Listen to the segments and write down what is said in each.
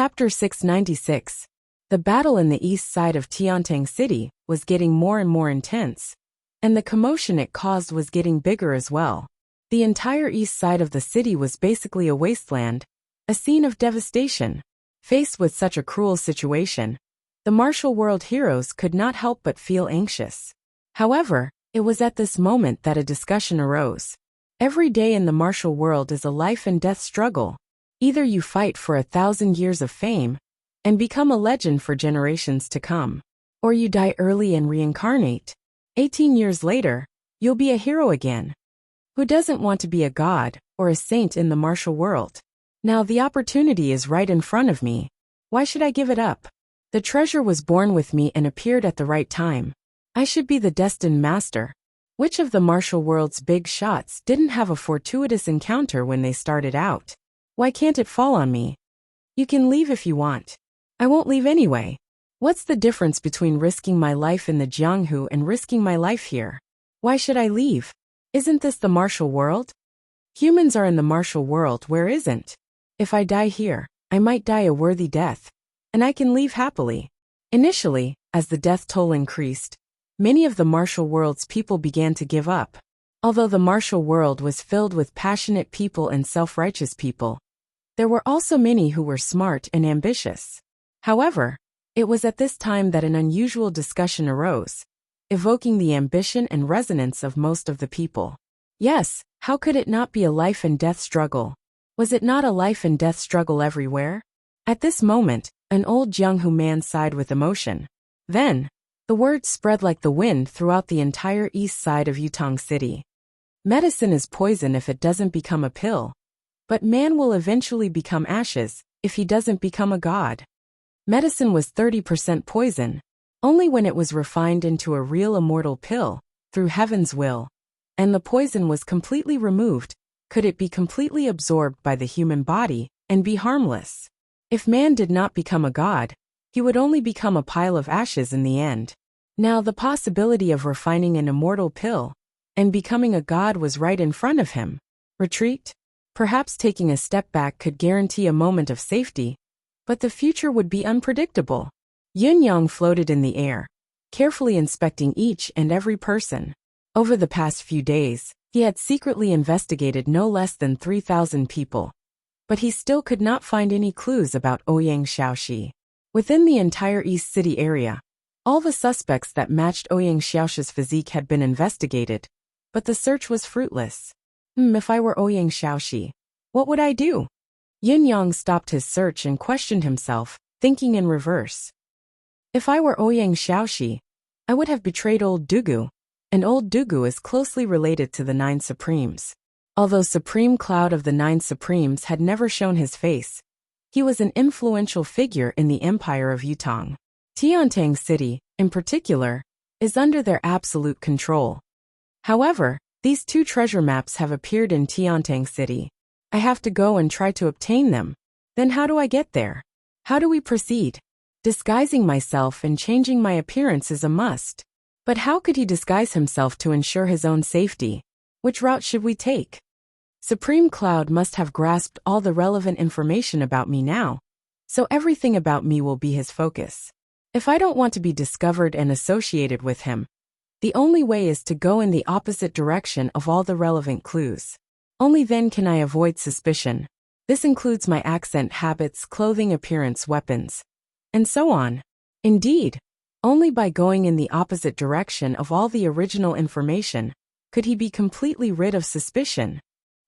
Chapter 696. The battle in the east side of Tiantang City was getting more and more intense, and the commotion it caused was getting bigger as well. The entire east side of the city was basically a wasteland, a scene of devastation. Faced with such a cruel situation, the martial world heroes could not help but feel anxious. However, it was at this moment that a discussion arose. Every day in the martial world is a life and death struggle. Either you fight for 1,000 years of fame and become a legend for generations to come, or you die early and reincarnate. 18 years later, you'll be a hero again. Who doesn't want to be a god or a saint in the martial world? Now the opportunity is right in front of me. Why should I give it up? The treasure was born with me and appeared at the right time. I should be the destined master. Which of the martial world's big shots didn't have a fortuitous encounter when they started out? Why can't it fall on me? You can leave if you want. I won't leave anyway. What's the difference between risking my life in the Jianghu and risking my life here? Why should I leave? Isn't this the martial world? Humans are in the martial world where isn't. If I die here, I might die a worthy death, and I can leave happily. Initially, as the death toll increased, many of the martial world's people began to give up. Although the martial world was filled with passionate people and self-righteous people, there were also many who were smart and ambitious. However, it was at this time that an unusual discussion arose, evoking the ambition and resonance of most of the people. Yes, how could it not be a life and death struggle? Was it not a life and death struggle everywhere? At this moment, an old Jianghu man sighed with emotion. Then, the word spread like the wind throughout the entire east side of Yutong City. Medicine is poison if it doesn't become a pill, but man will eventually become ashes if he doesn't become a god. Medicine was 30% poison, only when it was refined into a real immortal pill, through heaven's will, and the poison was completely removed, could it be completely absorbed by the human body and be harmless. If man did not become a god, he would only become a pile of ashes in the end. Now the possibility of refining an immortal pill and becoming a god was right in front of him. Retreat? Perhaps taking a step back could guarantee a moment of safety, but the future would be unpredictable. Yun Yang floated in the air, carefully inspecting each and every person. Over the past few days, he had secretly investigated no less than 3,000 people, but he still could not find any clues about Ouyang Xiaoxi. Within the entire East City area, all the suspects that matched Ouyang Xiaoxi's physique had been investigated, but the search was fruitless. If I were Ouyang Xiaoxi, what would I do? Yun Yang stopped his search and questioned himself, thinking in reverse. If I were Ouyang Xiaoxi, I would have betrayed old Dugu, and old Dugu is closely related to the Nine Supremes. Although Supreme Cloud of the Nine Supremes had never shown his face, he was an influential figure in the Empire of Yutong. Tiantang City, in particular, is under their absolute control. However, these two treasure maps have appeared in Tiantang City. I have to go and try to obtain them. Then how do I get there? How do we proceed? Disguising myself and changing my appearance is a must. But how could he disguise himself to ensure his own safety? Which route should we take? Supreme Cloud must have grasped all the relevant information about me now, so everything about me will be his focus. If I don't want to be discovered and associated with him, the only way is to go in the opposite direction of all the relevant clues. Only then can I avoid suspicion. This includes my accent, habits, clothing, appearance, weapons, and so on. Indeed, only by going in the opposite direction of all the original information could he be completely rid of suspicion.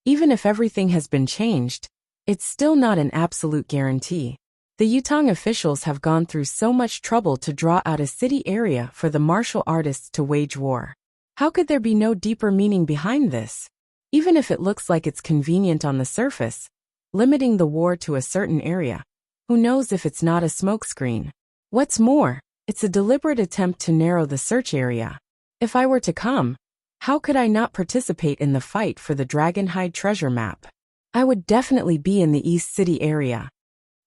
Even if everything has been changed, it's still not an absolute guarantee. The Yutong officials have gone through so much trouble to draw out a city area for the martial artists to wage war. How could there be no deeper meaning behind this? Even if it looks like it's convenient on the surface, limiting the war to a certain area, who knows if it's not a smokescreen? What's more, it's a deliberate attempt to narrow the search area. If I were to come, how could I not participate in the fight for the Dragonhide treasure map? I would definitely be in the East City area.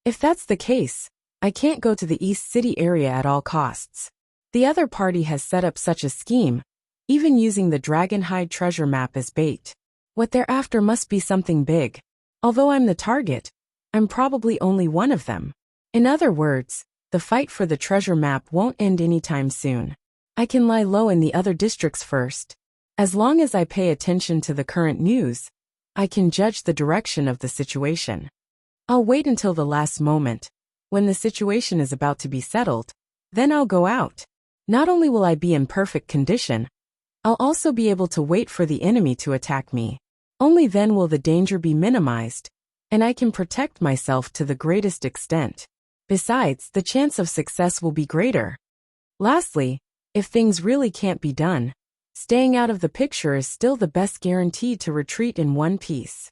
If that's the case, I can't go to the East City area at all costs. The other party has set up such a scheme, even using the Dragonhide treasure map as bait. What they're after must be something big. Although I'm the target, I'm probably only one of them. In other words, the fight for the treasure map won't end anytime soon. I can lie low in the other districts first. As long as I pay attention to the current news, I can judge the direction of the situation. I'll wait until the last moment, when the situation is about to be settled, then I'll go out. Not only will I be in perfect condition, I'll also be able to wait for the enemy to attack me. Only then will the danger be minimized, and I can protect myself to the greatest extent. Besides, the chance of success will be greater. Lastly, if things really can't be done, staying out of the picture is still the best guarantee to retreat in one piece.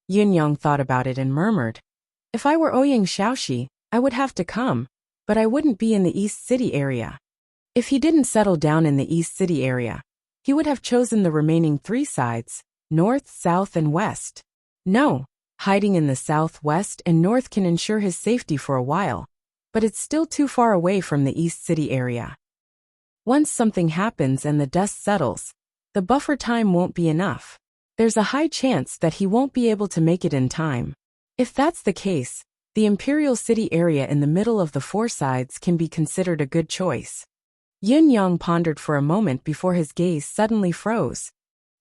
Yun-yang thought about it and murmured, "If I were Ouyang Shaoxi, I would have to come, but I wouldn't be in the East City area." If he didn't settle down in the East City area, he would have chosen the remaining 3 sides, north, south, and west. No, hiding in the south, west, and north can ensure his safety for a while, but it's still too far away from the East City area. Once something happens and the dust settles, the buffer time won't be enough. There's a high chance that he won't be able to make it in time. If that's the case, the Imperial City area in the middle of the 4 sides can be considered a good choice. Yun-yang pondered for a moment before his gaze suddenly froze.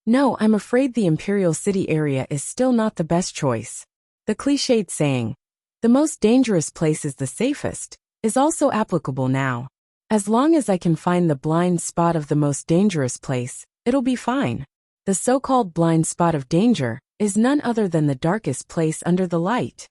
No, I'm afraid the Imperial City area is still not the best choice. The cliched saying, "The most dangerous place is the safest," is also applicable now. As long as I can find the blind spot of the most dangerous place, it'll be fine. The so-called blind spot of danger is none other than the darkest place under the light.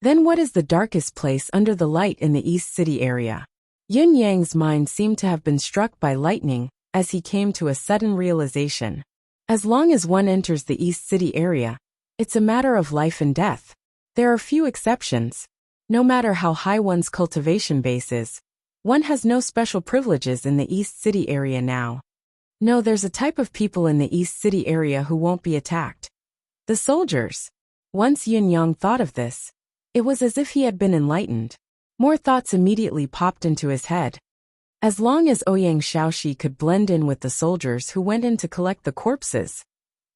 Then what is the darkest place under the light in the East City area? Yun-yang's mind seemed to have been struck by lightning as he came to a sudden realization. As long as one enters the East City area, it's a matter of life and death. There are few exceptions. No matter how high one's cultivation base is, one has no special privileges in the East City area now. No, there's a type of people in the East City area who won't be attacked. The soldiers. Once Yun-yang thought of this, it was as if he had been enlightened. More thoughts immediately popped into his head. As long as Ouyang Shaoxi could blend in with the soldiers who went in to collect the corpses,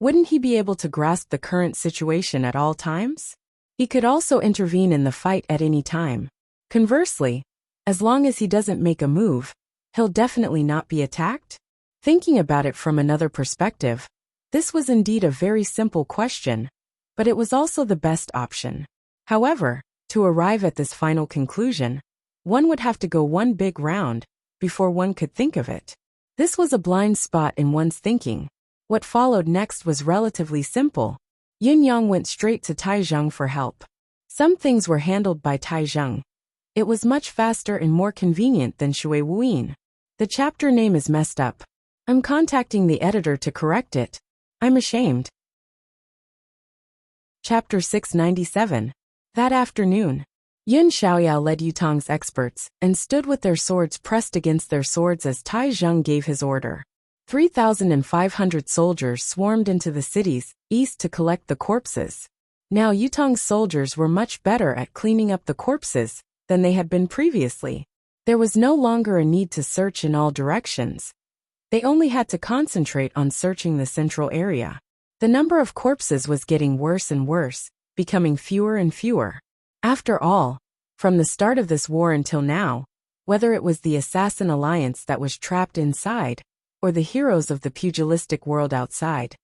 wouldn't he be able to grasp the current situation at all times? He could also intervene in the fight at any time. Conversely, as long as he doesn't make a move, he'll definitely not be attacked? Thinking about it from another perspective, this was indeed a very simple question, but it was also the best option. However, to arrive at this final conclusion, one would have to go one big round before one could think of it. This was a blind spot in one's thinking. What followed next was relatively simple. Yun-yang went straight to Taizheng for help. Some things were handled by Taizheng. It was much faster and more convenient than Shui Wuyin. The chapter name is messed up. I'm contacting the editor to correct it. I'm ashamed. Chapter 697. That afternoon, Yun Xiaoyao led Yutong's experts and stood with their swords pressed against their swords as Taizheng gave his order. 3,500 soldiers swarmed into the cities east to collect the corpses. Now Yutong's soldiers were much better at cleaning up the corpses than they had been previously. There was no longer a need to search in all directions. They only had to concentrate on searching the central area. The number of corpses was getting worse and worse, becoming fewer and fewer. After all, from the start of this war until now, whether it was the assassin alliance that was trapped inside, or the heroes of the pugilistic world outside,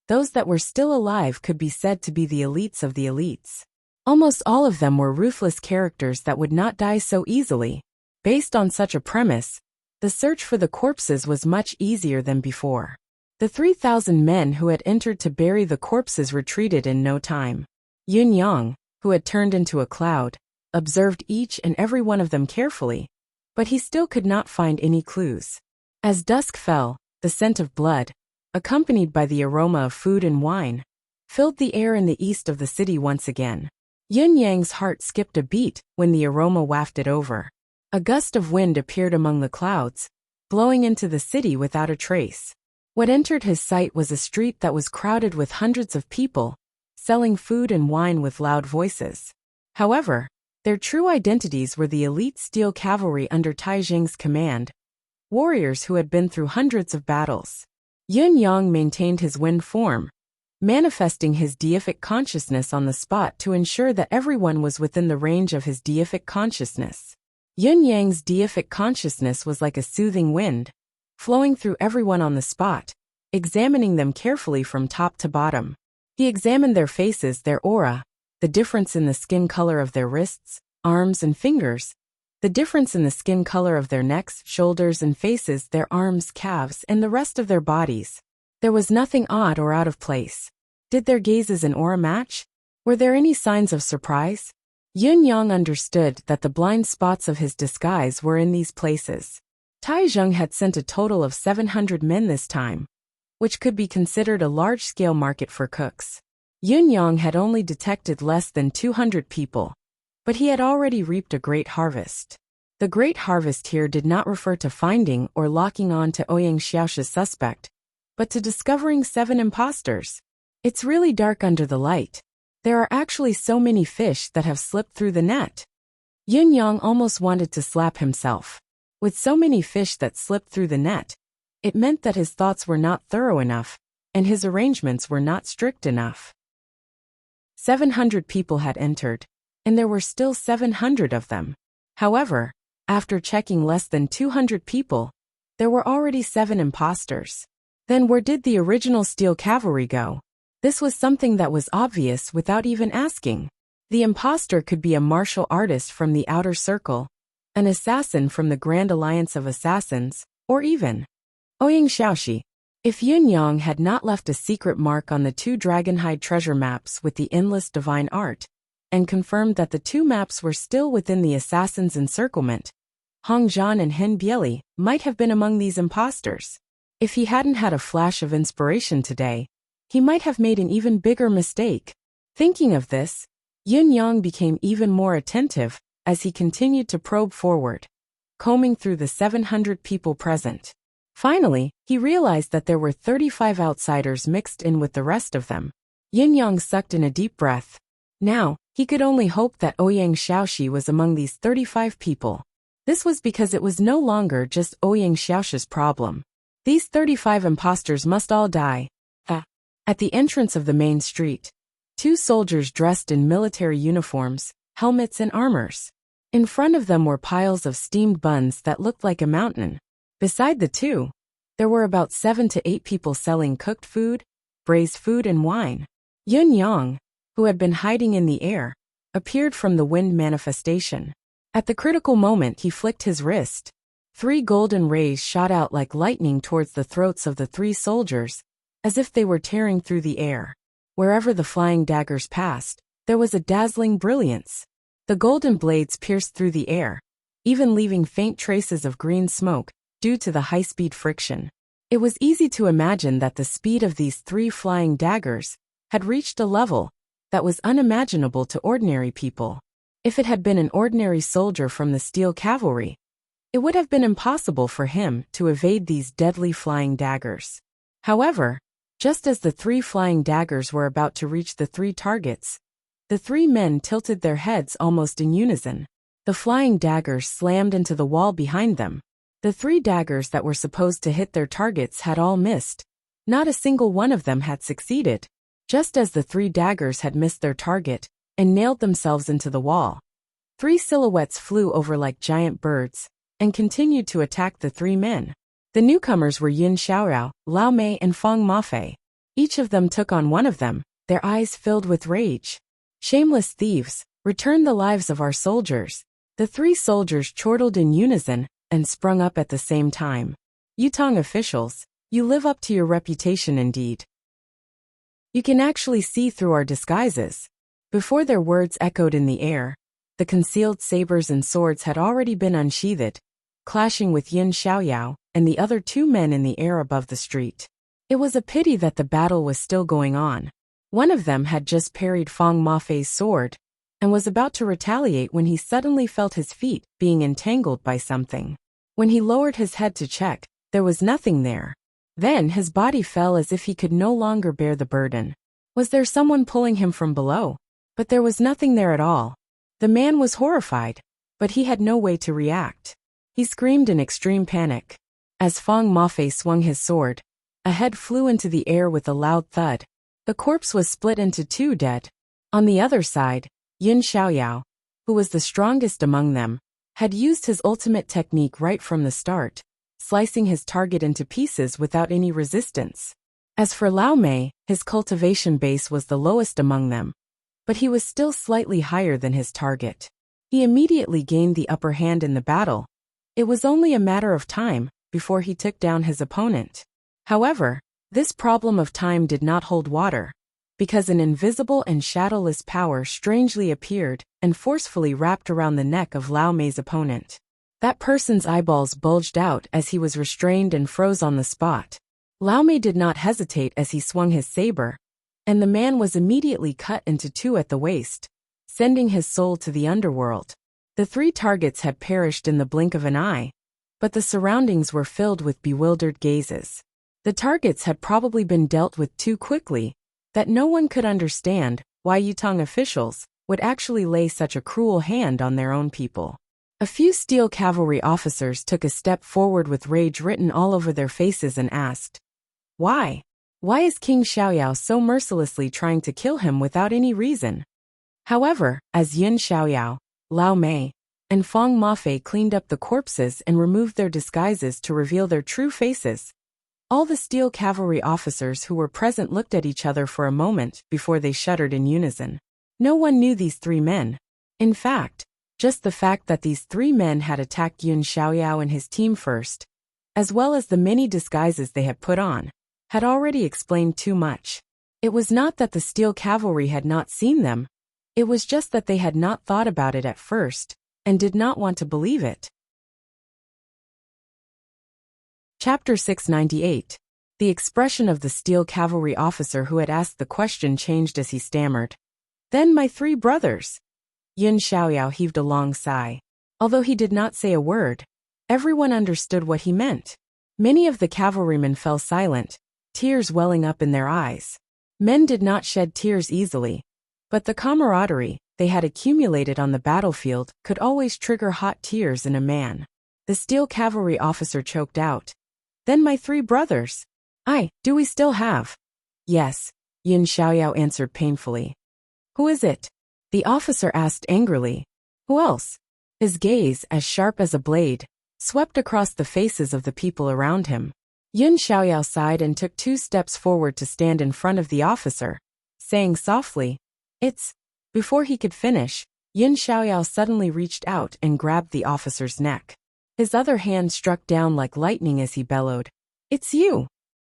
those that were still alive could be said to be the elites of the elites. Almost all of them were ruthless characters that would not die so easily. Based on such a premise, the search for the corpses was much easier than before. The 3,000 men who had entered to bury the corpses retreated in no time. Yun-yang, who had turned into a cloud, observed each and every one of them carefully, but he still could not find any clues. As dusk fell, the scent of blood, accompanied by the aroma of food and wine, filled the air in the east of the city once again. Yun-yang's heart skipped a beat when the aroma wafted over. A gust of wind appeared among the clouds, blowing into the city without a trace. What entered his sight was a street that was crowded with hundreds of people, selling food and wine with loud voices. However, their true identities were the elite steel cavalry under Taizheng's command, warriors who had been through hundreds of battles. Yun-yang maintained his wind form, manifesting his deific consciousness on the spot to ensure that everyone was within the range of his deific consciousness. Yun Yang's deific consciousness was like a soothing wind, flowing through everyone on the spot, examining them carefully from top to bottom. He examined their faces, their aura, the difference in the skin color of their wrists, arms, and fingers, the difference in the skin color of their necks, shoulders, and faces, their arms, calves, and the rest of their bodies. There was nothing odd or out of place. Did their gazes and aura match? Were there any signs of surprise? Yun Yang understood that the blind spots of his disguise were in these places. Tai Zheng had sent a total of 700 men this time, which could be considered a large-scale market for cooks. Yun Yang had only detected less than 200 people, but he had already reaped a great harvest. The great harvest here did not refer to finding or locking on to Ouyang Xiaoxi's suspect, but to discovering 7 imposters. It's really dark under the light. There are actually so many fish that have slipped through the net. Yun Yang almost wanted to slap himself. With so many fish that slipped through the net, it meant that his thoughts were not thorough enough, and his arrangements were not strict enough. 700 people had entered, and there were still 700 of them. However, after checking less than 200 people, there were already 7 imposters. Then where did the original steel cavalry go? This was something that was obvious without even asking. The impostor could be a martial artist from the outer circle, an assassin from the Grand Alliance of Assassins, or even Ouyang Xiaoxi. If Yun Yang had not left a secret mark on the 2 Dragonhide treasure maps with the endless divine art, and confirmed that the 2 maps were still within the assassin's encirclement, Hong Zhan and Hen Bieli might have been among these imposters. If he hadn't had a flash of inspiration today, he might have made an even bigger mistake. Thinking of this, Yun Yang became even more attentive as he continued to probe forward, combing through the 700 people present. Finally, he realized that there were 35 outsiders mixed in with the rest of them. Yun Yang sucked in a deep breath. Now, he could only hope that Ouyang Xiaoxi was among these 35 people. This was because it was no longer just Ouyang Xiaoxi's problem. These 35 imposters must all die. At the entrance of the main street, 2 soldiers dressed in military uniforms, helmets and armors. In front of them were piles of steamed buns that looked like a mountain. Beside the 2, there were about 7 to 8 people selling cooked food, braised food and wine. Yun Yang, who had been hiding in the air, appeared from the wind manifestation. At the critical moment he flicked his wrist. 3 golden rays shot out like lightning towards the throats of the 3 soldiers, as if they were tearing through the air. Wherever the flying daggers passed, there was a dazzling brilliance. The golden blades pierced through the air, even leaving faint traces of green smoke due to the high-speed friction. It was easy to imagine that the speed of these 3 flying daggers had reached a level that was unimaginable to ordinary people. If it had been an ordinary soldier from the steel cavalry, it would have been impossible for him to evade these deadly flying daggers. However, just as the 3 flying daggers were about to reach the 3 targets, the 3 men tilted their heads almost in unison. The flying daggers slammed into the wall behind them. The 3 daggers that were supposed to hit their targets had all missed. Not a single one of them had succeeded. Just as the 3 daggers had missed their target and nailed themselves into the wall, 3 silhouettes flew over like giant birds and continued to attack the 3 men. The newcomers were Yin Xiaorao, Lao Mei and Feng Mafei. Each of them took on one of them, their eyes filled with rage. Shameless thieves, return the lives of our soldiers. The 3 soldiers chortled in unison and sprung up at the same time. Yutong officials, you live up to your reputation indeed. You can actually see through our disguises. Before their words echoed in the air, the concealed sabers and swords had already been unsheathed, clashing with Yin Xiaoyao and the other 2 men in the air above the street. It was a pity that the battle was still going on. One of them had just parried Feng Mafei's sword and was about to retaliate when he suddenly felt his feet being entangled by something. When he lowered his head to check, there was nothing there. Then his body fell as if he could no longer bear the burden. Was there someone pulling him from below? But there was nothing there at all. The man was horrified, but he had no way to react. He screamed in extreme panic. As Feng Mafei swung his sword, a head flew into the air with a loud thud, The corpse was split into two dead. On the other side, Yin Xiaoyao, who was the strongest among them, had used his ultimate technique right from the start, slicing his target into pieces without any resistance. As for Lao Mei, his cultivation base was the lowest among them, but he was still slightly higher than his target. He immediately gained the upper hand in the battle. It was only a matter of time before he took down his opponent. However, this problem of time did not hold water, because an invisible and shadowless power strangely appeared and forcefully wrapped around the neck of Lao Mei's opponent. That person's eyeballs bulged out as he was restrained and froze on the spot. Lao Mei did not hesitate as he swung his saber, and the man was immediately cut into two at the waist, sending his soul to the underworld. The three targets had perished in the blink of an eye, but the surroundings were filled with bewildered gazes. The targets had probably been dealt with too quickly, that no one could understand why Yutong officials would actually lay such a cruel hand on their own people. A few steel cavalry officers took a step forward with rage written all over their faces and asked, "Why? Why is King Xiaoyao so mercilessly trying to kill him without any reason?" However, as Yin Xiaoyao, Lao Mei, and Feng Mafei cleaned up the corpses and removed their disguises to reveal their true faces, all the steel cavalry officers who were present looked at each other for a moment before they shuddered in unison. No one knew these three men. In fact, just the fact that these three men had attacked Yin Xiaoyao and his team first, as well as the many disguises they had put on, had already explained too much. It was not that the steel cavalry had not seen them, it was just that they had not thought about it at first, and did not want to believe it. Chapter 698. The expression of the steel cavalry officer who had asked the question changed as he stammered. "Then my three brothers." Yin Xiaoyao heaved a long sigh. Although he did not say a word, everyone understood what he meant. Many of the cavalrymen fell silent, tears welling up in their eyes. Men did not shed tears easily, but the camaraderie they had accumulated on the battlefield could always trigger hot tears in a man. The steel cavalry officer choked out. "Then my three brothers. Do we still have?" "Yes," Yin Xiaoyao answered painfully. "Who is it?" the officer asked angrily. "Who else?" His gaze, as sharp as a blade, swept across the faces of the people around him. Yin Xiaoyao sighed and took 2 steps forward to stand in front of the officer, saying softly, "It's..." Before he could finish, Yin Xiaoyao suddenly reached out and grabbed the officer's neck. His other hand struck down like lightning as he bellowed, "It's you!"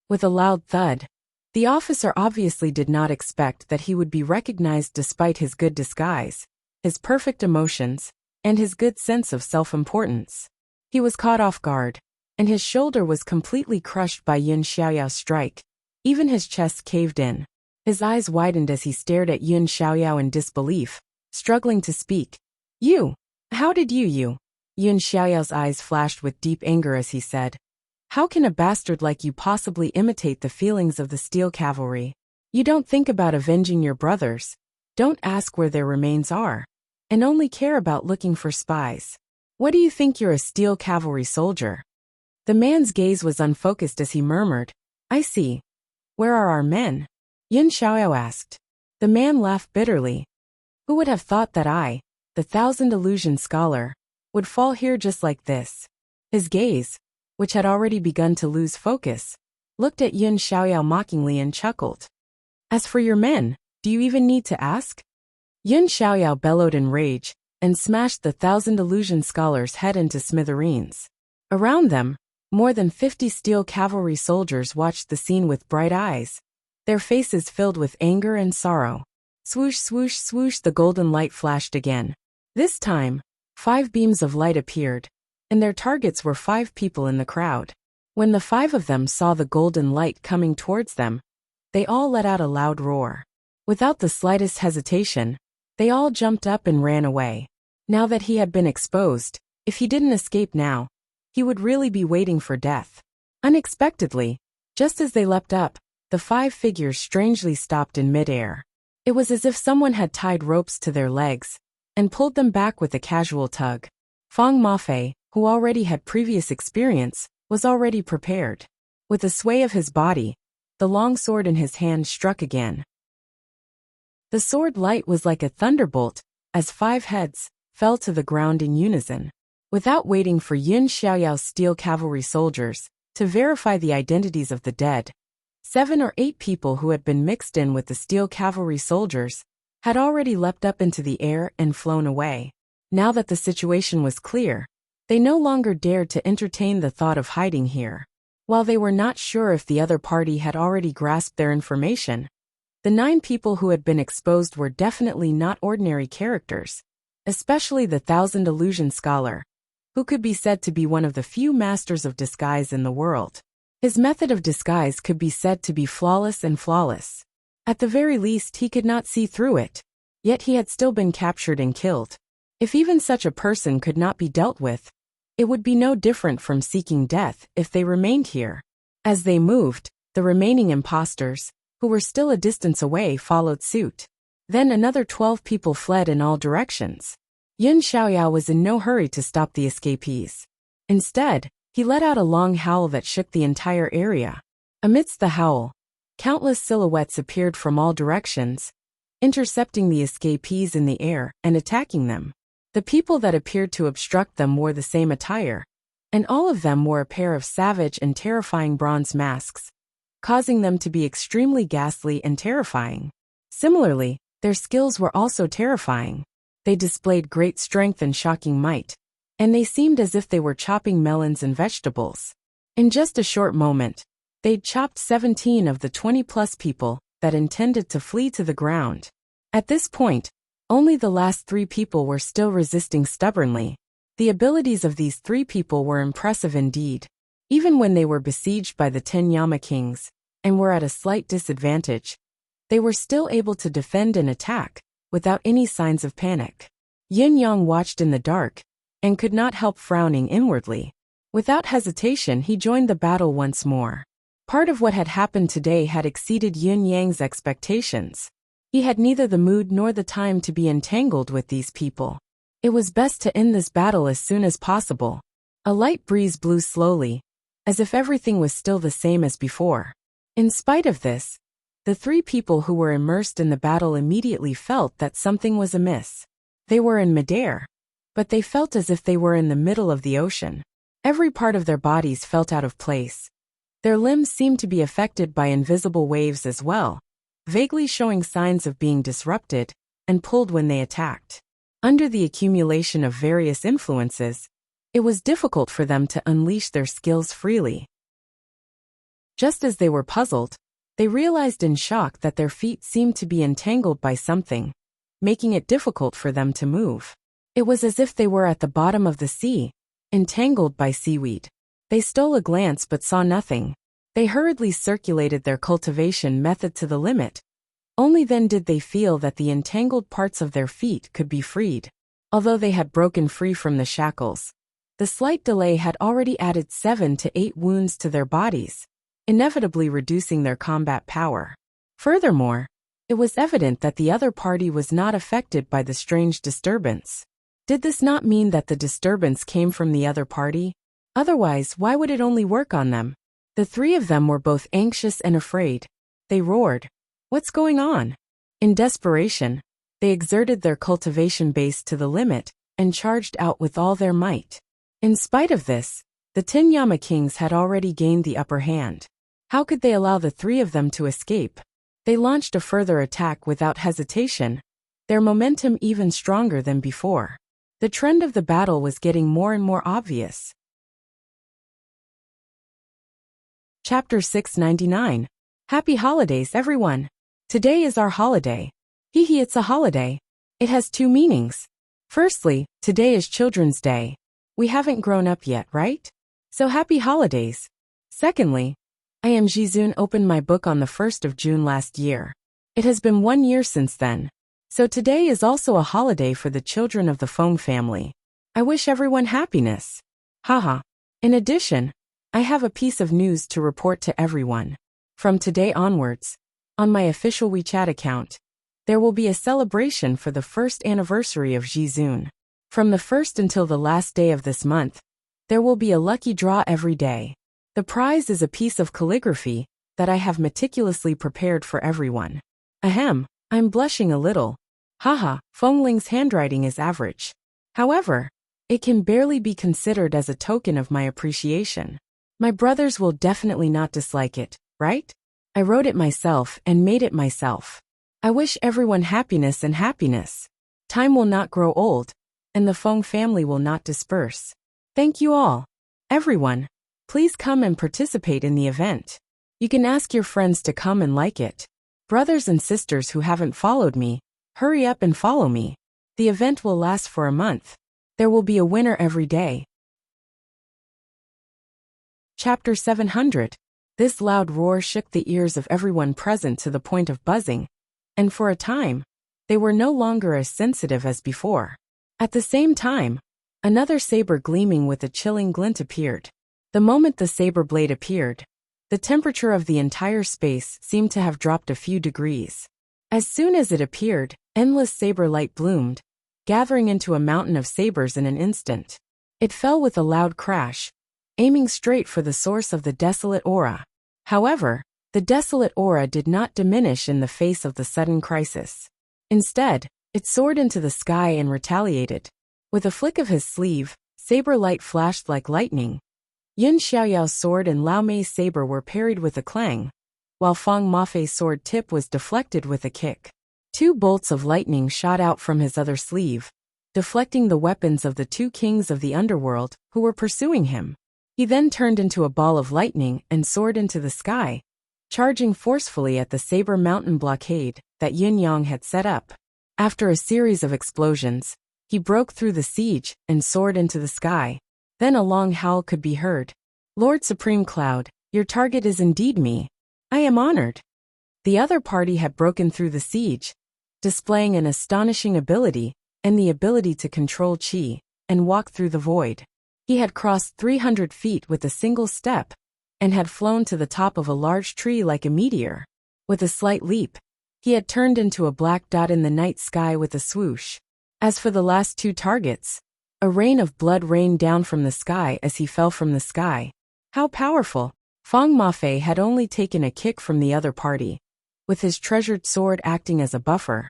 With a loud thud. The officer obviously did not expect that he would be recognized despite his good disguise, his perfect emotions, and his good sense of self-importance. He was caught off guard, and his shoulder was completely crushed by Yin Xiaoyao's strike. Even his chest caved in. His eyes widened as he stared at Yin Xiaoyao in disbelief, struggling to speak. "You! How did you?" Yin Xiaoyao's eyes flashed with deep anger as he said, "How can a bastard like you possibly imitate the feelings of the steel cavalry? You don't think about avenging your brothers, don't ask where their remains are, and only care about looking for spies. What do you think you're, a steel cavalry soldier?" The man's gaze was unfocused as he murmured, "I see. Where are our men?" Yin Xiaoyao asked. The man laughed bitterly. "Who would have thought that I, the 1,000 illusion scholar, would fall here just like this?" His gaze, which had already begun to lose focus, looked at Yin Xiaoyao mockingly and chuckled. "As for your men, do you even need to ask?" Yin Xiaoyao bellowed in rage, and smashed the 1,000 illusion scholar's head into smithereens. Around them, more than 50 steel cavalry soldiers watched the scene with bright eyes, their faces filled with anger and sorrow. Swoosh, swoosh, swoosh, the golden light flashed again. This time, 5 beams of light appeared, and their targets were 5 people in the crowd. When the 5 of them saw the golden light coming towards them, they all let out a loud roar. Without the slightest hesitation, they all jumped up and ran away. Now that he had been exposed, if he didn't escape now, he would really be waiting for death. Unexpectedly, just as they leapt up, the 5 figures strangely stopped in midair. It was as if someone had tied ropes to their legs and pulled them back with a casual tug. Feng Mafei, who already had previous experience, was already prepared. With a sway of his body, the long sword in his hand struck again. The sword light was like a thunderbolt, as 5 heads fell to the ground in unison. Without waiting for Yin Xiaoyao's steel cavalry soldiers to verify the identities of the dead, 7 or 8 people who had been mixed in with the steel cavalry soldiers had already leapt up into the air and flown away. Now that the situation was clear, they no longer dared to entertain the thought of hiding here. While they were not sure if the other party had already grasped their information, the 9 people who had been exposed were definitely not ordinary characters, especially the 1,000 illusion scholar, who could be said to be one of the few masters of disguise in the world. His method of disguise could be said to be flawless and flawless. At the very least, he could not see through it, yet he had still been captured and killed. If even such a person could not be dealt with, it would be no different from seeking death if they remained here. As they moved, the remaining impostors, who were still a distance away, followed suit. Then another 12 people fled in all directions. Yin Xiaoyao was in no hurry to stop the escapees. Instead, he let out a long howl that shook the entire area. Amidst the howl, countless silhouettes appeared from all directions, intercepting the escapees in the air and attacking them. The people that appeared to obstruct them wore the same attire, and all of them wore a pair of savage and terrifying bronze masks, causing them to be extremely ghastly and terrifying. Similarly, their skills were also terrifying. They displayed great strength and shocking might, and they seemed as if they were chopping melons and vegetables. In just a short moment, they'd chopped 17 of the 20-plus people that intended to flee to the ground. At this point, only the last 3 people were still resisting stubbornly. The abilities of these 3 people were impressive indeed. Even when they were besieged by the 10 Yama kings and were at a slight disadvantage, they were still able to defend and attack without any signs of panic. Yin Yang watched in the dark and could not help frowning inwardly. Without hesitation, he joined the battle once more. Part of what had happened today had exceeded Yin Yang's expectations. He had neither the mood nor the time to be entangled with these people. It was best to end this battle as soon as possible. A light breeze blew slowly, as if everything was still the same as before. In spite of this, the 3 people who were immersed in the battle immediately felt that something was amiss. They were in midair, but they felt as if they were in the middle of the ocean. Every part of their bodies felt out of place. Their limbs seemed to be affected by invisible waves as well, vaguely showing signs of being disrupted and pulled when they attacked. Under the accumulation of various influences, it was difficult for them to unleash their skills freely. Just as they were puzzled, they realized in shock that their feet seemed to be entangled by something, making it difficult for them to move. It was as if they were at the bottom of the sea, entangled by seaweed. They stole a glance but saw nothing. They hurriedly circulated their cultivation method to the limit. Only then did they feel that the entangled parts of their feet could be freed. Although they had broken free from the shackles, the slight delay had already added 7 to 8 wounds to their bodies, inevitably reducing their combat power. Furthermore, it was evident that the other party was not affected by the strange disturbance. Did this not mean that the disturbance came from the other party? Otherwise, why would it only work on them? The 3 of them were both anxious and afraid. They roared, "What's going on?" In desperation, they exerted their cultivation base to the limit and charged out with all their might. In spite of this, the 10 Yama kings had already gained the upper hand. How could they allow the 3 of them to escape? They launched a further attack without hesitation, their momentum even stronger than before. The trend of the battle was getting more and more obvious. Chapter 699. Happy holidays, everyone. Today is our holiday. Hee, it's a holiday. It has 2 meanings. Firstly, today is Children's Day. We haven't grown up yet, right? So happy holidays. Secondly, I am Jizun opened my book on the 1st of June last year. It has been 1 year since then. So today is also a holiday for the children of the Feng family. I wish everyone happiness. Haha. In addition, I have a piece of news to report to everyone. From today onwards, on my official WeChat account, there will be a celebration for the 1st anniversary of Jizun. From the 1st until the last day of this month, there will be a lucky draw every day. The prize is a piece of calligraphy that I have meticulously prepared for everyone. Ahem, I'm blushing a little. Haha, Fengling's handwriting is average. However, it can barely be considered as a token of my appreciation. My brothers will definitely not dislike it, right? I wrote it myself and made it myself. I wish everyone happiness and happiness. Time will not grow old, and the Feng family will not disperse. Thank you all. Everyone, please come and participate in the event. You can ask your friends to come and like it. Brothers and sisters who haven't followed me, hurry up and follow me. The event will last for a month. There will be a winner every day. Chapter 700. This loud roar shook the ears of everyone present to the point of buzzing, and for a time, they were no longer as sensitive as before. At the same time, another saber gleaming with a chilling glint appeared. The moment the saber blade appeared, the temperature of the entire space seemed to have dropped a few degrees. As soon as it appeared, endless saber light bloomed, gathering into a mountain of sabers in an instant. It fell with a loud crash, aiming straight for the source of the desolate aura. However, the desolate aura did not diminish in the face of the sudden crisis. Instead, it soared into the sky and retaliated. With a flick of his sleeve, saber light flashed like lightning. Yin Xiaoyao's sword and Lao Mei's saber were parried with a clang, while Feng Mafei's sword tip was deflected with a kick. 2 bolts of lightning shot out from his other sleeve, deflecting the weapons of the 2 kings of the underworld who were pursuing him. He then turned into a ball of lightning and soared into the sky, charging forcefully at the saber mountain blockade that Yin Yang had set up. After a series of explosions, he broke through the siege and soared into the sky. Then a long howl could be heard. Lord Supreme Cloud, your target is indeed me. I am honored. The other party had broken through the siege, displaying an astonishing ability and the ability to control Qi and walk through the void. He had crossed 300 feet with a single step and had flown to the top of a large tree like a meteor. With a slight leap, he had turned into a black dot in the night sky with a swoosh. As for the last 2 targets, a rain of blood rained down from the sky as he fell from the sky. How powerful! Feng Mafei had only taken a kick from the other party, with his treasured sword acting as a buffer,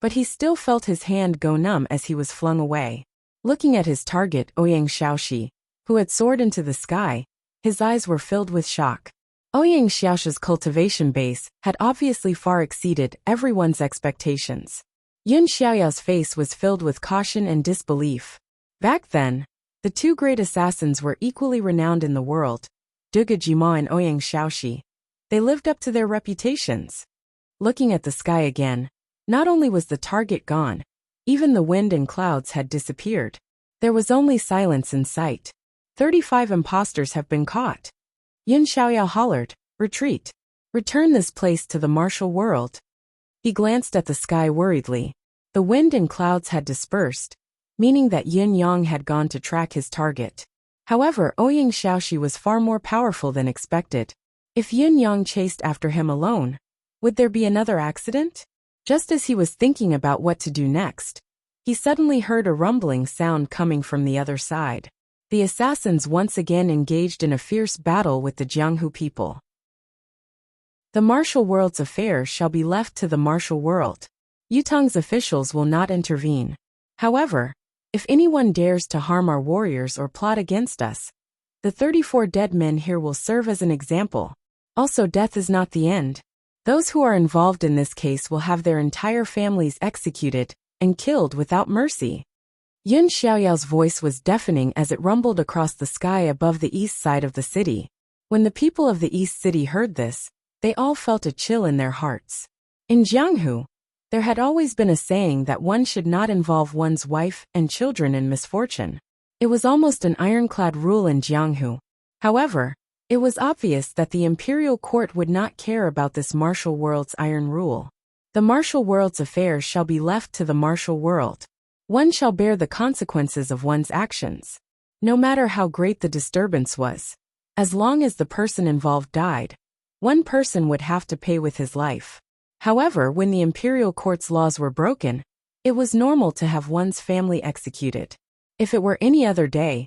but he still felt his hand go numb as he was flung away. Looking at his target, Ouyang Xiaoxi, who had soared into the sky, his eyes were filled with shock. Ouyang Xiaoxi's cultivation base had obviously far exceeded everyone's expectations. Yin Xiaoyao's face was filled with caution and disbelief. Back then, the 2 great assassins were equally renowned in the world, Duge Jima and Ouyang Xiaoxi. They lived up to their reputations. Looking at the sky again, not only was the target gone, even the wind and clouds had disappeared. There was only silence in sight. 35 imposters have been caught. Yin Xiaoyao hollered, retreat. Return this place to the martial world. He glanced at the sky worriedly. The wind and clouds had dispersed, meaning that Yin Yang had gone to track his target. However, Ouyang Xiaoxi was far more powerful than expected. If Yin Yang chased after him alone, would there be another accident? Just as he was thinking about what to do next, he suddenly heard a rumbling sound coming from the other side. The assassins once again engaged in a fierce battle with the Jianghu people. The martial world's affairs shall be left to the martial world. Yutong's officials will not intervene. However, if anyone dares to harm our warriors or plot against us, the 34 dead men here will serve as an example. Also, death is not the end. Those who are involved in this case will have their entire families executed and killed without mercy. Yin Xiaoyao's voice was deafening as it rumbled across the sky above the east side of the city. When the people of the east city heard this, they all felt a chill in their hearts. In Jianghu, there had always been a saying that one should not involve one's wife and children in misfortune. It was almost an ironclad rule in Jianghu. However, it was obvious that the imperial court would not care about this martial world's iron rule. The martial world's affairs shall be left to the martial world. One shall bear the consequences of one's actions, no matter how great the disturbance was. As long as the person involved died, one person would have to pay with his life. However, when the imperial court's laws were broken, it was normal to have one's family executed. If it were any other day,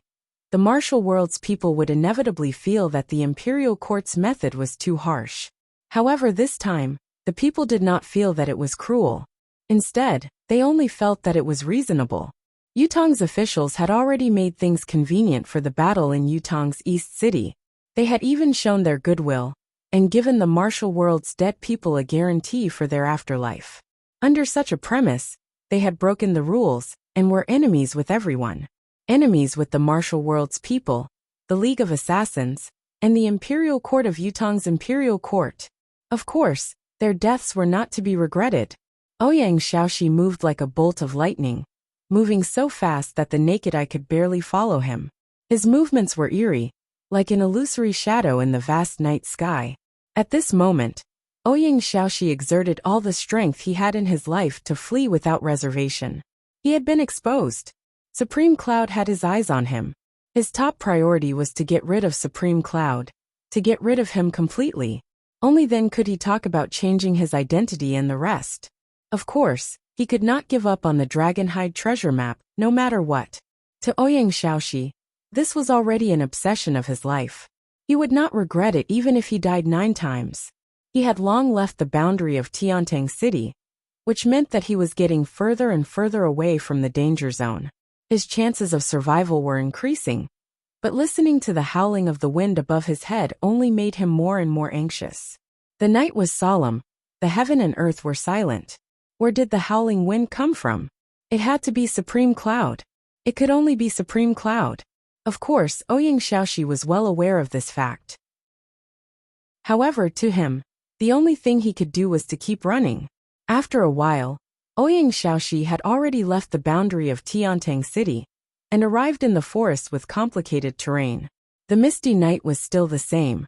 the martial world's people would inevitably feel that the imperial court's method was too harsh. However, this time, the people did not feel that it was cruel. Instead, they only felt that it was reasonable. Yutong's officials had already made things convenient for the battle in Yutong's East City. They had even shown their goodwill and given the martial world's dead people a guarantee for their afterlife. Under such a premise, they had broken the rules and were enemies with everyone. Enemies with the martial world's people, the League of Assassins, and the Imperial Court of Yutong's Imperial Court. Of course, their deaths were not to be regretted. Ouyang Xiaoxi moved like a bolt of lightning, moving so fast that the naked eye could barely follow him. His movements were eerie, like an illusory shadow in the vast night sky. At this moment, Ouyang Xiaoxi exerted all the strength he had in his life to flee without reservation. He had been exposed. Supreme Cloud had his eyes on him. His top priority was to get rid of Supreme Cloud, to get rid of him completely. Only then could he talk about changing his identity and the rest. Of course, he could not give up on the Dragonhide treasure map, no matter what. To Ouyang Xiaoxi, this was already an obsession of his life. He would not regret it even if he died 9 times. He had long left the boundary of Tiantang City, which meant that he was getting further and further away from the danger zone. His chances of survival were increasing, but listening to the howling of the wind above his head only made him more and more anxious. The night was solemn, the heaven and earth were silent. Where did the howling wind come from? It had to be Supreme Cloud. It could only be Supreme Cloud. Of course, Ouyang Xiaoxi was well aware of this fact. However, to him, the only thing he could do was to keep running. After a while, Ouyang Xiaoxi had already left the boundary of Tiantang City and arrived in the forest with complicated terrain. The misty night was still the same,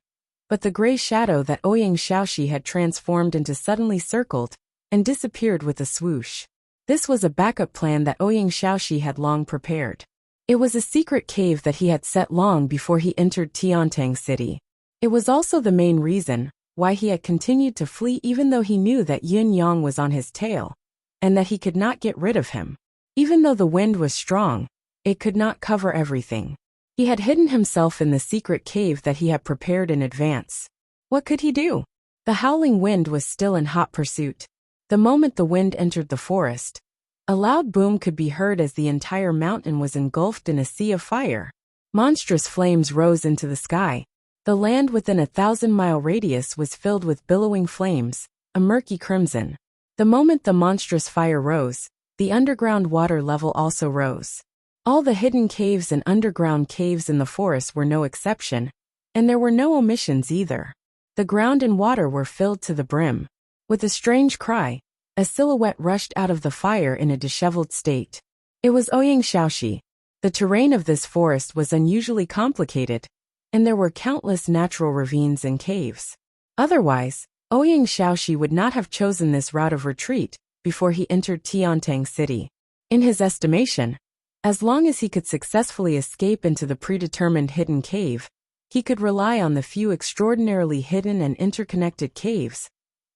but the gray shadow that Ouyang Xiaoxi had transformed into suddenly circled and disappeared with a swoosh. This was a backup plan that Ouyang Xiaoxi had long prepared. It was a secret cave that he had set long before he entered Tiantang City. It was also the main reason why he had continued to flee even though he knew that Yin Yang was on his tail, and that he could not get rid of him. Even though the wind was strong, it could not cover everything. He had hidden himself in the secret cave that he had prepared in advance. What could he do? The howling wind was still in hot pursuit. The moment the wind entered the forest, a loud boom could be heard as the entire mountain was engulfed in a sea of fire. Monstrous flames rose into the sky. The land within a 1,000-mile radius was filled with billowing flames, a murky crimson. The moment the monstrous fire rose, the underground water level also rose. All the hidden caves and underground caves in the forest were no exception, and there were no omissions either. The ground and water were filled to the brim. With a strange cry, a silhouette rushed out of the fire in a disheveled state. It was Ouyang Xiaoxi. The terrain of this forest was unusually complicated, and there were countless natural ravines and caves. Otherwise, Ouyang Xiaoxi would not have chosen this route of retreat before he entered Tiantang City. In his estimation, as long as he could successfully escape into the predetermined hidden cave, he could rely on the few extraordinarily hidden and interconnected caves,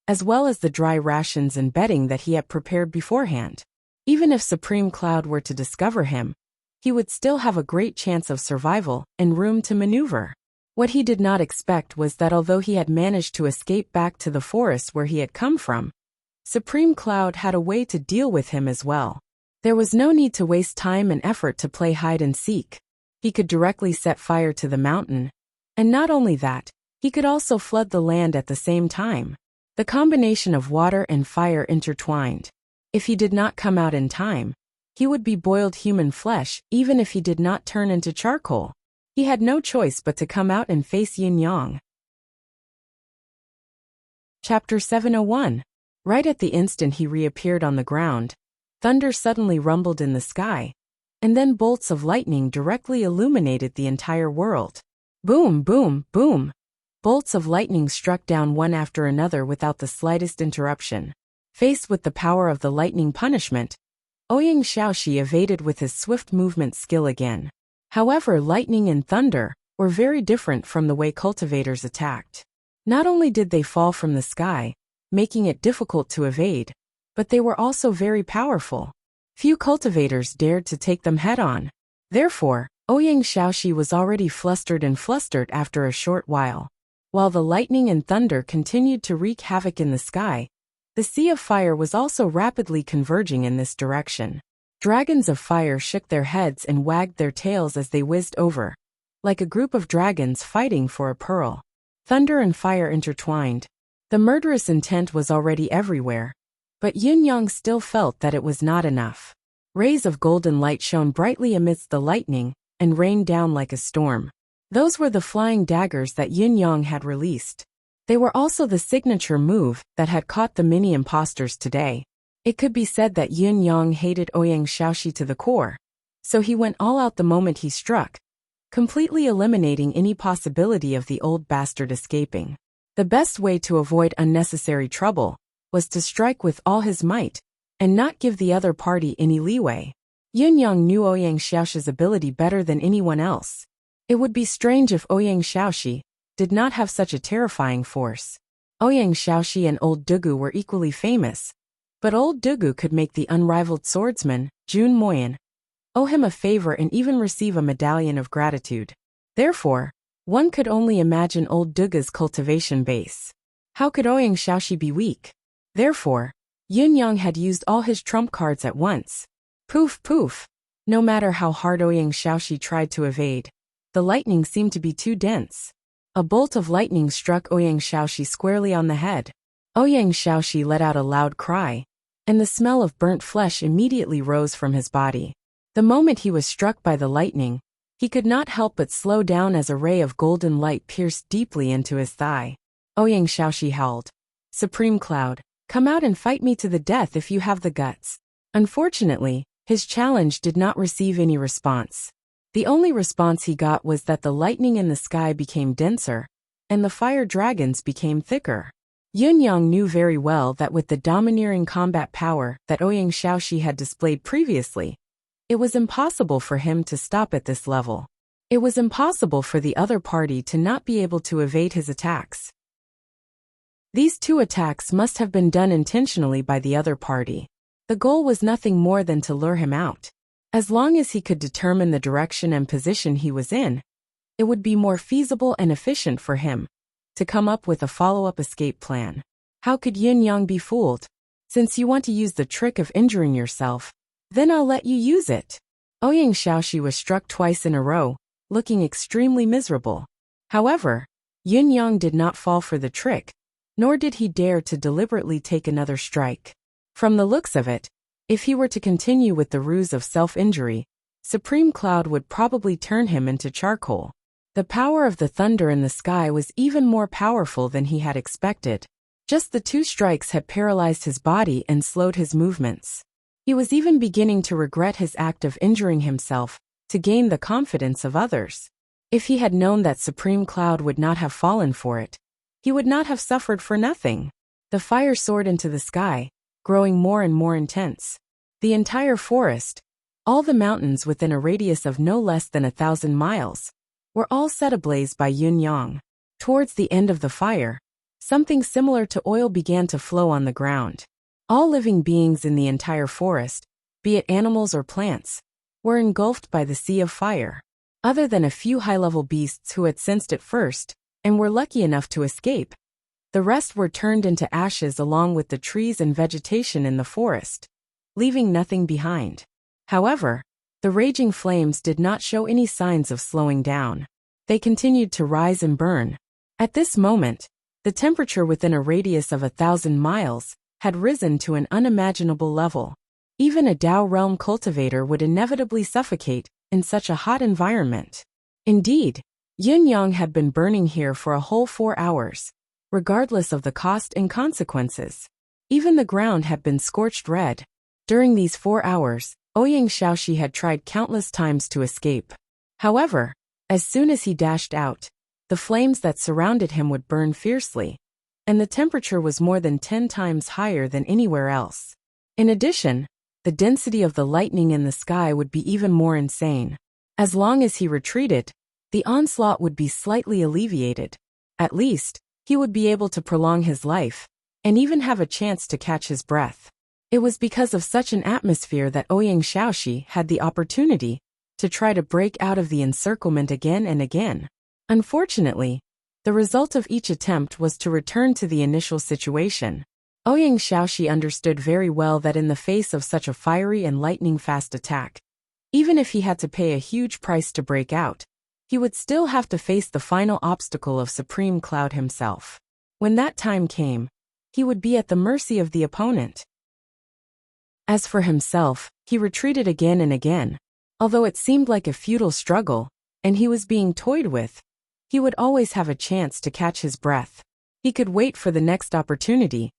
as well as the dry rations and bedding that he had prepared beforehand. Even if Supreme Cloud were to discover him, he would still have a great chance of survival and room to maneuver. What he did not expect was that although he had managed to escape back to the forest where he had come from, Supreme Cloud had a way to deal with him as well. There was no need to waste time and effort to play hide and seek. He could directly set fire to the mountain. And not only that, he could also flood the land at the same time. The combination of water and fire intertwined. If he did not come out in time, he would be boiled human flesh even if he did not turn into charcoal. He had no choice but to come out and face Yin Yang. Chapter 701. Right at the instant he reappeared on the ground, thunder suddenly rumbled in the sky, and then bolts of lightning directly illuminated the entire world. Boom, boom, boom. Bolts of lightning struck down one after another without the slightest interruption. Faced with the power of the lightning punishment, Ouyang Xiaoxi evaded with his swift movement skill again. However, lightning and thunder were very different from the way cultivators attacked. Not only did they fall from the sky, making it difficult to evade, but they were also very powerful. Few cultivators dared to take them head-on. Therefore, Ouyang Xiaoxi was already flustered after a short while. While the lightning and thunder continued to wreak havoc in the sky, the sea of fire was also rapidly converging in this direction. Dragons of fire shook their heads and wagged their tails as they whizzed over, like a group of dragons fighting for a pearl. Thunder and fire intertwined. The murderous intent was already everywhere, but Yun-yang still felt that it was not enough. Rays of golden light shone brightly amidst the lightning and rained down like a storm. Those were the flying daggers that Yun-yang had released. They were also the signature move that had caught the mini-imposters today. It could be said that Yun-yang hated Ouyang Xiaoxi to the core, so he went all out the moment he struck, completely eliminating any possibility of the old bastard escaping. The best way to avoid unnecessary trouble was to strike with all his might and not give the other party any leeway. Yun-yang knew Ouyang Xiaoxi's ability better than anyone else. It would be strange if Ouyang Xiaoxi did not have such a terrifying force. Ouyang Xiaoxi and Old Dugu were equally famous, but Old Dugu could make the unrivaled swordsman, Jun Moyan, owe him a favor and even receive a medallion of gratitude. Therefore, one could only imagine Old Dugu's cultivation base. How could Ouyang Xiaoxi be weak? Therefore, Yun-yang had used all his trump cards at once. Poof poof! No matter how hard Ouyang Xiaoxi tried to evade, the lightning seemed to be too dense. A bolt of lightning struck Ouyang Xiaoxi squarely on the head. Ouyang Xiaoxi let out a loud cry, and the smell of burnt flesh immediately rose from his body. The moment he was struck by the lightning, he could not help but slow down as a ray of golden light pierced deeply into his thigh. Ouyang Xiaoxi howled, "Supreme Cloud, come out and fight me to the death if you have the guts." Unfortunately, his challenge did not receive any response. The only response he got was that the lightning in the sky became denser, and the fire dragons became thicker. Yun-yang knew very well that with the domineering combat power that Ouyang Xiaoxi had displayed previously, it was impossible for him to stop at this level. It was impossible for the other party to not be able to evade his attacks. These two attacks must have been done intentionally by the other party. The goal was nothing more than to lure him out. As long as he could determine the direction and position he was in, it would be more feasible and efficient for him to come up with a follow-up escape plan. How could Yun-yang be fooled? Since you want to use the trick of injuring yourself, then I'll let you use it. Ouyang Xiaoxi was struck twice in a row, looking extremely miserable. However, Yun-yang did not fall for the trick, nor did he dare to deliberately take another strike. From the looks of it, if he were to continue with the ruse of self-injury, Supreme Cloud would probably turn him into charcoal. The power of the thunder in the sky was even more powerful than he had expected. Just the two strikes had paralyzed his body and slowed his movements. He was even beginning to regret his act of injuring himself to gain the confidence of others. If he had known that Supreme Cloud would not have fallen for it, he would not have suffered for nothing. The fire soared into the sky, growing more and more intense. The entire forest, all the mountains within a radius of no less than 1,000 miles, were all set ablaze by Yun-yang. Towards the end of the fire, something similar to oil began to flow on the ground. All living beings in the entire forest, be it animals or plants, were engulfed by the sea of fire. Other than a few high-level beasts who had sensed it first and were lucky enough to escape, the rest were turned into ashes along with the trees and vegetation in the forest, leaving nothing behind. However, the raging flames did not show any signs of slowing down. They continued to rise and burn. At this moment, the temperature within a radius of 1,000 miles had risen to an unimaginable level. Even a Dao realm cultivator would inevitably suffocate in such a hot environment. Indeed, Yun-yang had been burning here for a whole 4 hours, regardless of the cost and consequences. Even the ground had been scorched red. During these 4 hours, Ouyang Xiaoxi had tried countless times to escape. However, as soon as he dashed out, the flames that surrounded him would burn fiercely, and the temperature was more than 10 times higher than anywhere else. In addition, the density of the lightning in the sky would be even more insane. As long as he retreated, the onslaught would be slightly alleviated. At least, he would be able to prolong his life, and even have a chance to catch his breath. It was because of such an atmosphere that Ouyang Xiaoxi had the opportunity to try to break out of the encirclement again and again. Unfortunately, The result of each attempt was to return to the initial situation. Ouyang Xiaoxi understood very well that in the face of such a fiery and lightning-fast attack, even if he had to pay a huge price to break out, he would still have to face the final obstacle of Supreme Cloud himself. When that time came, he would be at the mercy of the opponent. As for himself, he retreated again and again. Although it seemed like a futile struggle, and he was being toyed with, he would always have a chance to catch his breath. He could wait for the next opportunity,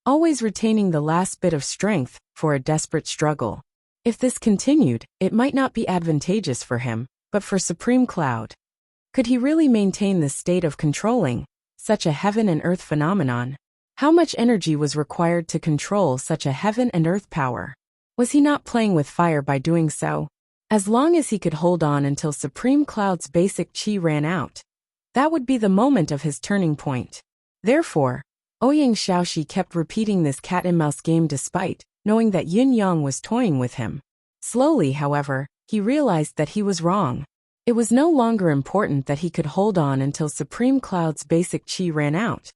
always retaining the last bit of strength for a desperate struggle. If this continued, it might not be advantageous for him, but for Supreme Cloud. Could he really maintain this state of controlling such a heaven and earth phenomenon? How much energy was required to control such a heaven and earth power? Was he not playing with fire by doing so? As long as he could hold on until Supreme Cloud's basic chi ran out, that would be the moment of his turning point. Therefore, Ouyang Xiaoxi kept repeating this cat-and-mouse game despite knowing that Yin Yang was toying with him. Slowly, however, he realized that he was wrong. It was no longer important that he could hold on until Supreme Cloud's basic chi ran out,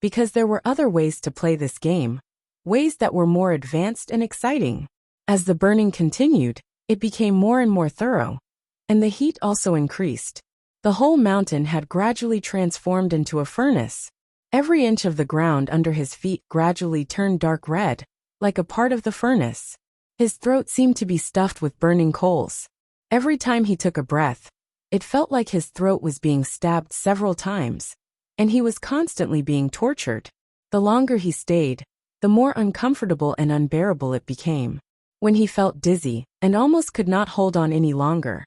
because there were other ways to play this game, ways that were more advanced and exciting. As the burning continued, it became more and more thorough, and the heat also increased. The whole mountain had gradually transformed into a furnace. Every inch of the ground under his feet gradually turned dark red, like a part of the furnace. His throat seemed to be stuffed with burning coals. Every time he took a breath, it felt like his throat was being stabbed several times, and he was constantly being tortured. The longer he stayed, the more uncomfortable and unbearable it became. When he felt dizzy and almost could not hold on any longer,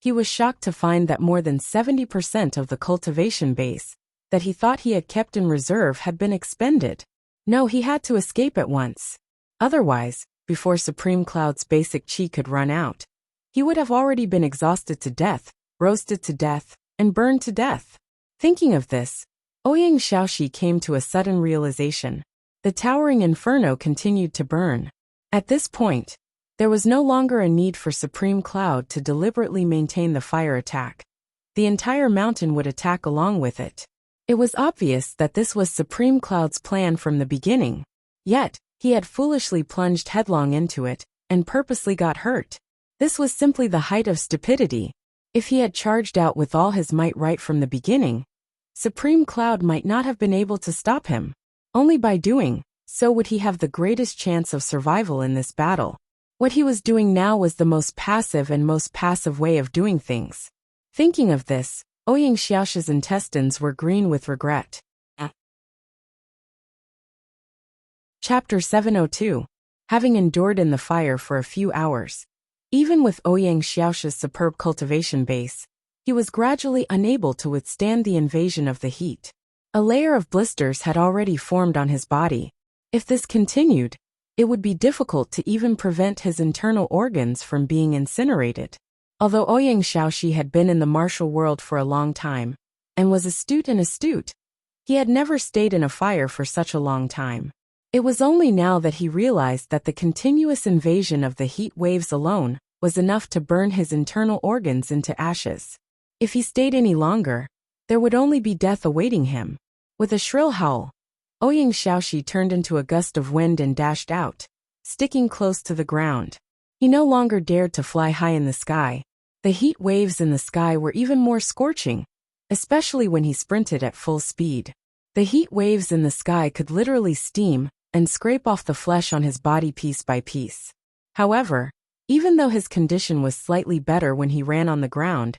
he was shocked to find that more than 70% of the cultivation base that he thought he had kept in reserve had been expended. No, he had to escape at once. Otherwise, before Supreme Cloud's basic chi could run out, he would have already been exhausted to death, roasted to death, and burned to death. Thinking of this, Ouyang Xiaoxi came to a sudden realization. The towering inferno continued to burn. At this point, there was no longer a need for Supreme Cloud to deliberately maintain the fire attack. The entire mountain would attack along with it. It was obvious that this was Supreme Cloud's plan from the beginning. Yet, he had foolishly plunged headlong into it, and purposely got hurt. This was simply the height of stupidity. If he had charged out with all his might right from the beginning, Supreme Cloud might not have been able to stop him. Only by doing so would he have the greatest chance of survival in this battle. What he was doing now was the most passive way of doing things. Thinking of this, Ouyang Xiaoxi's intestines were green with regret. Chapter 702. Having endured in the fire for a few hours, even with Ouyang Xiaoxi's superb cultivation base, he was gradually unable to withstand the invasion of the heat. A layer of blisters had already formed on his body. If this continued, it would be difficult to even prevent his internal organs from being incinerated. Although Ouyang Xiaoxi had been in the martial world for a long time, and was astute, he had never stayed in a fire for such a long time. It was only now that he realized that the continuous invasion of the heat waves alone was enough to burn his internal organs into ashes. If he stayed any longer, there would only be death awaiting him. With a shrill howl, Ouyang Xiaoxi turned into a gust of wind and dashed out, sticking close to the ground. He no longer dared to fly high in the sky. The heat waves in the sky were even more scorching, especially when he sprinted at full speed. The heat waves in the sky could literally steam and scrape off the flesh on his body piece by piece. However, even though his condition was slightly better when he ran on the ground,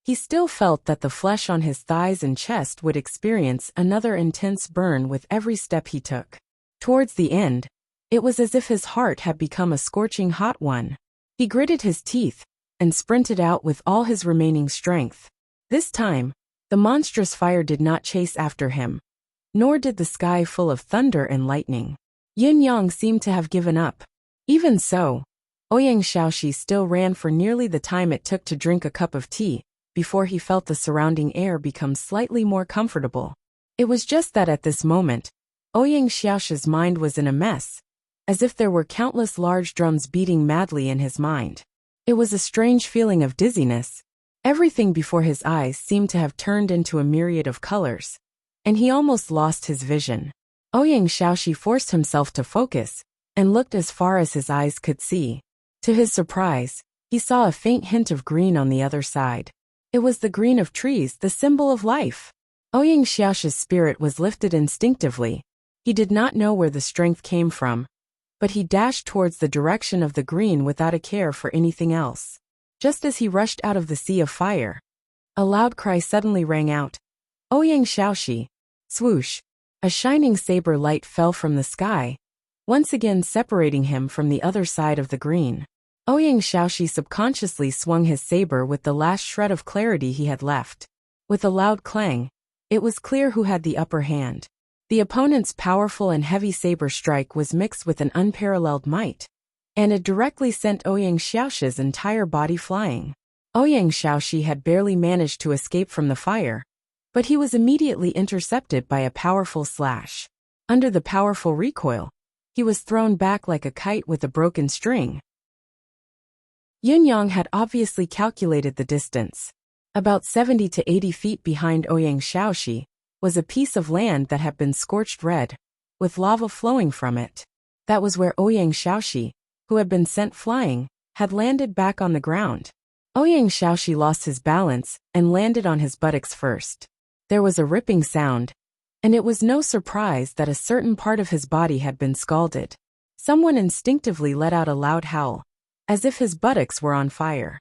he still felt that the flesh on his thighs and chest would experience another intense burn with every step he took. Towards the end, it was as if his heart had become a scorching hot one. He gritted his teeth and sprinted out with all his remaining strength. This time, the monstrous fire did not chase after him, nor did the sky full of thunder and lightning. Yin Yang seemed to have given up. Even so, Ouyang Xiaoxi still ran for nearly the time it took to drink a cup of tea, before he felt the surrounding air become slightly more comfortable. It was just that at this moment, Ouyang Xiaoxi's mind was in a mess, as if there were countless large drums beating madly in his mind. It was a strange feeling of dizziness, Everything before his eyes seemed to have turned into a myriad of colors, and he almost lost his vision. Ouyang Xiaoxi forced himself to focus and looked as far as his eyes could see. To his surprise, he saw a faint hint of green on the other side. It was the green of trees, the symbol of life. Ouyang Xiaoxi's spirit was lifted instinctively. He did not know where the strength came from, but he dashed towards the direction of the green without a care for anything else. Just as he rushed out of the sea of fire, a loud cry suddenly rang out. Ouyang Xiaoxi! Swoosh! A shining saber light fell from the sky, once again separating him from the other side of the green. Ouyang Xiaoxi subconsciously swung his saber with the last shred of clarity he had left. With a loud clang, it was clear who had the upper hand. The opponent's powerful and heavy saber strike was mixed with an unparalleled might, and it directly sent Ouyang Xiaoxi's entire body flying. Ouyang Xiaoxi had barely managed to escape from the fire, but he was immediately intercepted by a powerful slash. Under the powerful recoil, he was thrown back like a kite with a broken string. Yin Yang had obviously calculated the distance. About 70 to 80 feet behind Ouyang Xiaoxi was a piece of land that had been scorched red, with lava flowing from it. That was where Ouyang Xiaoxi, who had been sent flying, had landed back on the ground. Ouyang Xiaoxi lost his balance and landed on his buttocks first. There was a ripping sound, and it was no surprise that a certain part of his body had been scalded. Someone instinctively let out a loud howl, as if his buttocks were on fire.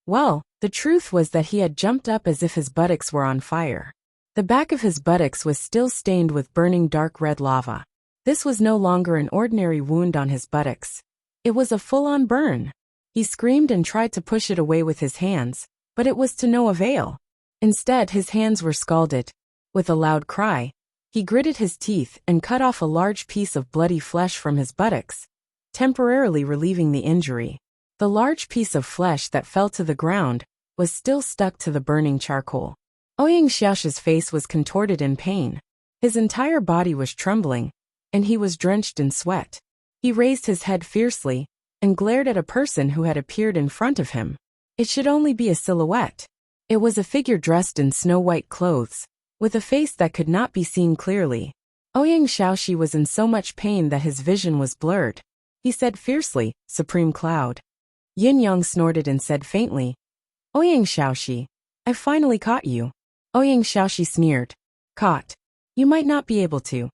Well, the truth was that he had jumped up as if his buttocks were on fire. The back of his buttocks was still stained with burning dark red lava. This was no longer an ordinary wound on his buttocks. It was a full-on burn. He screamed and tried to push it away with his hands, but it was to no avail. Instead, his hands were scalded. With a loud cry, he gritted his teeth and cut off a large piece of bloody flesh from his buttocks, temporarily relieving the injury. The large piece of flesh that fell to the ground was still stuck to the burning charcoal. Ouyang Xiaoxi's face was contorted in pain. His entire body was trembling, and he was drenched in sweat. He raised his head fiercely and glared at a person who had appeared in front of him. It should only be a silhouette. It was a figure dressed in snow-white clothes, with a face that could not be seen clearly. Ouyang Xiaoxi was in so much pain that his vision was blurred. He said fiercely, "Supreme Cloud." Yin Yang snorted and said faintly, "Ouyang Xiaoxi, I've finally caught you." Ouyang Xiaoxi sneered. "Caught? You might not be able to."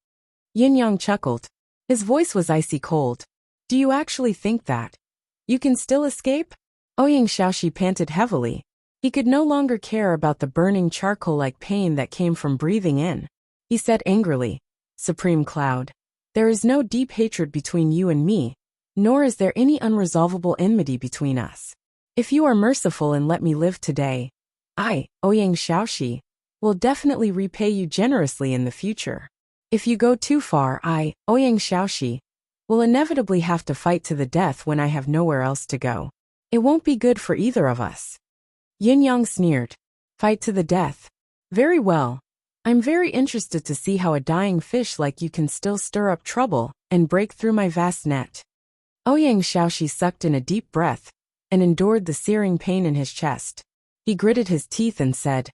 Yin Yang chuckled. His voice was icy cold. "Do you actually think that you can still escape?" Ouyang Xiaoxi panted heavily. He could no longer care about the burning charcoal-like pain that came from breathing in. He said angrily, "Supreme Cloud, there is no deep hatred between you and me, nor is there any unresolvable enmity between us. If you are merciful and let me live today, I, Ouyang Xiaoxi, will definitely repay you generously in the future. If you go too far, I, Ouyang Xiaoxi, will inevitably have to fight to the death when I have nowhere else to go. It won't be good for either of us." Yin Yang sneered. "Fight to the death. Very well. I'm very interested to see how a dying fish like you can still stir up trouble and break through my vast net." Ouyang Xiaoxi sucked in a deep breath and endured the searing pain in his chest. He gritted his teeth and said,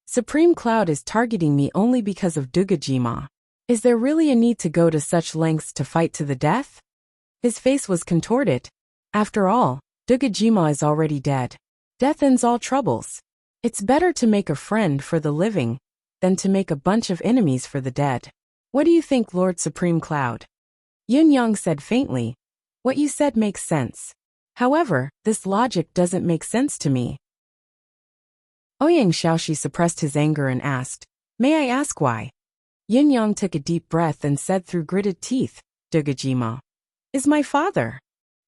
"Supreme Cloud is targeting me only because of Dugajima. Is there really a need to go to such lengths to fight to the death?" His face was contorted. After all, Dugajima is already dead. Death ends all troubles. It's better to make a friend for the living than to make a bunch of enemies for the dead. What do you think, Lord Supreme Cloud? Yin Yang said faintly, "What you said makes sense. However, this logic doesn't make sense to me." Ouyang Xiaoxi suppressed his anger and asked, "May I ask why?" Yin Yang took a deep breath and said through gritted teeth, "Dugajima is my father."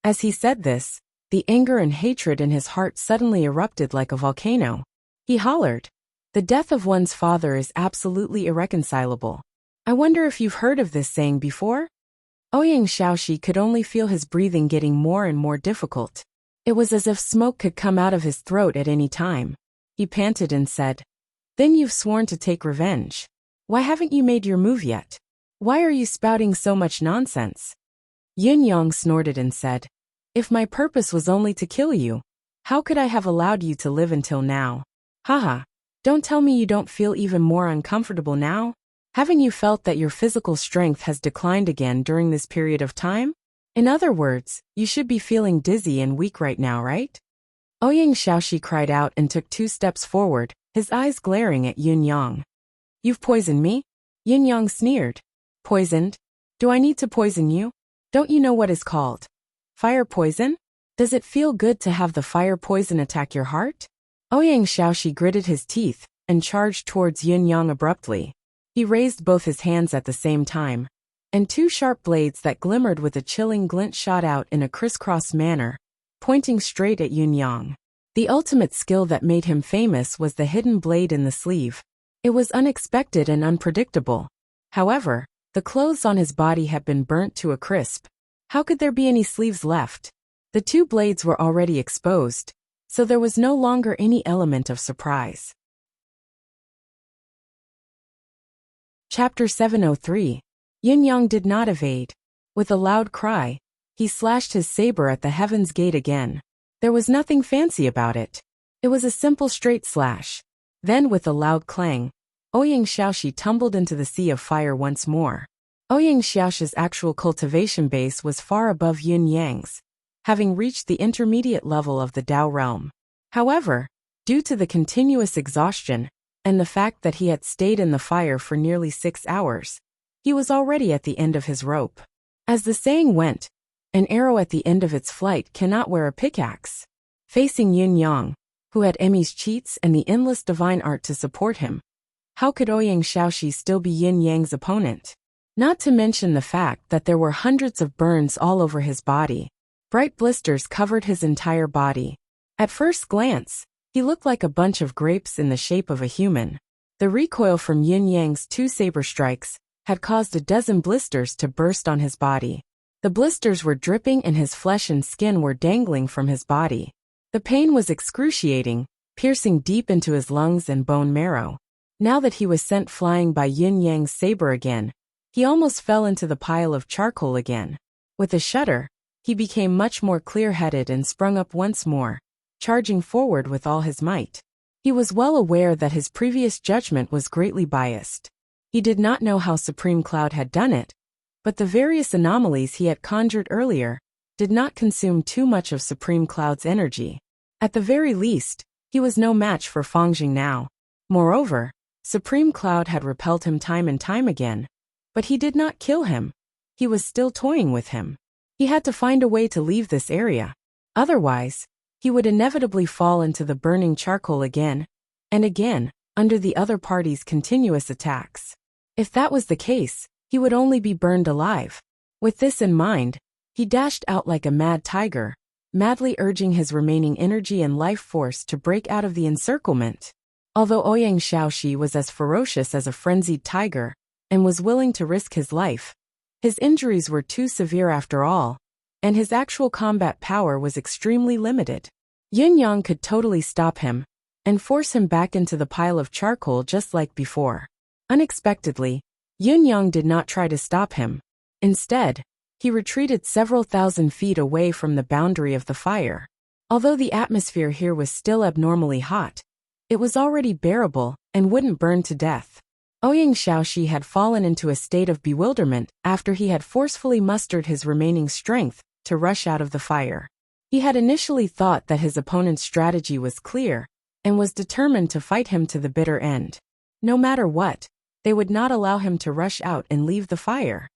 As he said this, the anger and hatred in his heart suddenly erupted like a volcano. He hollered, "The death of one's father is absolutely irreconcilable. I wonder if you've heard of this saying before?" Ouyang Xiaoxi could only feel his breathing getting more and more difficult. It was as if smoke could come out of his throat at any time. He panted and said, "Then you've sworn to take revenge. Why haven't you made your move yet? Why are you spouting so much nonsense?" Yin Yang snorted and said, "If my purpose was only to kill you, How could I have allowed you to live until now? Haha. Don't tell me you don't feel even more uncomfortable now? Haven't you felt that your physical strength has declined again during this period of time? In other words, you should be feeling dizzy and weak right now, right? Ouyang Xiaoxi cried out and took 2 steps forward, his eyes glaring at Yun Yang. You've poisoned me? Yun Yang sneered. Poisoned? Do I need to poison you? Don't you know what is called fire poison? Does it feel good to have the fire poison attack your heart? Ouyang Xiaoxi gritted his teeth and charged towards Yun Yang abruptly. He raised both his hands at the same time, and 2 sharp blades that glimmered with a chilling glint shot out in a crisscross manner, pointing straight at Yun Yang. The ultimate skill that made him famous was the hidden blade in the sleeve. It was unexpected and unpredictable. However, the clothes on his body had been burnt to a crisp. How could there be any sleeves left? The 2 blades were already exposed, so there was no longer any element of surprise. Chapter 703. Yun Yang did not evade. With a loud cry, he slashed his saber at the heaven's gate again. There was nothing fancy about it. It was a simple straight slash. Then with a loud clang, Ouyang Xiaoxi tumbled into the sea of fire once more. Ouyang Xiaoxi's actual cultivation base was far above Yun Yang's, having reached the intermediate level of the Tao realm. However, due to the continuous exhaustion, and the fact that he had stayed in the fire for nearly 6 hours, he was already at the end of his rope. As the saying went, an arrow at the end of its flight cannot wear a pickaxe. Facing Yun Yang, who had Emmy's cheats and the endless divine art to support him, how could Ouyang Xiaoxi still be Yun Yang's opponent? Not to mention the fact that there were hundreds of burns all over his body. Bright blisters covered his entire body. At first glance, he looked like a bunch of grapes in the shape of a human. The recoil from Yun Yang's 2 saber strikes had caused a dozen blisters to burst on his body. The blisters were dripping and his flesh and skin were dangling from his body. The pain was excruciating, piercing deep into his lungs and bone marrow. Now that he was sent flying by Yun Yang's saber again, he almost fell into the pile of charcoal again. With a shudder, he became much more clear-headed and sprung up once more, charging forward with all his might. He was well aware that his previous judgment was greatly biased. He did not know how Supreme Cloud had done it, but the various anomalies he had conjured earlier did not consume too much of Supreme Cloud's energy. At the very least, he was no match for Fangjing now. Moreover, Supreme Cloud had repelled him time and time again, but he did not kill him. He was still toying with him. He had to find a way to leave this area. Otherwise, he would inevitably fall into the burning charcoal again and again under the other party's continuous attacks. If that was the case, he would only be burned alive. With this in mind, he dashed out like a mad tiger, madly urging his remaining energy and life force to break out of the encirclement. Although Ouyang Xiaoxi was as ferocious as a frenzied tiger and was willing to risk his life, his injuries were too severe after all, and his actual combat power was extremely limited. Yun Yang could totally stop him and force him back into the pile of charcoal just like before. Unexpectedly, Yun Yang did not try to stop him. Instead, he retreated several thousand feet away from the boundary of the fire. Although the atmosphere here was still abnormally hot, it was already bearable and wouldn't burn to death. Ouyang Xiaoxi had fallen into a state of bewilderment after he had forcefully mustered his remaining strength to rush out of the fire. He had initially thought that his opponent's strategy was clear and was determined to fight him to the bitter end. No matter what, they would not allow him to rush out and leave the fire.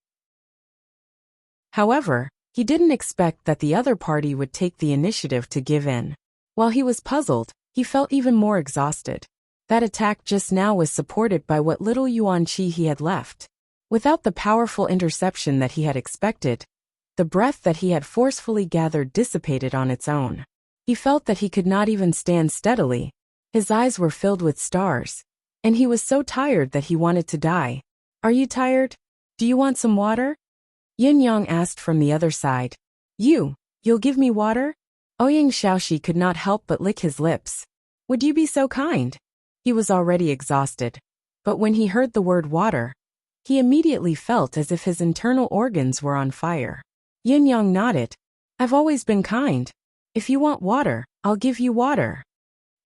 However, he didn't expect that the other party would take the initiative to give in. While he was puzzled, he felt even more exhausted. That attack just now was supported by what little yuan qi he had left. Without the powerful interception that he had expected, the breath that he had forcefully gathered dissipated on its own. He felt that he could not even stand steadily. His eyes were filled with stars, and he was so tired that he wanted to die. Are you tired? Do you want some water? Yun Yang asked from the other side. You'll give me water? Ouyang Xiaoxi could not help but lick his lips. Would you be so kind? He was already exhausted, but when he heard the word water, he immediately felt as if his internal organs were on fire. Yun Yang nodded. I've always been kind. If you want water, I'll give you water."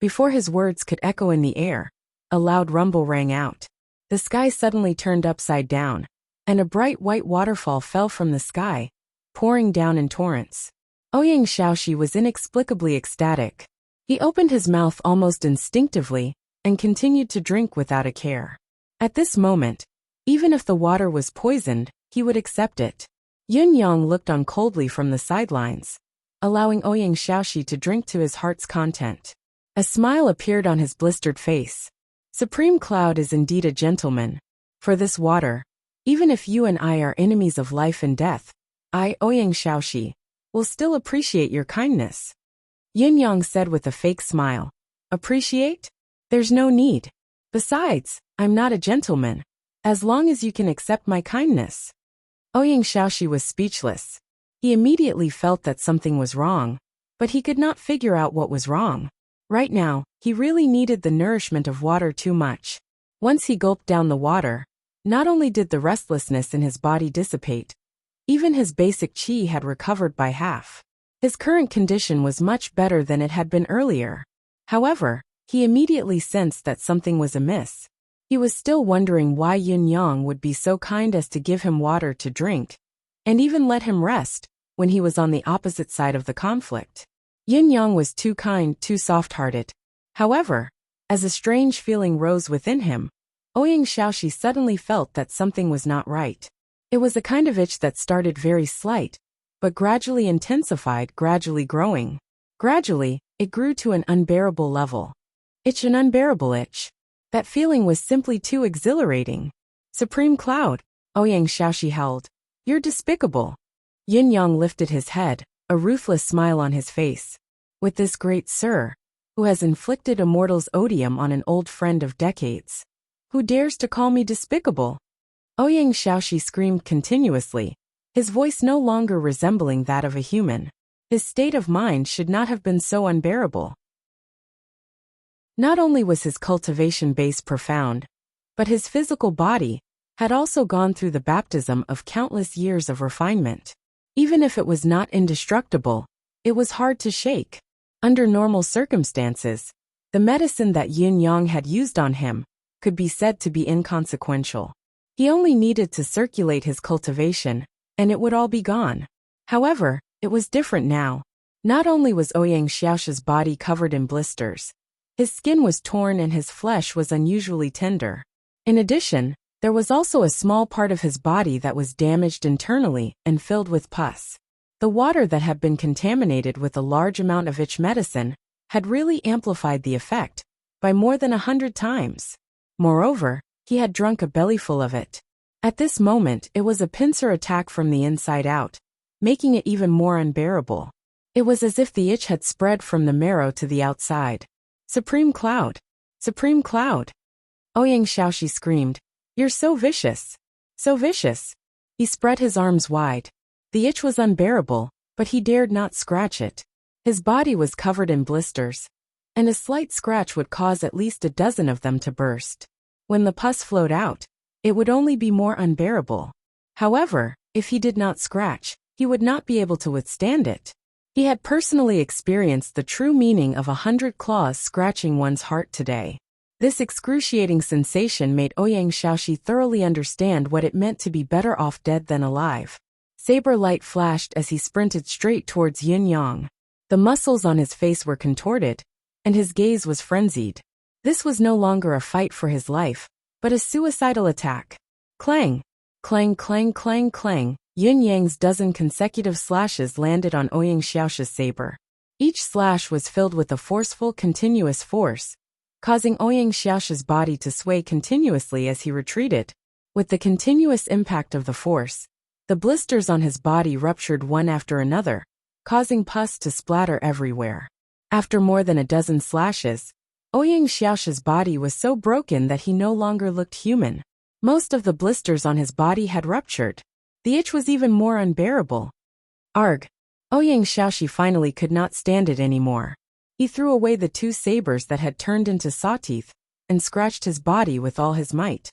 Before his words could echo in the air, a loud rumble rang out. The sky suddenly turned upside down, and a bright white waterfall fell from the sky, pouring down in torrents. Ouyang Xiaoxi was inexplicably ecstatic. He opened his mouth almost instinctively and continued to drink without a care. At this moment, even if the water was poisoned, he would accept it. Yun Yang looked on coldly from the sidelines, allowing Ouyang Xiaoxi to drink to his heart's content. A smile appeared on his blistered face. Supreme Cloud is indeed a gentleman. For this water, even if you and I are enemies of life and death, I, Ouyang Xiaoxi, will still appreciate your kindness. Yin Yang said with a fake smile. Appreciate? There's no need. Besides, I'm not a gentleman. As long as you can accept my kindness. Ouyang Xiaoxi was speechless. He immediately felt that something was wrong, but he could not figure out what was wrong. Right now, he really needed the nourishment of water too much. Once he gulped down the water, not only did the restlessness in his body dissipate, even his basic qi had recovered by half. His current condition was much better than it had been earlier. However, he immediately sensed that something was amiss. He was still wondering why Yin Yang would be so kind as to give him water to drink, and even let him rest, when he was on the opposite side of the conflict. Yin Yang was too kind, too soft-hearted. However, as a strange feeling rose within him, Ouyang Xiaoxi suddenly felt that something was not right. It was a kind of itch that started very slight, but gradually intensified, gradually growing. Gradually, it grew to an unbearable level. An unbearable itch. That feeling was simply too exhilarating. Supreme Cloud, Ouyang Xiaoxi howled. You're despicable. Yin Yang lifted his head, a ruthless smile on his face. With this great sir, who has inflicted a mortal's odium on an old friend of decades. Who dares to call me despicable? Ouyang Xiaoxi screamed continuously, his voice no longer resembling that of a human. His state of mind should not have been so unbearable. Not only was his cultivation base profound, but his physical body had also gone through the baptism of countless years of refinement. Even if it was not indestructible, it was hard to shake. Under normal circumstances, the medicine that Yin Yang had used on him could be said to be inconsequential. He only needed to circulate his cultivation, and it would all be gone. However, it was different now. Not only was Ouyang Xiaoxi's body covered in blisters, his skin was torn and his flesh was unusually tender. In addition, there was also a small part of his body that was damaged internally and filled with pus. The water that had been contaminated with a large amount of itch medicine had really amplified the effect by more than 100 times. Moreover, he had drunk a bellyful of it. At this moment, it was a pincer attack from the inside out, making it even more unbearable. It was as if the itch had spread from the marrow to the outside. Supreme Cloud! Supreme Cloud! Ouyang Xiaoxi screamed. You're so vicious! So vicious! He spread his arms wide. The itch was unbearable, but he dared not scratch it. His body was covered in blisters, and a slight scratch would cause at least a dozen of them to burst. When the pus flowed out, it would only be more unbearable. However, if he did not scratch, he would not be able to withstand it. He had personally experienced the true meaning of 100 claws scratching one's heart today. This excruciating sensation made Ouyang Xiaoxi thoroughly understand what it meant to be better off dead than alive. Saber light flashed as he sprinted straight towards Yin Yang. The muscles on his face were contorted, and his gaze was frenzied. This was no longer a fight for his life, but a suicidal attack. Clang! Clang clang clang clang! Yin Yang's dozen consecutive slashes landed on Ouyang Xiaoxi's saber. Each slash was filled with a forceful, continuous force, causing Ouyang Xiaoxi's body to sway continuously as he retreated. With the continuous impact of the force, the blisters on his body ruptured one after another, causing pus to splatter everywhere. After more than a dozen slashes, Ouyang Xiaoxi's body was so broken that he no longer looked human. Most of the blisters on his body had ruptured. The itch was even more unbearable. Arg! Ouyang Xiaoxi finally could not stand it anymore. He threw away the two sabers that had turned into sawteeth, and scratched his body with all his might.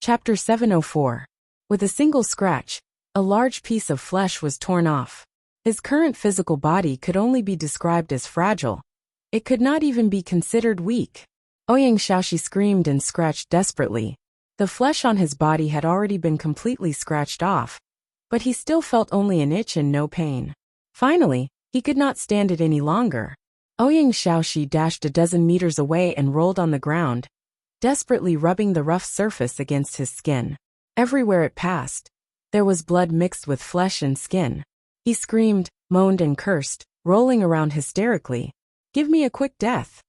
Chapter 704. With a single scratch, a large piece of flesh was torn off. His current physical body could only be described as fragile. It could not even be considered weak. Ouyang Xiaoxi screamed and scratched desperately. The flesh on his body had already been completely scratched off, but he still felt only an itch and no pain. Finally, he could not stand it any longer. Ouyang Xiaoxi dashed a dozen meters away and rolled on the ground, desperately rubbing the rough surface against his skin. Everywhere it passed, there was blood mixed with flesh and skin. He screamed, moaned and cursed, rolling around hysterically. "Give me a quick death!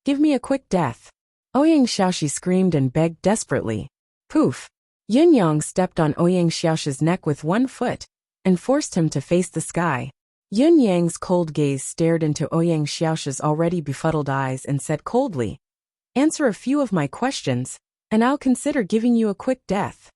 Give me a quick death!" Ouyang Xiaoxi screamed and begged desperately. Poof! Yin Yang stepped on Ouyang Xiaoxi's neck with one foot and forced him to face the sky. Yin Yang's cold gaze stared into Ouyang Xiaoxi's already befuddled eyes and said coldly, "Answer a few of my questions, and I'll consider giving you a quick death."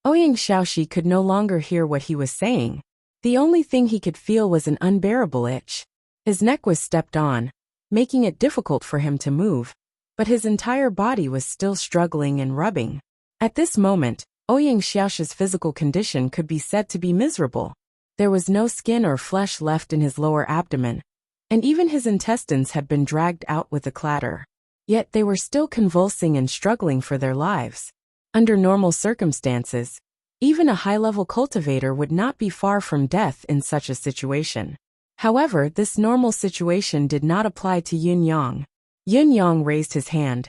Ouyang Xiaoxi could no longer hear what he was saying. The only thing he could feel was an unbearable itch. His neck was stepped on, making it difficult for him to move, but his entire body was still struggling and rubbing. At this moment, Ouyang Xiaoxi's physical condition could be said to be miserable. There was no skin or flesh left in his lower abdomen, and even his intestines had been dragged out with a clatter. Yet they were still convulsing and struggling for their lives. Under normal circumstances, even a high-level cultivator would not be far from death in such a situation. However, this normal situation did not apply to Yin Yang. Yin Yang raised his hand,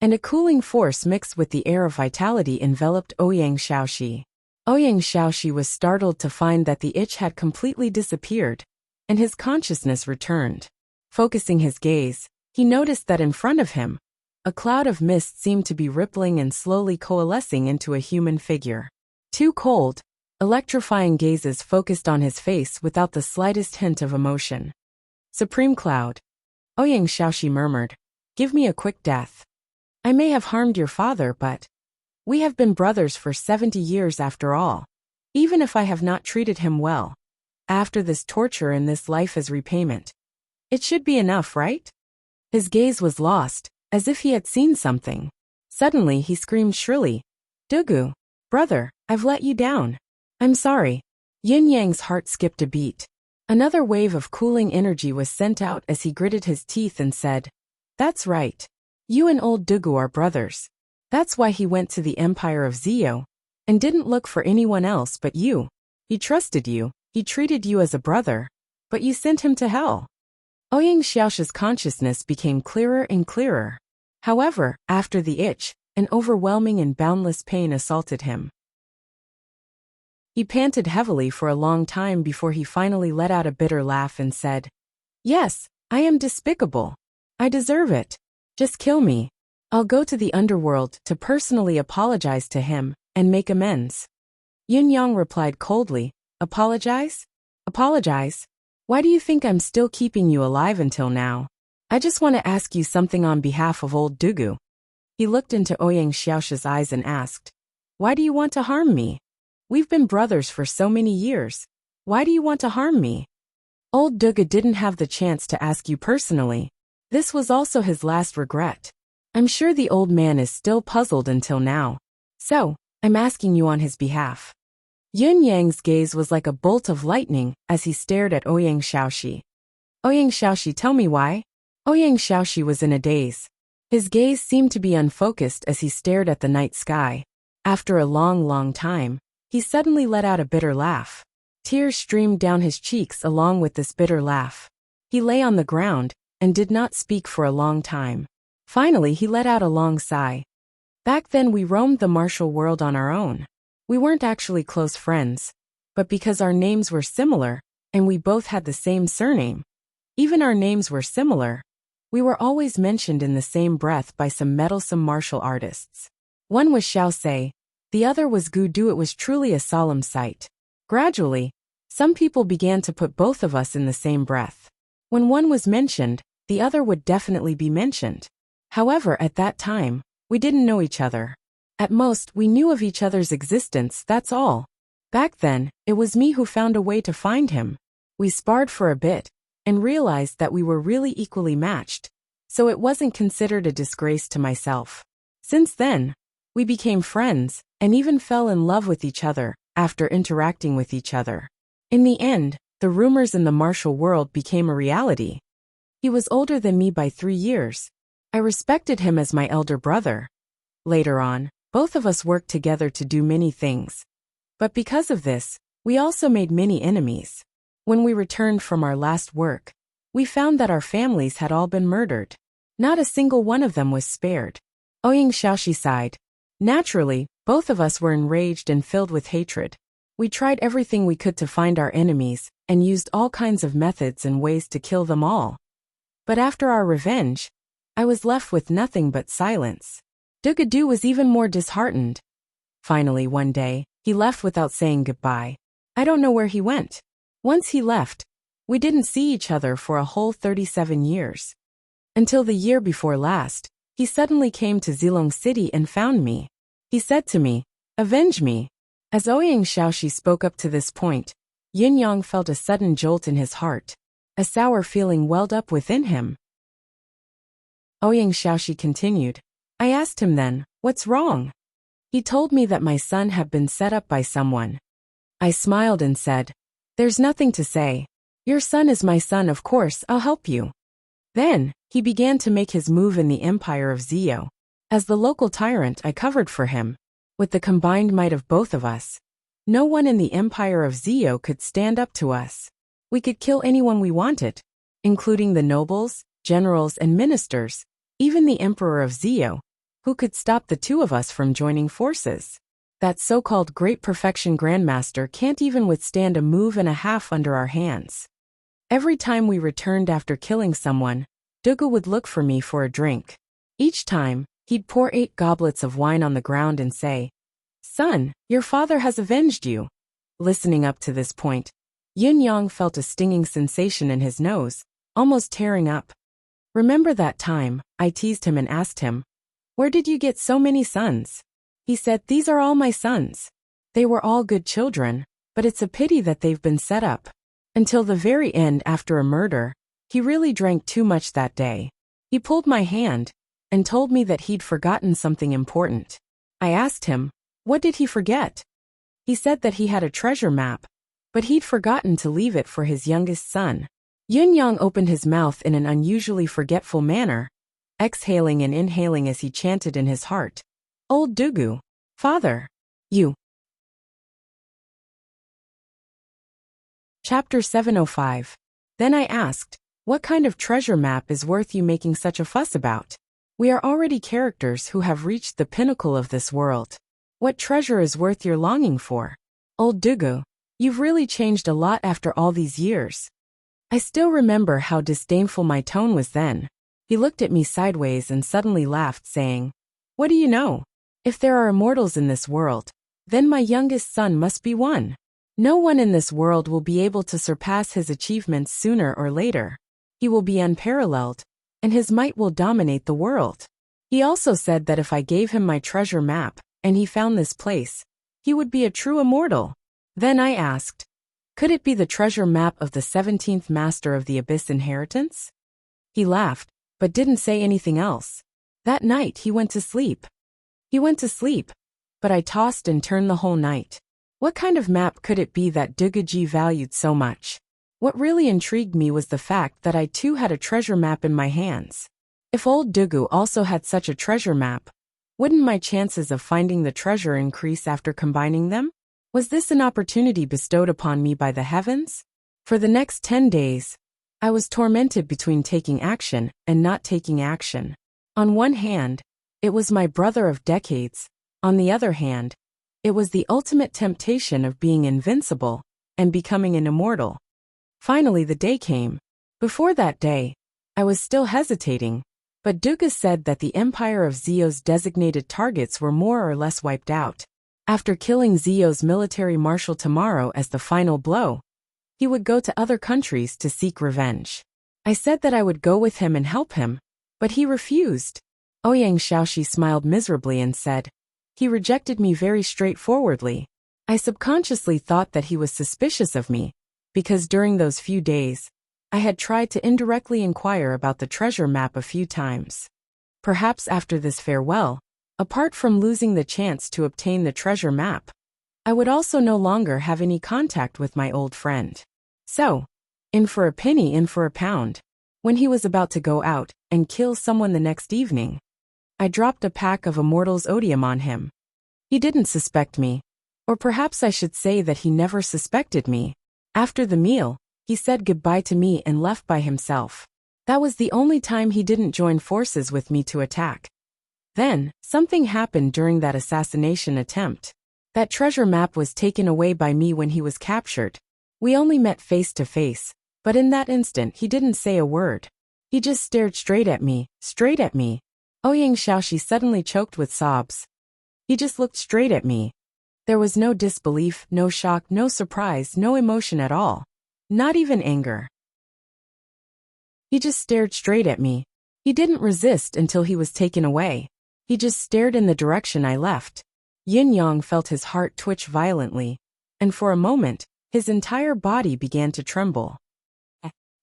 and a cooling force mixed with the air of vitality enveloped Ouyang Xiaoxi. Ouyang Xiaoxi was startled to find that the itch had completely disappeared, and his consciousness returned. Focusing his gaze, he noticed that in front of him, a cloud of mist seemed to be rippling and slowly coalescing into a human figure. Two cold, electrifying gazes focused on his face without the slightest hint of emotion. "Supreme Cloud," Ouyang Xiaoxi murmured, "give me a quick death. I may have harmed your father, but we have been brothers for 70 years after all. Even if I have not treated him well, after this torture and this life as repayment, it should be enough, right?" His gaze was lost, as if he had seen something. Suddenly he screamed shrilly, "Dugu, brother, I've let you down. I'm sorry." Yin Yang's heart skipped a beat. Another wave of cooling energy was sent out as he gritted his teeth and said, "That's right. You and old Dugu are brothers. That's why he went to the Empire of Zio and didn't look for anyone else but you. He trusted you, he treated you as a brother, but you sent him to hell." Ouyang Xiaoxi's consciousness became clearer and clearer. However, after the itch, an overwhelming and boundless pain assaulted him. He panted heavily for a long time before he finally let out a bitter laugh and said, "Yes, I am despicable. I deserve it. Just kill me. I'll go to the underworld to personally apologize to him and make amends." Yin Yang replied coldly, "Apologize? Apologize? Why do you think I'm still keeping you alive until now? I just want to ask you something on behalf of old Dugu." He looked into Ouyang Xiaoxi's eyes and asked, "Why do you want to harm me? We've been brothers for so many years. Why do you want to harm me?" Old Dugu didn't have the chance to ask you personally. This was also his last regret. I'm sure the old man is still puzzled until now. So, I'm asking you on his behalf. Yin Yang's gaze was like a bolt of lightning as he stared at Ouyang Xiaoxi. "Ouyang Xiaoxi, tell me why?" Ouyang Xiaoxi was in a daze. His gaze seemed to be unfocused as he stared at the night sky. After a long time, he suddenly let out a bitter laugh. Tears streamed down his cheeks along with this bitter laugh. He lay on the ground and did not speak for a long time. Finally, he let out a long sigh. "Back then we roamed the martial world on our own. We weren't actually close friends, but because our names were similar, and we both had the same surname, even our names were similar, we were always mentioned in the same breath by some meddlesome martial artists. One was Xiao Sei, the other was Gu Du. It was truly a solemn sight. Gradually, some people began to put both of us in the same breath. When one was mentioned, the other would definitely be mentioned. However, at that time, we didn't know each other. At most, we knew of each other's existence, that's all. Back then, it was me who found a way to find him. We sparred for a bit, and realized that we were really equally matched, so it wasn't considered a disgrace to myself. Since then, we became friends, and even fell in love with each other, after interacting with each other. In the end, the rumors in the martial world became a reality. He was older than me by 3 years. I respected him as my elder brother. Later on, both of us worked together to do many things. But because of this, we also made many enemies. When we returned from our last work, we found that our families had all been murdered. Not a single one of them was spared. Ouyang Xiaoxi sighed. Naturally, both of us were enraged and filled with hatred. We tried everything we could to find our enemies, and used all kinds of methods and ways to kill them all. But after our revenge, I was left with nothing but silence. Dugadu was even more disheartened. Finally, one day, he left without saying goodbye. I don't know where he went. Once he left, we didn't see each other for a whole 37 years. Until the year before last, he suddenly came to Zilong City and found me. He said to me, "Avenge me." As Ouyang Xiaoxi spoke up to this point, Yin Yang felt a sudden jolt in his heart. A sour feeling welled up within him. Ouyang Xiaoxi continued. I asked him then, "What's wrong?" He told me that my son had been set up by someone. I smiled and said, "There's nothing to say. Your son is my son, of course, I'll help you." Then, he began to make his move in the empire of Zio. As the local tyrant, I covered for him. With the combined might of both of us, no one in the empire of Zio could stand up to us. We could kill anyone we wanted, including the nobles, generals, and ministers, even the emperor of Zio, who could stop the two of us from joining forces. That so-called Great Perfection Grandmaster can't even withstand a move and a half under our hands. Every time we returned after killing someone, Dugu would look for me for a drink. Each time, he'd pour 8 goblets of wine on the ground and say, "Son, your father has avenged you." Listening up to this point, Yin Yang felt a stinging sensation in his nose, almost tearing up. Remember that time, I teased him and asked him, "Where did you get so many sons?" He said, "These are all my sons. They were all good children, but it's a pity that they've been set up." Until the very end after a murder, he really drank too much that day. He pulled my hand and told me that he'd forgotten something important. I asked him, what did he forget? He said that he had a treasure map, but he'd forgotten to leave it for his youngest son. Yin Yang opened his mouth in an unusually forgetful manner, exhaling and inhaling as he chanted in his heart, "Old Dugu, father, you." Chapter 705. Then I asked, "What kind of treasure map is worth you making such a fuss about? We are already characters who have reached the pinnacle of this world. What treasure is worth your longing for? Old Dugu, you've really changed a lot after all these years." I still remember how disdainful my tone was then. He looked at me sideways and suddenly laughed, saying, "What do you know? If there are immortals in this world, then my youngest son must be one. No one in this world will be able to surpass his achievements sooner or later. He will be unparalleled, and his might will dominate the world." He also said that if I gave him my treasure map, and he found this place, he would be a true immortal. Then I asked, could it be the treasure map of the 17th Master of the Abyss inheritance? He laughed, but didn't say anything else. That night he went to sleep. But I tossed and turned the whole night. What kind of map could it be that Duguji valued so much? What really intrigued me was the fact that I too had a treasure map in my hands. If old Dugu also had such a treasure map, wouldn't my chances of finding the treasure increase after combining them? Was this an opportunity bestowed upon me by the heavens? For the next 10 days, I was tormented between taking action and not taking action. On one hand, it was my brother of decades. On the other hand, it was the ultimate temptation of being invincible and becoming an immortal. Finally, the day came. Before that day, I was still hesitating, but Duga said that the Empire of Zio's designated targets were more or less wiped out. After killing Zio's military marshal tomorrow as the final blow, he would go to other countries to seek revenge. I said that I would go with him and help him, but he refused. Ouyang Xiaoxi smiled miserably and said, "He rejected me very straightforwardly." I subconsciously thought that he was suspicious of me, because during those few days, I had tried to indirectly inquire about the treasure map a few times. Perhaps after this farewell, apart from losing the chance to obtain the treasure map, I would also no longer have any contact with my old friend. So, in for a penny, in for a pound. When he was about to go out and kill someone the next evening, I dropped a pack of Immortal's odium on him. He didn't suspect me, or perhaps I should say that he never suspected me. After the meal, he said goodbye to me and left by himself. That was the only time he didn't join forces with me to attack. Then, something happened during that assassination attempt. That treasure map was taken away by me when he was captured. We only met face to face, but in that instant he didn't say a word. He just stared straight at me, straight at me. Ouyang Xiaoxi suddenly choked with sobs. He just looked straight at me. There was no disbelief, no shock, no surprise, no emotion at all. Not even anger. He just stared straight at me. He didn't resist until he was taken away. He just stared in the direction I left. Yin Yang felt his heart twitch violently, and for a moment, his entire body began to tremble.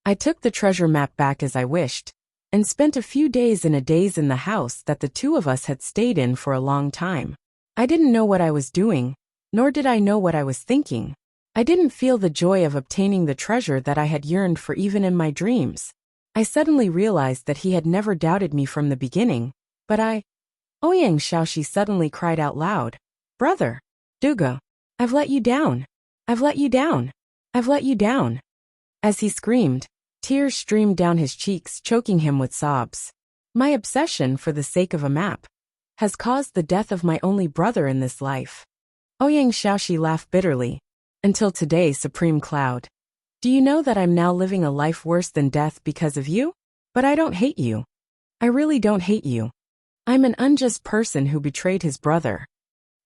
I took the treasure map back as I wished, and spent a few days in a daze in the house that the two of us had stayed in for a long time. I didn't know what I was doing, nor did I know what I was thinking. I didn't feel the joy of obtaining the treasure that I had yearned for even in my dreams. I suddenly realized that he had never doubted me from the beginning, but Ouyang Xiaoxi suddenly cried out loud, "Brother, Dugo, I've let you down. I've let you down. I've let you down." As he screamed, tears streamed down his cheeks, choking him with sobs. My obsession for the sake of a map has caused the death of my only brother in this life. Ouyang Xiaoxi laughed bitterly. Until today, Supreme Cloud. Do you know that I'm now living a life worse than death because of you? But I don't hate you. I really don't hate you. I'm an unjust person who betrayed his brother.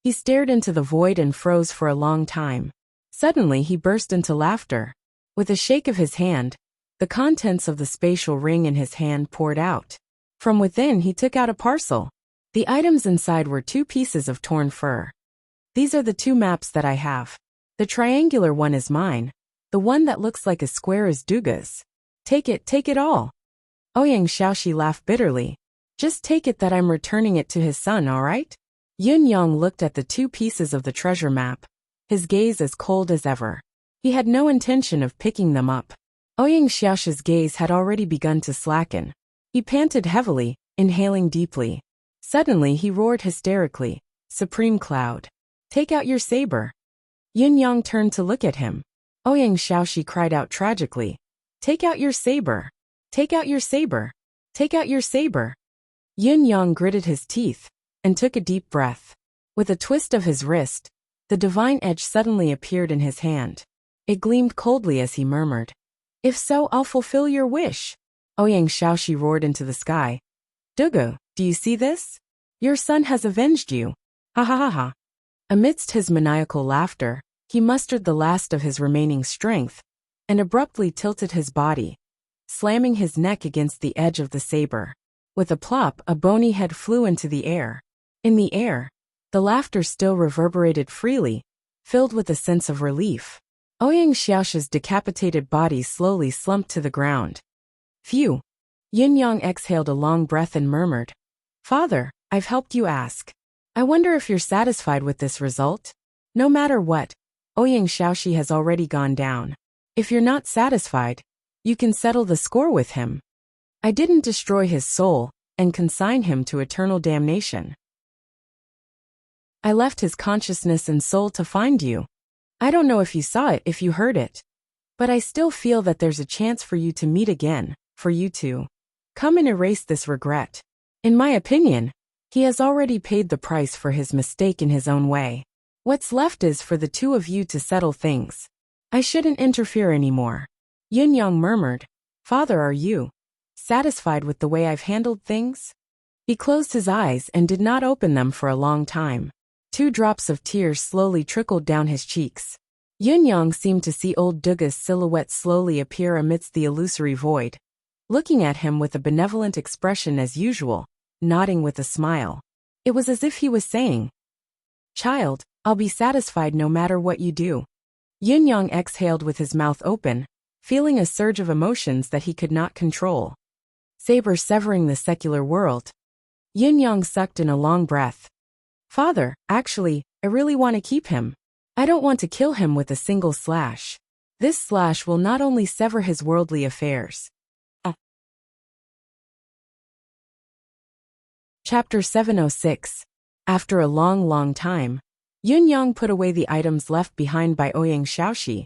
He stared into the void and froze for a long time. Suddenly he burst into laughter. With a shake of his hand, the contents of the spatial ring in his hand poured out. From within he took out a parcel. The items inside were 2 pieces of torn fur. These are the 2 maps that I have. The triangular one is mine. The one that looks like a square is Duga's. Take it all. Ouyang Xiaoxi laughed bitterly. Just take it that I'm returning it to his son, all right? Yun Yang looked at the 2 pieces of the treasure map, his gaze as cold as ever. He had no intention of picking them up. Ouyang Xiaoxi's gaze had already begun to slacken. He panted heavily, inhaling deeply. Suddenly he roared hysterically, "Supreme Cloud, take out your saber." Yun Yang turned to look at him. Ouyang Xiaoxi cried out tragically, "Take out your saber! Take out your saber! Take out your saber!" Yun Yang gritted his teeth and took a deep breath. With a twist of his wrist, the divine edge suddenly appeared in his hand. It gleamed coldly as he murmured, "If so, I'll fulfill your wish." Ouyang Xiaoxi roared into the sky, "Dugu, do you see this? Your son has avenged you. Ha ha ha ha." Amidst his maniacal laughter, he mustered the last of his remaining strength and abruptly tilted his body, slamming his neck against the edge of the saber. With a plop, a bony head flew into the air. In the air, the laughter still reverberated freely, filled with a sense of relief. Ouyang Xiaoxi's decapitated body slowly slumped to the ground. Phew! Yin Yang exhaled a long breath and murmured, "Father, I've helped you ask. I wonder if you're satisfied with this result? No matter what, Ouyang Xiaoxi has already gone down. If you're not satisfied, you can settle the score with him. I didn't destroy his soul and consign him to eternal damnation. I left his consciousness and soul to find you. I don't know if you saw it, if you heard it, but I still feel that there's a chance for you to meet again, for you to come and erase this regret. In my opinion, he has already paid the price for his mistake in his own way. What's left is for the 2 of you to settle things. I shouldn't interfere anymore." Yin Yang murmured, "Father, are you satisfied with the way I've handled things?" He closed his eyes and did not open them for a long time. 2 drops of tears slowly trickled down his cheeks. Yun Yang seemed to see old Duga's silhouette slowly appear amidst the illusory void, looking at him with a benevolent expression as usual, nodding with a smile. It was as if he was saying, "Child, I'll be satisfied no matter what you do." Yun Yang exhaled with his mouth open, feeling a surge of emotions that he could not control. Saber severing the secular world. Yun Yang sucked in a long breath. "Father, actually, I really want to keep him. I don't want to kill him with a single slash. This slash will not only sever his worldly affairs. Chapter 706. After a long time, Yun Yang put away the items left behind by Ouyang Xiaoxi,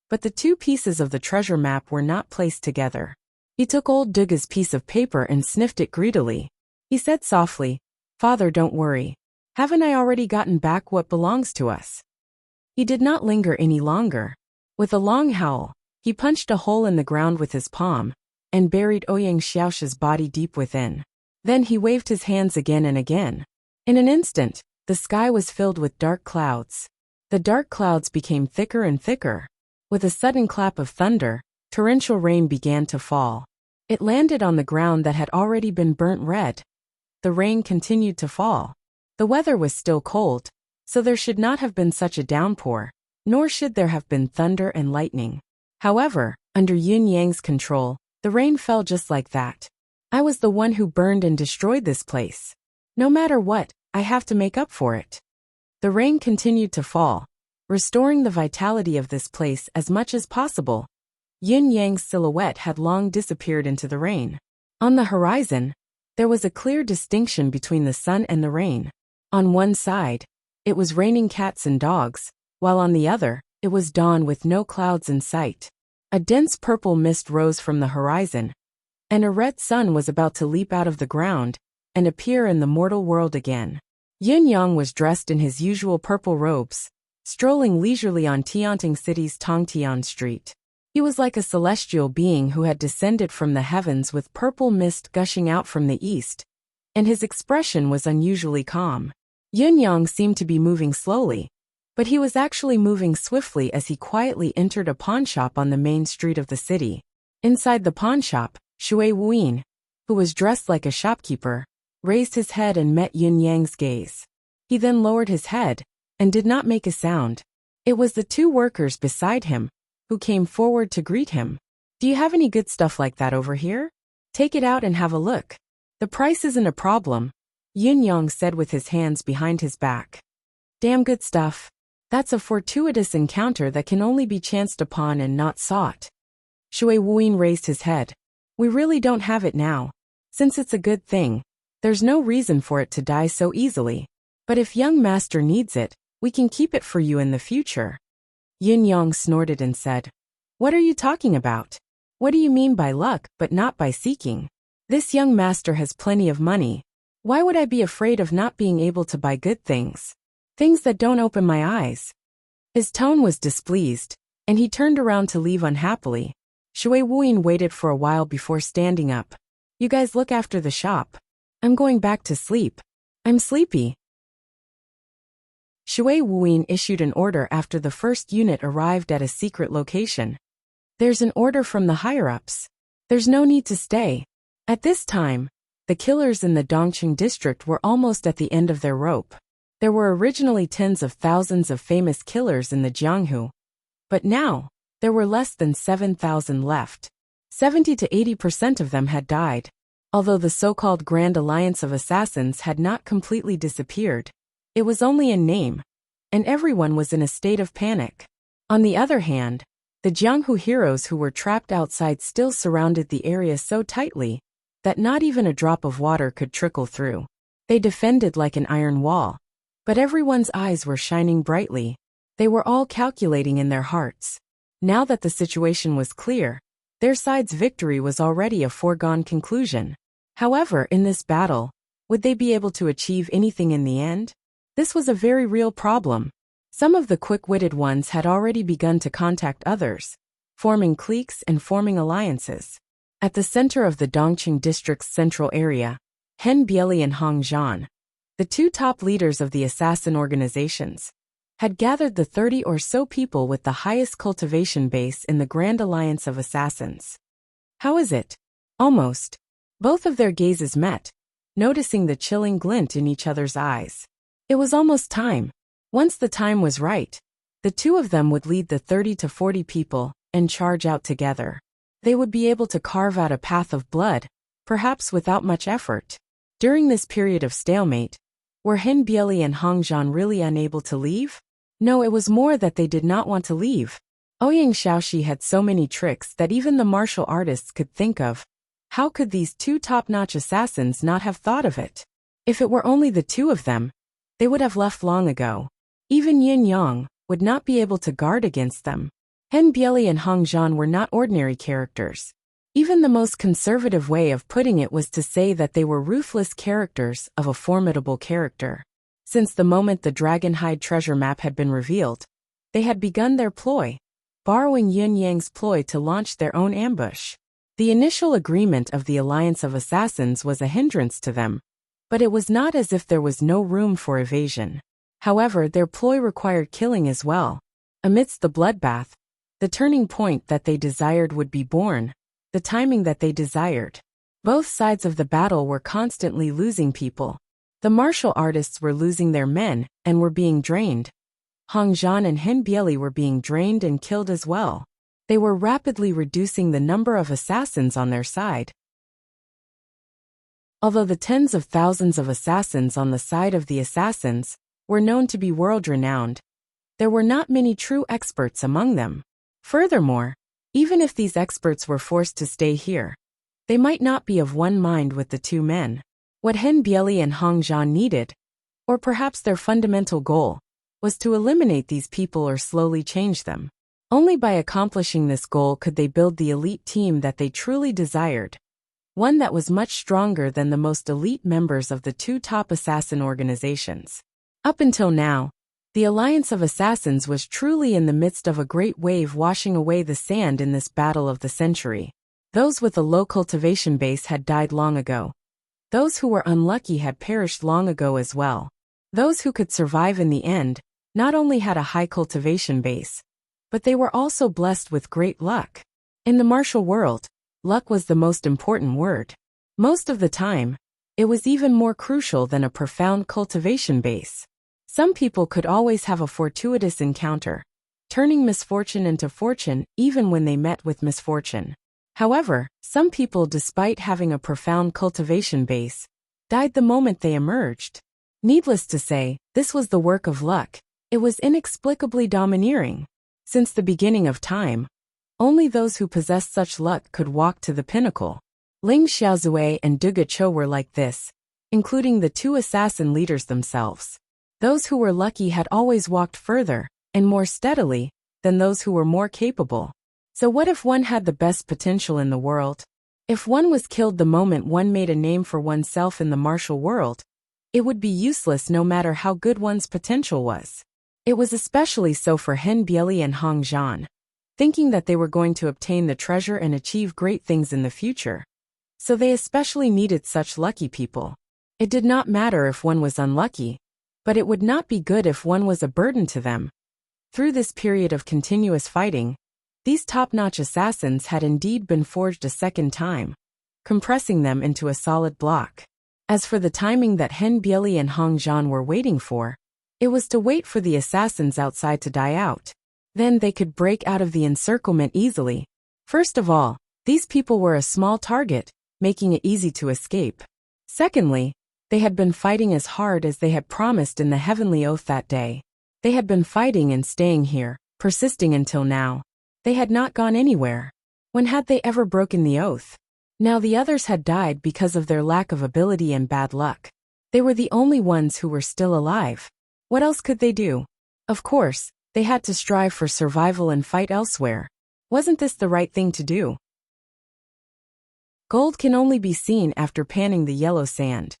but the two pieces of the treasure map were not placed together. He took old Duga's piece of paper and sniffed it greedily. He said softly, "Father, don't worry. Haven't I already gotten back what belongs to us?" He did not linger any longer. With a long howl, he punched a hole in the ground with his palm and buried Ouyang Xiaoxi's body deep within. Then he waved his hands again and again. In an instant, the sky was filled with dark clouds. The dark clouds became thicker and thicker. With a sudden clap of thunder, torrential rain began to fall. It landed on the ground that had already been burnt red. The rain continued to fall. The weather was still cold, so there should not have been such a downpour, nor should there have been thunder and lightning. However, under Yun Yang's control, the rain fell just like that. I was the one who burned and destroyed this place. No matter what, I have to make up for it. The rain continued to fall, restoring the vitality of this place as much as possible. Yun Yang's silhouette had long disappeared into the rain. On the horizon, there was a clear distinction between the sun and the rain. On one side, it was raining cats and dogs, while on the other, it was dawn with no clouds in sight. A dense purple mist rose from the horizon, and a red sun was about to leap out of the ground and appear in the mortal world again. Yun Yang was dressed in his usual purple robes, strolling leisurely on Tianting City's Tongtian Street. He was like a celestial being who had descended from the heavens with purple mist gushing out from the east, and his expression was unusually calm. Yun Yang seemed to be moving slowly, but he was actually moving swiftly as he quietly entered a pawnshop on the main street of the city. Inside the pawnshop, Shui Wuyin, who was dressed like a shopkeeper, raised his head and met Yun Yang's gaze. He then lowered his head and did not make a sound. It was the two workers beside him who came forward to greet him. "Do you have any good stuff like that over here? Take it out and have a look. The price isn't a problem," Yun Yang said with his hands behind his back. "Damn good stuff. That's a fortuitous encounter that can only be chanced upon and not sought." Shui Wuyin raised his head. "We really don't have it now. Since it's a good thing, there's no reason for it to die so easily. But if young master needs it, we can keep it for you in the future." Yun Yang snorted and said, "What are you talking about? What do you mean by luck but not by seeking? This young master has plenty of money. Why would I be afraid of not being able to buy good things? Things that don't open my eyes?" His tone was displeased, and he turned around to leave unhappily. Shui Wuyin waited for a while before standing up. "You guys look after the shop. I'm going back to sleep. I'm sleepy." Shui Wuyin issued an order after the first unit arrived at a secret location. "There's an order from the higher-ups. There's no need to stay." At this time, the killers in the Dongqing district were almost at the end of their rope. There were originally tens of thousands of famous killers in the Jianghu, but now, there were less than 7,000 left. 70 to 80% of them had died. Although the so-called Grand Alliance of Assassins had not completely disappeared, it was only in name, and everyone was in a state of panic. On the other hand, the Jianghu heroes who were trapped outside still surrounded the area so tightly that not even a drop of water could trickle through. They defended like an iron wall, but everyone's eyes were shining brightly. They were all calculating in their hearts. Now that the situation was clear, their side's victory was already a foregone conclusion. However, in this battle, would they be able to achieve anything in the end? This was a very real problem. Some of the quick-witted ones had already begun to contact others, forming cliques and forming alliances. At the center of the Dongqing district's central area, Hen Bieli and Hong Zhan, the two top leaders of the assassin organizations, had gathered the 30 or so people with the highest cultivation base in the Grand Alliance of Assassins. "How is it?" "Almost." Both of their gazes met, noticing the chilling glint in each other's eyes. It was almost time. Once the time was right, the two of them would lead the 30 to 40 people and charge out together. They would be able to carve out a path of blood, perhaps without much effort. During this period of stalemate, were Hen Bieli and Hong Zhan really unable to leave? No, it was more that they did not want to leave. Ouyang Shaoxi had so many tricks that even the martial artists could think of. How could these two top-notch assassins not have thought of it? If it were only the two of them, they would have left long ago. Even Yin Yang would not be able to guard against them. Hen Bieli and Hong Zhan were not ordinary characters. Even the most conservative way of putting it was to say that they were ruthless characters of a formidable character. Since the moment the Dragonhide treasure map had been revealed, they had begun their ploy, borrowing Yin Yang's ploy to launch their own ambush. The initial agreement of the Alliance of Assassins was a hindrance to them, but it was not as if there was no room for evasion. However, their ploy required killing as well. Amidst the bloodbath, the turning point that they desired would be born, the timing that they desired. Both sides of the battle were constantly losing people. The martial artists were losing their men and were being drained. Hong Zhan and Hen Bieli were being drained and killed as well. They were rapidly reducing the number of assassins on their side. Although the tens of thousands of assassins on the side of the assassins were known to be world-renowned, there were not many true experts among them. Furthermore, even if these experts were forced to stay here, they might not be of one mind with the two men. What Hen Bieli and Hong Zhan needed, or perhaps their fundamental goal, was to eliminate these people or slowly change them. Only by accomplishing this goal could they build the elite team that they truly desired, one that was much stronger than the most elite members of the two top assassin organizations. Up until now, the Alliance of Assassins was truly in the midst of a great wave washing away the sand in this battle of the century. Those with a low cultivation base had died long ago. Those who were unlucky had perished long ago as well. Those who could survive in the end not only had a high cultivation base, but they were also blessed with great luck. In the martial world, luck was the most important word. Most of the time, it was even more crucial than a profound cultivation base. Some people could always have a fortuitous encounter, turning misfortune into fortune even when they met with misfortune. However, some people, despite having a profound cultivation base, died the moment they emerged. Needless to say, this was the work of luck. It was inexplicably domineering. Since the beginning of time, only those who possessed such luck could walk to the pinnacle. Ling Xiaozue and Duga Chou were like this, including the two assassin leaders themselves. Those who were lucky had always walked further, and more steadily, than those who were more capable. So what if one had the best potential in the world? If one was killed the moment one made a name for oneself in the martial world, it would be useless no matter how good one's potential was. It was especially so for Hen Bieli and Hong Zhan, thinking that they were going to obtain the treasure and achieve great things in the future. So they especially needed such lucky people. It did not matter if one was unlucky, but it would not be good if one was a burden to them. Through this period of continuous fighting, these top-notch assassins had indeed been forged a second time, compressing them into a solid block. As for the timing that Hen Bieli and Hong Zhan were waiting for, it was to wait for the assassins outside to die out. Then they could break out of the encirclement easily. First of all, these people were a small target, making it easy to escape. Secondly, they had been fighting as hard as they had promised in the heavenly oath that day. They had been fighting and staying here, persisting until now. They had not gone anywhere. When had they ever broken the oath? Now the others had died because of their lack of ability and bad luck. They were the only ones who were still alive. What else could they do? Of course, they had to strive for survival and fight elsewhere. Wasn't this the right thing to do? Gold can only be seen after panning the yellow sand.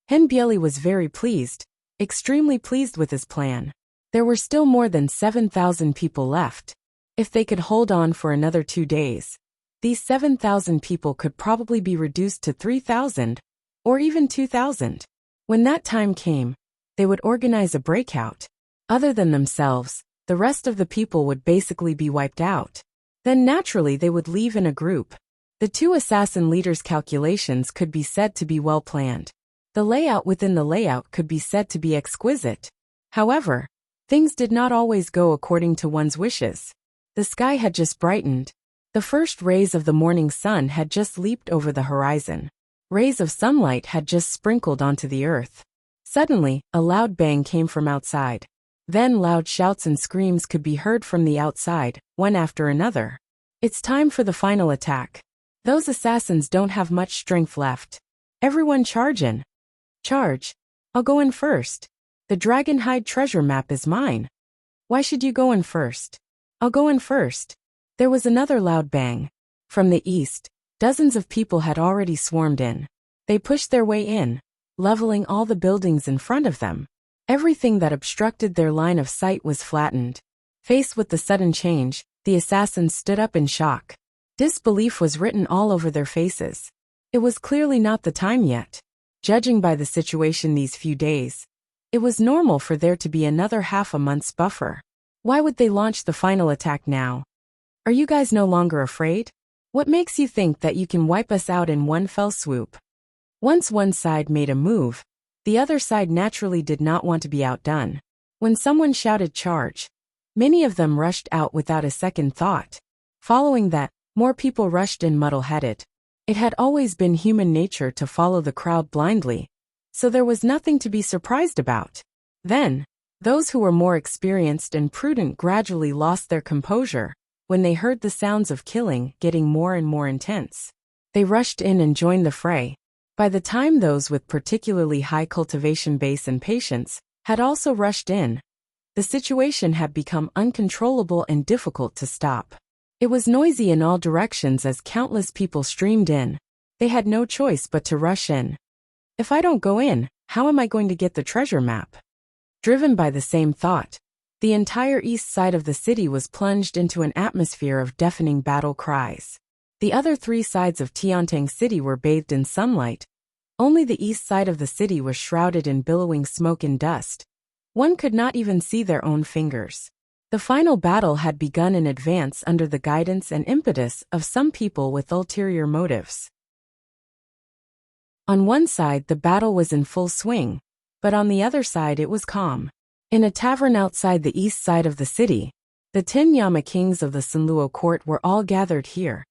Hen Bieli was very pleased, extremely pleased with his plan. There were still more than 7,000 people left. If they could hold on for another 2 days, these 7,000 people could probably be reduced to 3,000, or even 2,000. When that time came, they would organize a breakout. Other than themselves, the rest of the people would basically be wiped out. Then naturally they would leave in a group. The two assassin leaders' calculations could be said to be well planned. The layout within the layout could be said to be exquisite. However, things did not always go according to one's wishes. The sky had just brightened. The first rays of the morning sun had just leaped over the horizon. Rays of sunlight had just sprinkled onto the earth. Suddenly, a loud bang came from outside. Then loud shouts and screams could be heard from the outside, one after another. It's time for the final attack. Those assassins don't have much strength left. Everyone charge in. Charge. I'll go in first. The Dragonhide treasure map is mine. Why should you go in first? I'll go in first. There was another loud bang. From the east, dozens of people had already swarmed in. They pushed their way in, leveling all the buildings in front of them. Everything that obstructed their line of sight was flattened. Faced with the sudden change, the assassins stood up in shock. Disbelief was written all over their faces. It was clearly not the time yet. Judging by the situation these few days, it was normal for there to be another half a month's buffer. Why would they launch the final attack now? Are you guys no longer afraid? What makes you think that you can wipe us out in one fell swoop? Once one side made a move, the other side naturally did not want to be outdone. When someone shouted charge, many of them rushed out without a second thought. Following that, more people rushed in muddle-headed. It had always been human nature to follow the crowd blindly, so there was nothing to be surprised about. Then, those who were more experienced and prudent gradually lost their composure when they heard the sounds of killing getting more and more intense. They rushed in and joined the fray. By the time those with particularly high cultivation base and patience had also rushed in, the situation had become uncontrollable and difficult to stop. It was noisy in all directions as countless people streamed in. They had no choice but to rush in. If I don't go in, how am I going to get the treasure map? Driven by the same thought, the entire east side of the city was plunged into an atmosphere of deafening battle cries. The other three sides of Tiantang City were bathed in sunlight. Only the east side of the city was shrouded in billowing smoke and dust. One could not even see their own fingers. The final battle had begun in advance under the guidance and impetus of some people with ulterior motives. On one side the battle was in full swing, but on the other side it was calm. In a tavern outside the east side of the city, the 10 Yama kings of the Sanluo court were all gathered here,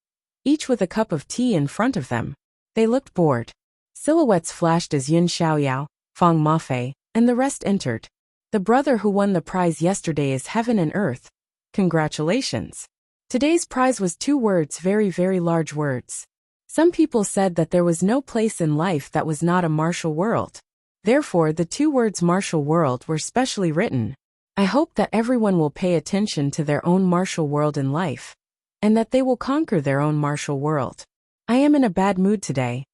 each with a cup of tea in front of them. They looked bored. Silhouettes flashed as Yun Xiaoyao, Fang Mafei, and the rest entered. The brother who won the prize yesterday is heaven and earth. Congratulations. Today's prize was 2 words, very, very large words. Some people said that there was no place in life that was not a martial world. Therefore, the 2 words martial world were specially written. I hope that everyone will pay attention to their own martial world in life, and that they will conquer their own martial world. I am in a bad mood today.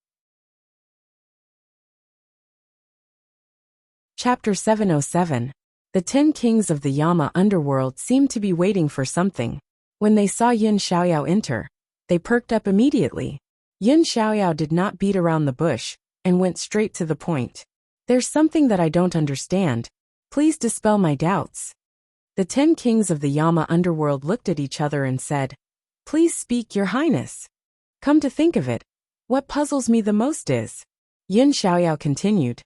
Chapter 707. The 10 kings of the Yama underworld seemed to be waiting for something. When they saw Yun Xiaoyao enter, they perked up immediately. Yun Xiaoyao did not beat around the bush, and went straight to the point. There's something that I don't understand. Please dispel my doubts. The 10 kings of the Yama underworld looked at each other and said, Please speak, Your Highness. Come to think of it, what puzzles me the most is, Yun Xiaoyao continued,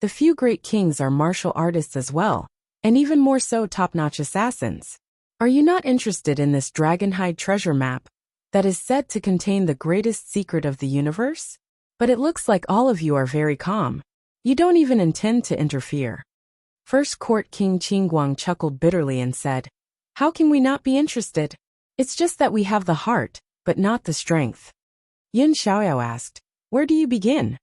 the few great kings are martial artists as well, and even more so top-notch assassins. Are you not interested in this Dragonhide treasure map that is said to contain the greatest secret of the universe? But it looks like all of you are very calm. You don't even intend to interfere. First Court King Qingguang chuckled bitterly and said, How can we not be interested? It's just that we have the heart, but not the strength. Yun Xiaoyao asked, Where do you begin?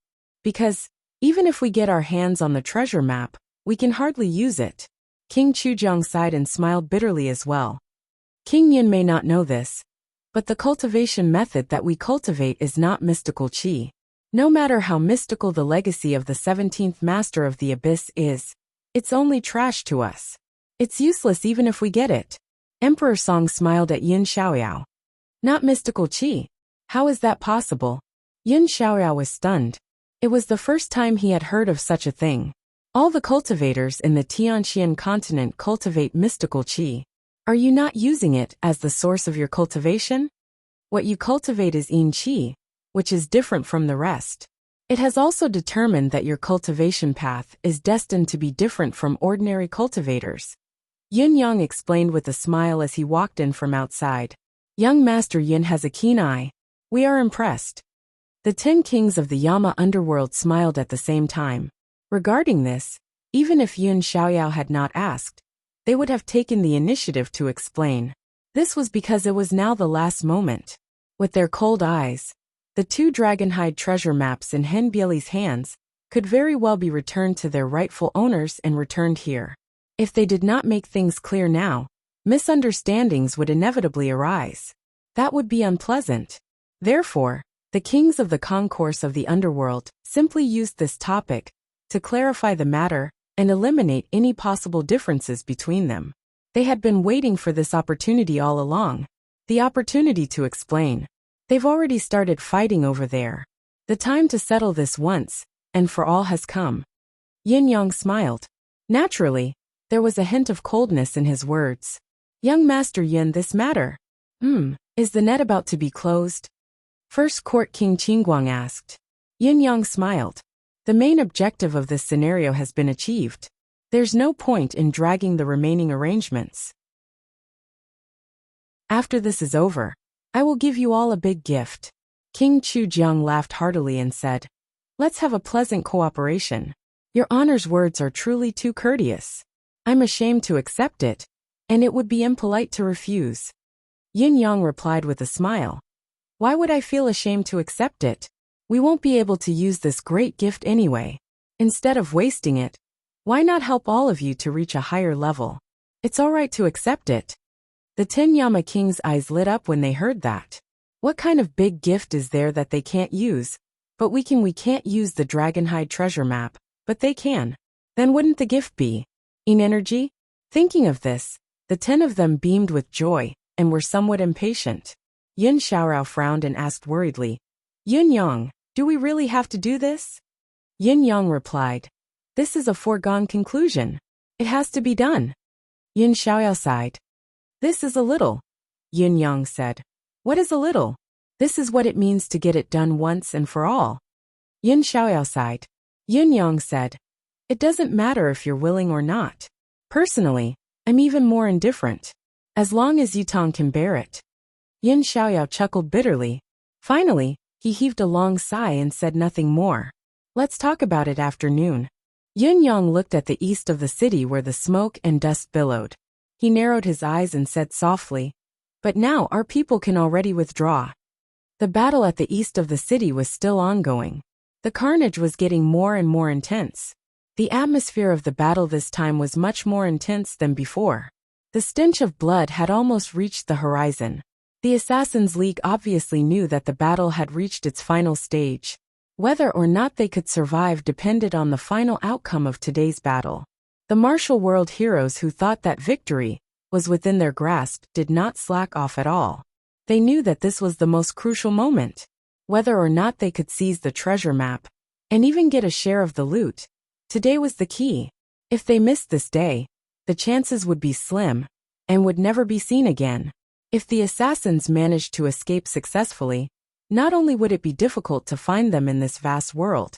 Because, even if we get our hands on the treasure map, we can hardly use it. King Chujiang sighed and smiled bitterly as well. King Yun may not know this, but the cultivation method that we cultivate is not mystical qi. No matter how mystical the legacy of the 17th Master of the Abyss is, it's only trash to us. It's useless even if we get it. Emperor Song smiled at Yun Xiaoyao. Not mystical qi. How is that possible? Yun Xiaoyao was stunned. It was the first time he had heard of such a thing. All the cultivators in the Tianxian continent cultivate mystical qi. Are you not using it as the source of your cultivation? What you cultivate is yin qi, which is different from the rest. It has also determined that your cultivation path is destined to be different from ordinary cultivators. Yun Yang explained with a smile as he walked in from outside. Young Master Yun has a keen eye. We are impressed. The 10 kings of the Yama underworld smiled at the same time. Regarding this, even if Yun Xiaoyao had not asked, they would have taken the initiative to explain. This was because it was now the last moment. With their cold eyes, the two dragonhide treasure maps in Henbieli's hands could very well be returned to their rightful owners and returned here. If they did not make things clear now, misunderstandings would inevitably arise. That would be unpleasant. Therefore, the kings of the concourse of the underworld simply used this topic to clarify the matter and eliminate any possible differences between them. They had been waiting for this opportunity all along. The opportunity to explain. They've already started fighting over there. The time to settle this once and for all has come. Yin Yang smiled. Naturally, there was a hint of coldness in his words. Young Master Yin, this matter. Is the net about to be closed? First Court King Qingguang asked. Yin Yang smiled. The main objective of this scenario has been achieved. There's no point in dragging the remaining arrangements. After this is over, I will give you all a big gift. King Chujiang laughed heartily and said, let's have a pleasant cooperation. Your honor's words are truly too courteous. I'm ashamed to accept it, and it would be impolite to refuse. Yin Yang replied with a smile. Why would I feel ashamed to accept it? We won't be able to use this great gift anyway. Instead of wasting it, why not help all of you to reach a higher level? It's all right to accept it. The 10 Yama Kings' eyes lit up when they heard that. What kind of big gift is there that they can't use? But we can't use the Dragonhide treasure map, but they can. Then wouldn't the gift be in energy? Thinking of this, the 10 of them beamed with joy and were somewhat impatient. Yin Xiaorao frowned and asked worriedly, Yin Yang, do we really have to do this? Yin Yang replied, this is a foregone conclusion. It has to be done. Yin Xiaoyao sighed. This is a little. Yin Yang said. What is a little? This is what it means to get it done once and for all. Yin Xiaoyao sighed. Yin Yang said, it doesn't matter if you're willing or not. Personally, I'm even more indifferent. As long as Yutong can bear it. Yin Xiaoyao chuckled bitterly. Finally, he heaved a long sigh and said nothing more. Let's talk about it after noon. Yin Yang looked at the east of the city where the smoke and dust billowed. He narrowed his eyes and said softly, but now our people can already withdraw. The battle at the east of the city was still ongoing. The carnage was getting more and more intense. The atmosphere of the battle this time was much more intense than before. The stench of blood had almost reached the horizon. The Assassins' League obviously knew that the battle had reached its final stage. Whether or not they could survive depended on the final outcome of today's battle. The martial world heroes who thought that victory was within their grasp did not slack off at all. They knew that this was the most crucial moment. Whether or not they could seize the treasure map and even get a share of the loot, today was the key. If they missed this day, the chances would be slim and would never be seen again. If the assassins managed to escape successfully, not only would it be difficult to find them in this vast world,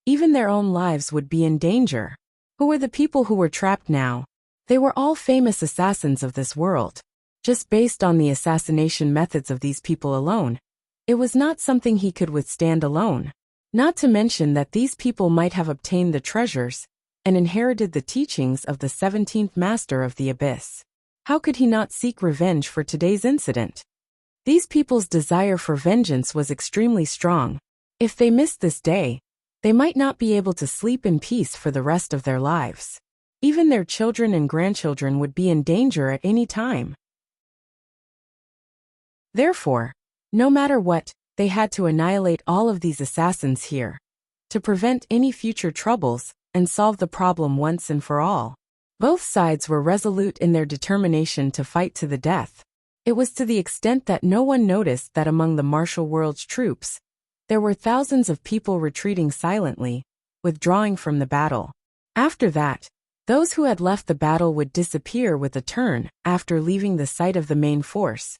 even their own lives would be in danger. Who were the people who were trapped now? They were all famous assassins of this world. Just based on the assassination methods of these people alone, it was not something he could withstand alone. Not to mention that these people might have obtained the treasures and inherited the teachings of the 17th Master of the Abyss. How could he not seek revenge for today's incident? These people's desire for vengeance was extremely strong. If they missed this day, they might not be able to sleep in peace for the rest of their lives. Even their children and grandchildren would be in danger at any time. Therefore, no matter what, they had to annihilate all of these assassins here, to prevent any future troubles and solve the problem once and for all. Both sides were resolute in their determination to fight to the death. It was to the extent that no one noticed that among the martial world's troops, there were thousands of people retreating silently, withdrawing from the battle. After that, those who had left the battle would disappear with a turn after leaving the site of the main force,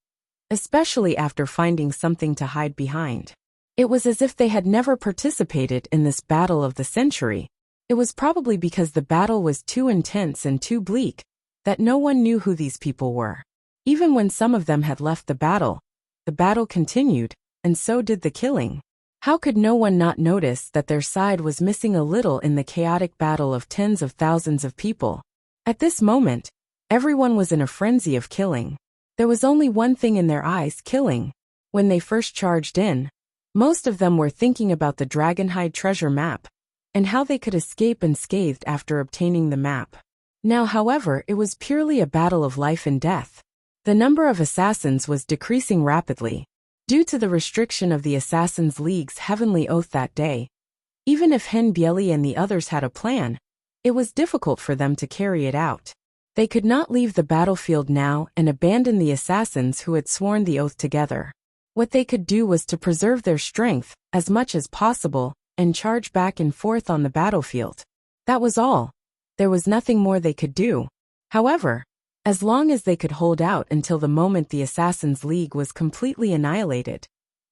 especially after finding something to hide behind. It was as if they had never participated in this battle of the century. It was probably because the battle was too intense and too bleak that no one knew who these people were. Even when some of them had left the battle continued, and so did the killing. How could no one not notice that their side was missing a little in the chaotic battle of tens of thousands of people? At this moment, Everyone was in a frenzy of killing. There was only one thing in their eyes: killing. When they first charged in, most of them were thinking about the Dragonhide treasure map, and how they could escape unscathed after obtaining the map. Now, however, it was purely a battle of life and death. The number of assassins was decreasing rapidly, due to the restriction of the Assassin's League's heavenly oath that day. Even if Henbieli and the others had a plan, it was difficult for them to carry it out. They could not leave the battlefield now and abandon the assassins who had sworn the oath together. What they could do was to preserve their strength as much as possible and charge back and forth on the battlefield. That was all. There was nothing more they could do. However, as long as they could hold out until the moment the Assassin's League was completely annihilated,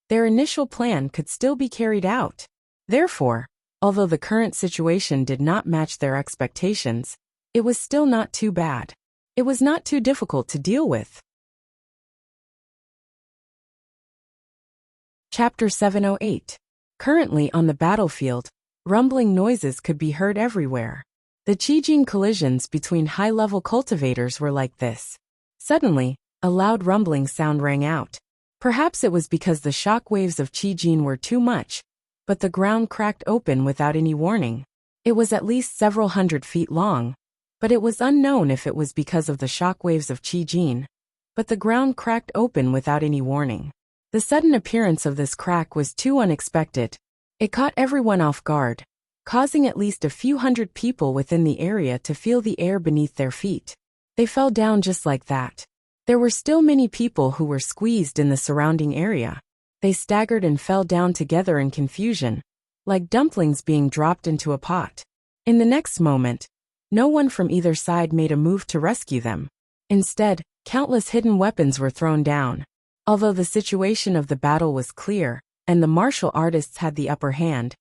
their initial plan could still be carried out. Therefore, although the current situation did not match their expectations, it was still not too bad. It was not too difficult to deal with. Chapter 708. Currently on the battlefield, rumbling noises could be heard everywhere. The Qijin collisions between high-level cultivators were like this. Suddenly, a loud rumbling sound rang out. Perhaps it was because the shock waves of Qijin were too much, but the ground cracked open without any warning. It was at least several hundred feet long, but it was unknown if it was because of the shock waves of Qijin. But the ground cracked open without any warning. The sudden appearance of this crack was too unexpected. It caught everyone off guard, causing at least a few hundred people within the area to feel the air beneath their feet. They fell down just like that. There were still many people who were squeezed in the surrounding area. They staggered and fell down together in confusion, like dumplings being dropped into a pot. In the next moment, no one from either side made a move to rescue them. Instead, countless hidden weapons were thrown down. Although the situation of the battle was clear, and the martial artists had the upper hand,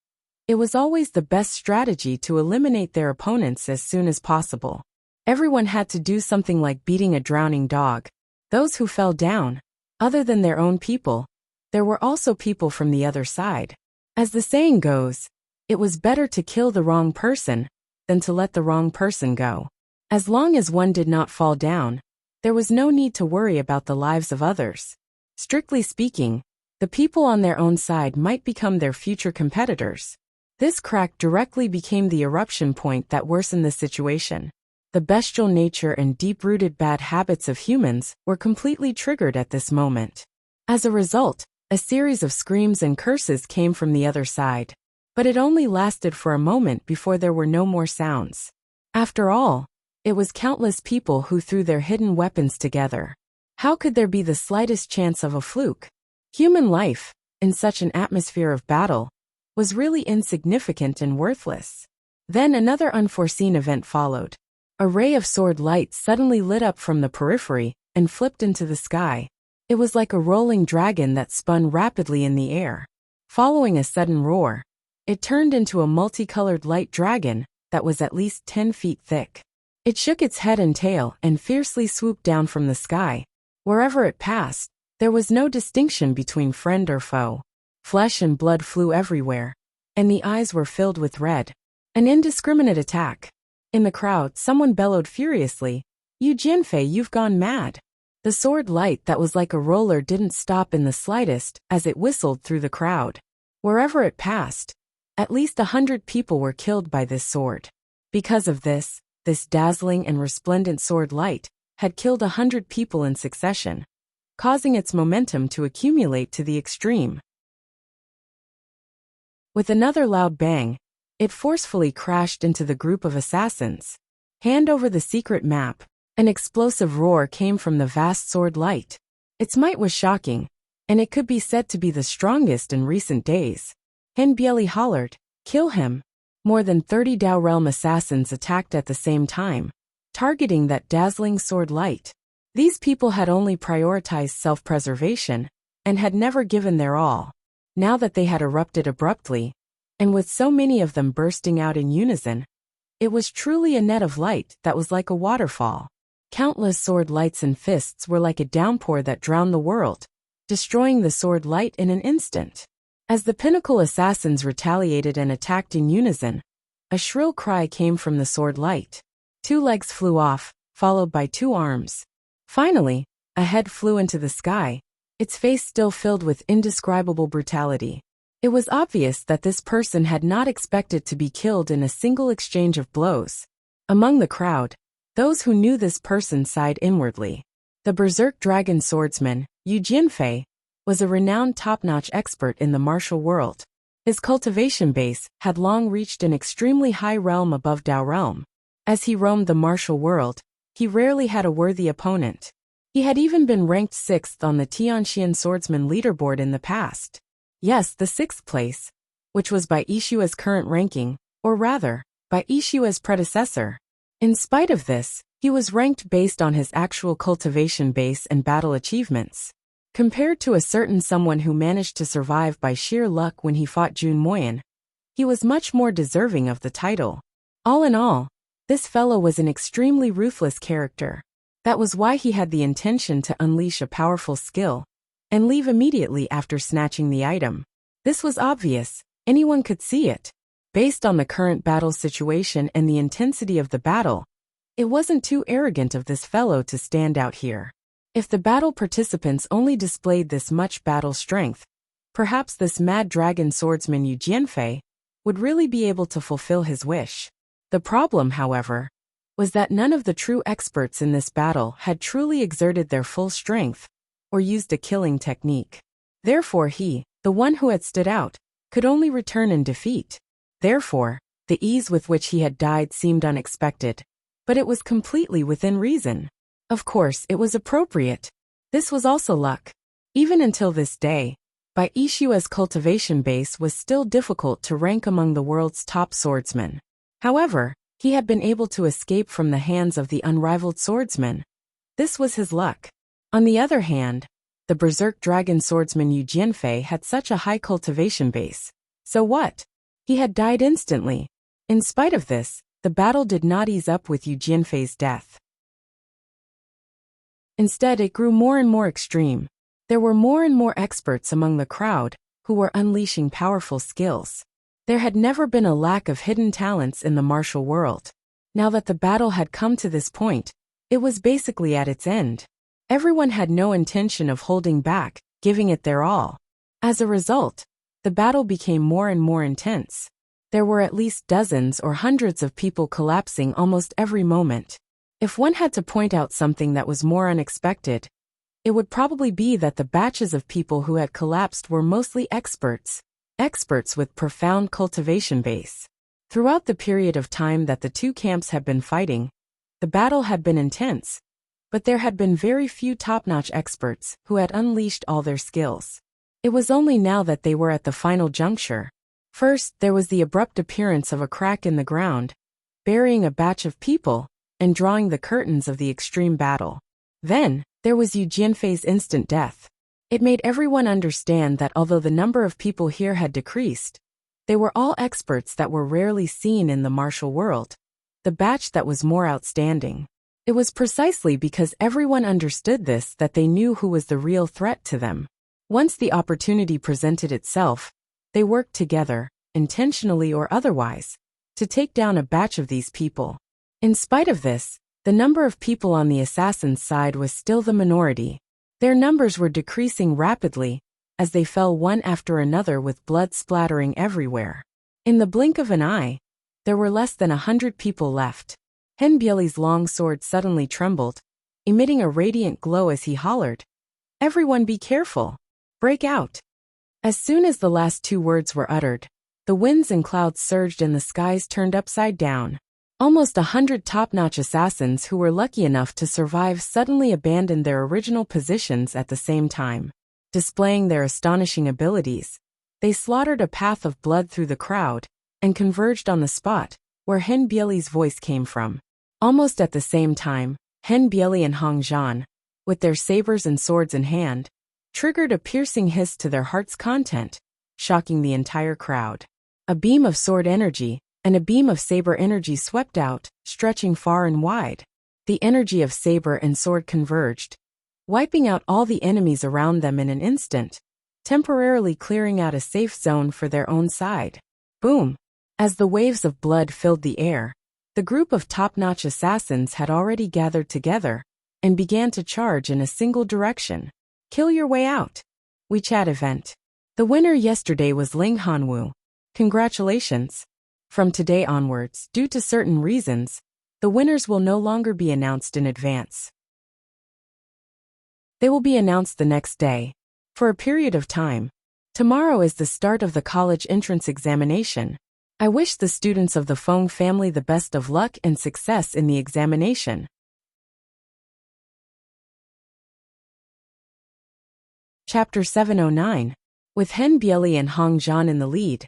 it was always the best strategy to eliminate their opponents as soon as possible. Everyone had to do something like beating a drowning dog. Those who fell down, other than their own people, there were also people from the other side. As the saying goes, it was better to kill the wrong person than to let the wrong person go. As long as one did not fall down, there was no need to worry about the lives of others. Strictly speaking, the people on their own side might become their future competitors. This crack directly became the eruption point that worsened the situation. The bestial nature and deep-rooted bad habits of humans were completely triggered at this moment. As a result, a series of screams and curses came from the other side. But it only lasted for a moment before there were no more sounds. After all, it was countless people who threw their hidden weapons together. How could there be the slightest chance of a fluke? Human life, in such an atmosphere of battle, was really insignificant and worthless. Then another unforeseen event followed. A ray of sword light suddenly lit up from the periphery and flipped into the sky. It was like a rolling dragon that spun rapidly in the air. Following a sudden roar, it turned into a multicolored light dragon that was at least 10 feet thick. It shook its head and tail and fiercely swooped down from the sky. Wherever it passed, there was no distinction between friend or foe. Flesh and blood flew everywhere, and the eyes were filled with red. An indiscriminate attack. In the crowd, someone bellowed furiously, "You Jinfei, you've gone mad." The sword light that was like a roller didn't stop in the slightest as it whistled through the crowd. Wherever it passed, at least 100 people were killed by this sword. Because of this dazzling and resplendent sword light had killed 100 people in succession, causing its momentum to accumulate to the extreme. With another loud bang, it forcefully crashed into the group of assassins. Hand over the secret map. An explosive roar came from the vast sword light. Its might was shocking, and it could be said to be the strongest in recent days. Henbieli hollered, "Kill him!" More than 30 Dao Realm assassins attacked at the same time, targeting that dazzling sword light. These people had only prioritized self-preservation, and had never given their all. Now that they had erupted abruptly, and with so many of them bursting out in unison, it was truly a net of light that was like a waterfall. Countless sword lights and fists were like a downpour that drowned the world, destroying the sword light in an instant. As the pinnacle assassins retaliated and attacked in unison, a shrill cry came from the sword light. 2 legs flew off, followed by 2 arms. Finally, a head flew into the sky, its face still filled with indescribable brutality. It was obvious that this person had not expected to be killed in a single exchange of blows. Among the crowd, those who knew this person sighed inwardly. The berserk dragon swordsman, Yu Jianfei, was a renowned top-notch expert in the martial world. His cultivation base had long reached an extremely high realm above Dao realm. As he roamed the martial world, he rarely had a worthy opponent. He had even been ranked 6th on the Tianxian swordsman leaderboard in the past. Yes, the 6th place, which was by Ishua's current ranking, or rather, by Ishua's predecessor. In spite of this, he was ranked based on his actual cultivation base and battle achievements. Compared to a certain someone who managed to survive by sheer luck when he fought Jun Moyan, he was much more deserving of the title. All in all, this fellow was an extremely ruthless character. That was why he had the intention to unleash a powerful skill and leave immediately after snatching the item. This was obvious, anyone could see it. Based on the current battle situation and the intensity of the battle, it wasn't too arrogant of this fellow to stand out here. If the battle participants only displayed this much battle strength, perhaps this mad dragon swordsman Yu Jianfei would really be able to fulfill his wish. The problem, however, was that none of the true experts in this battle had truly exerted their full strength or used a killing technique. Therefore he, the one who had stood out, could only return in defeat. Therefore, the ease with which he had died seemed unexpected, but it was completely within reason. Of course, it was appropriate. This was also luck. Even until this day, Bai Ishua's cultivation base was still difficult to rank among the world's top swordsmen. However, he had been able to escape from the hands of the unrivaled swordsman. This was his luck. On the other hand, the berserk dragon swordsman Yu Jianfei had such a high cultivation base. So what? He had died instantly. In spite of this, the battle did not ease up with Yu Jianfei's death. Instead, it grew more and more extreme. There were more and more experts among the crowd who were unleashing powerful skills. There had never been a lack of hidden talents in the martial world. Now that the battle had come to this point, it was basically at its end. Everyone had no intention of holding back, giving it their all. As a result, the battle became more and more intense. There were at least dozens or hundreds of people collapsing almost every moment. If one had to point out something that was more unexpected, it would probably be that the batches of people who had collapsed were mostly experts with profound cultivation base. Throughout the period of time that the two camps had been fighting, the battle had been intense, but there had been very few top-notch experts who had unleashed all their skills. It was only now that they were at the final juncture. First, there was the abrupt appearance of a crack in the ground, burying a batch of people and drawing the curtains of the extreme battle. Then, there was Yu Jianfei's instant death. It made everyone understand that although the number of people here had decreased, they were all experts that were rarely seen in the martial world, the batch that was more outstanding. It was precisely because everyone understood this that they knew who was the real threat to them. Once the opportunity presented itself, they worked together, intentionally or otherwise, to take down a batch of these people. In spite of this, the number of people on the assassin's side was still the minority. Their numbers were decreasing rapidly, as they fell one after another with blood splattering everywhere. In the blink of an eye, there were less than 100 people left. Hen Bieli's long sword suddenly trembled, emitting a radiant glow as he hollered, "Everyone be careful! Break out!" As soon as the last 2 words were uttered, the winds and clouds surged and the skies turned upside down. Almost 100 top-notch assassins who were lucky enough to survive suddenly abandoned their original positions at the same time. Displaying their astonishing abilities, they slaughtered a path of blood through the crowd and converged on the spot where Hen Bieli's voice came from. Almost at the same time, Hen Bieli and Hong Zhan, with their sabers and swords in hand, triggered a piercing hiss to their heart's content, shocking the entire crowd. A beam of sword energy and a beam of saber energy swept out, stretching far and wide. The energy of saber and sword converged, wiping out all the enemies around them in an instant, temporarily clearing out a safe zone for their own side. Boom! As the waves of blood filled the air, The group of top-notch assassins had already gathered together and began to charge in a single direction. Kill your way out. WeChat event. The winner yesterday was Ling Hanwu. Congratulations. From today onwards, due to certain reasons, the winners will no longer be announced in advance. They will be announced the next day, for a period of time. Tomorrow is the start of the college entrance examination. I wish the students of the Feng family the best of luck and success in the examination. Chapter 709. With Hen Bieli and Hong Zhan in the lead,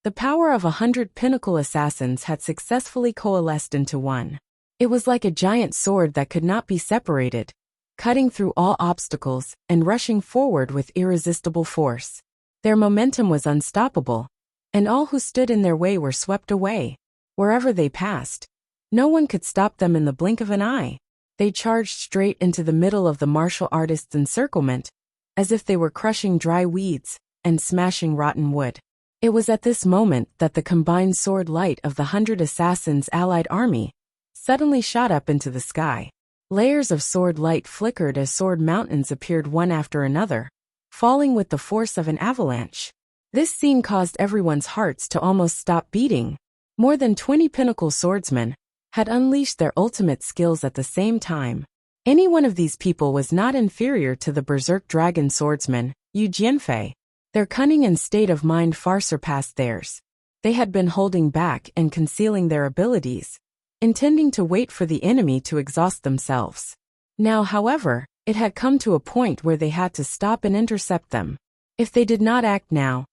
the power of 100 pinnacle assassins had successfully coalesced into one. It was like a giant sword that could not be separated, cutting through all obstacles and rushing forward with irresistible force. Their momentum was unstoppable, and all who stood in their way were swept away. Wherever they passed, no one could stop them in the blink of an eye. They charged straight into the middle of the martial artists' encirclement, as if they were crushing dry weeds and smashing rotten wood. It was at this moment that the combined sword light of the 100 assassins' allied army suddenly shot up into the sky. Layers of sword light flickered as sword mountains appeared one after another, falling with the force of an avalanche. This scene caused everyone's hearts to almost stop beating. More than 20 pinnacle swordsmen had unleashed their ultimate skills at the same time. Any one of these people was not inferior to the berserk dragon swordsman, Yu Jianfei. Their cunning and state of mind far surpassed theirs. They had been holding back and concealing their abilities, intending to wait for the enemy to exhaust themselves. Now, however, it had come to a point where they had to stop and intercept them. If they did not act now,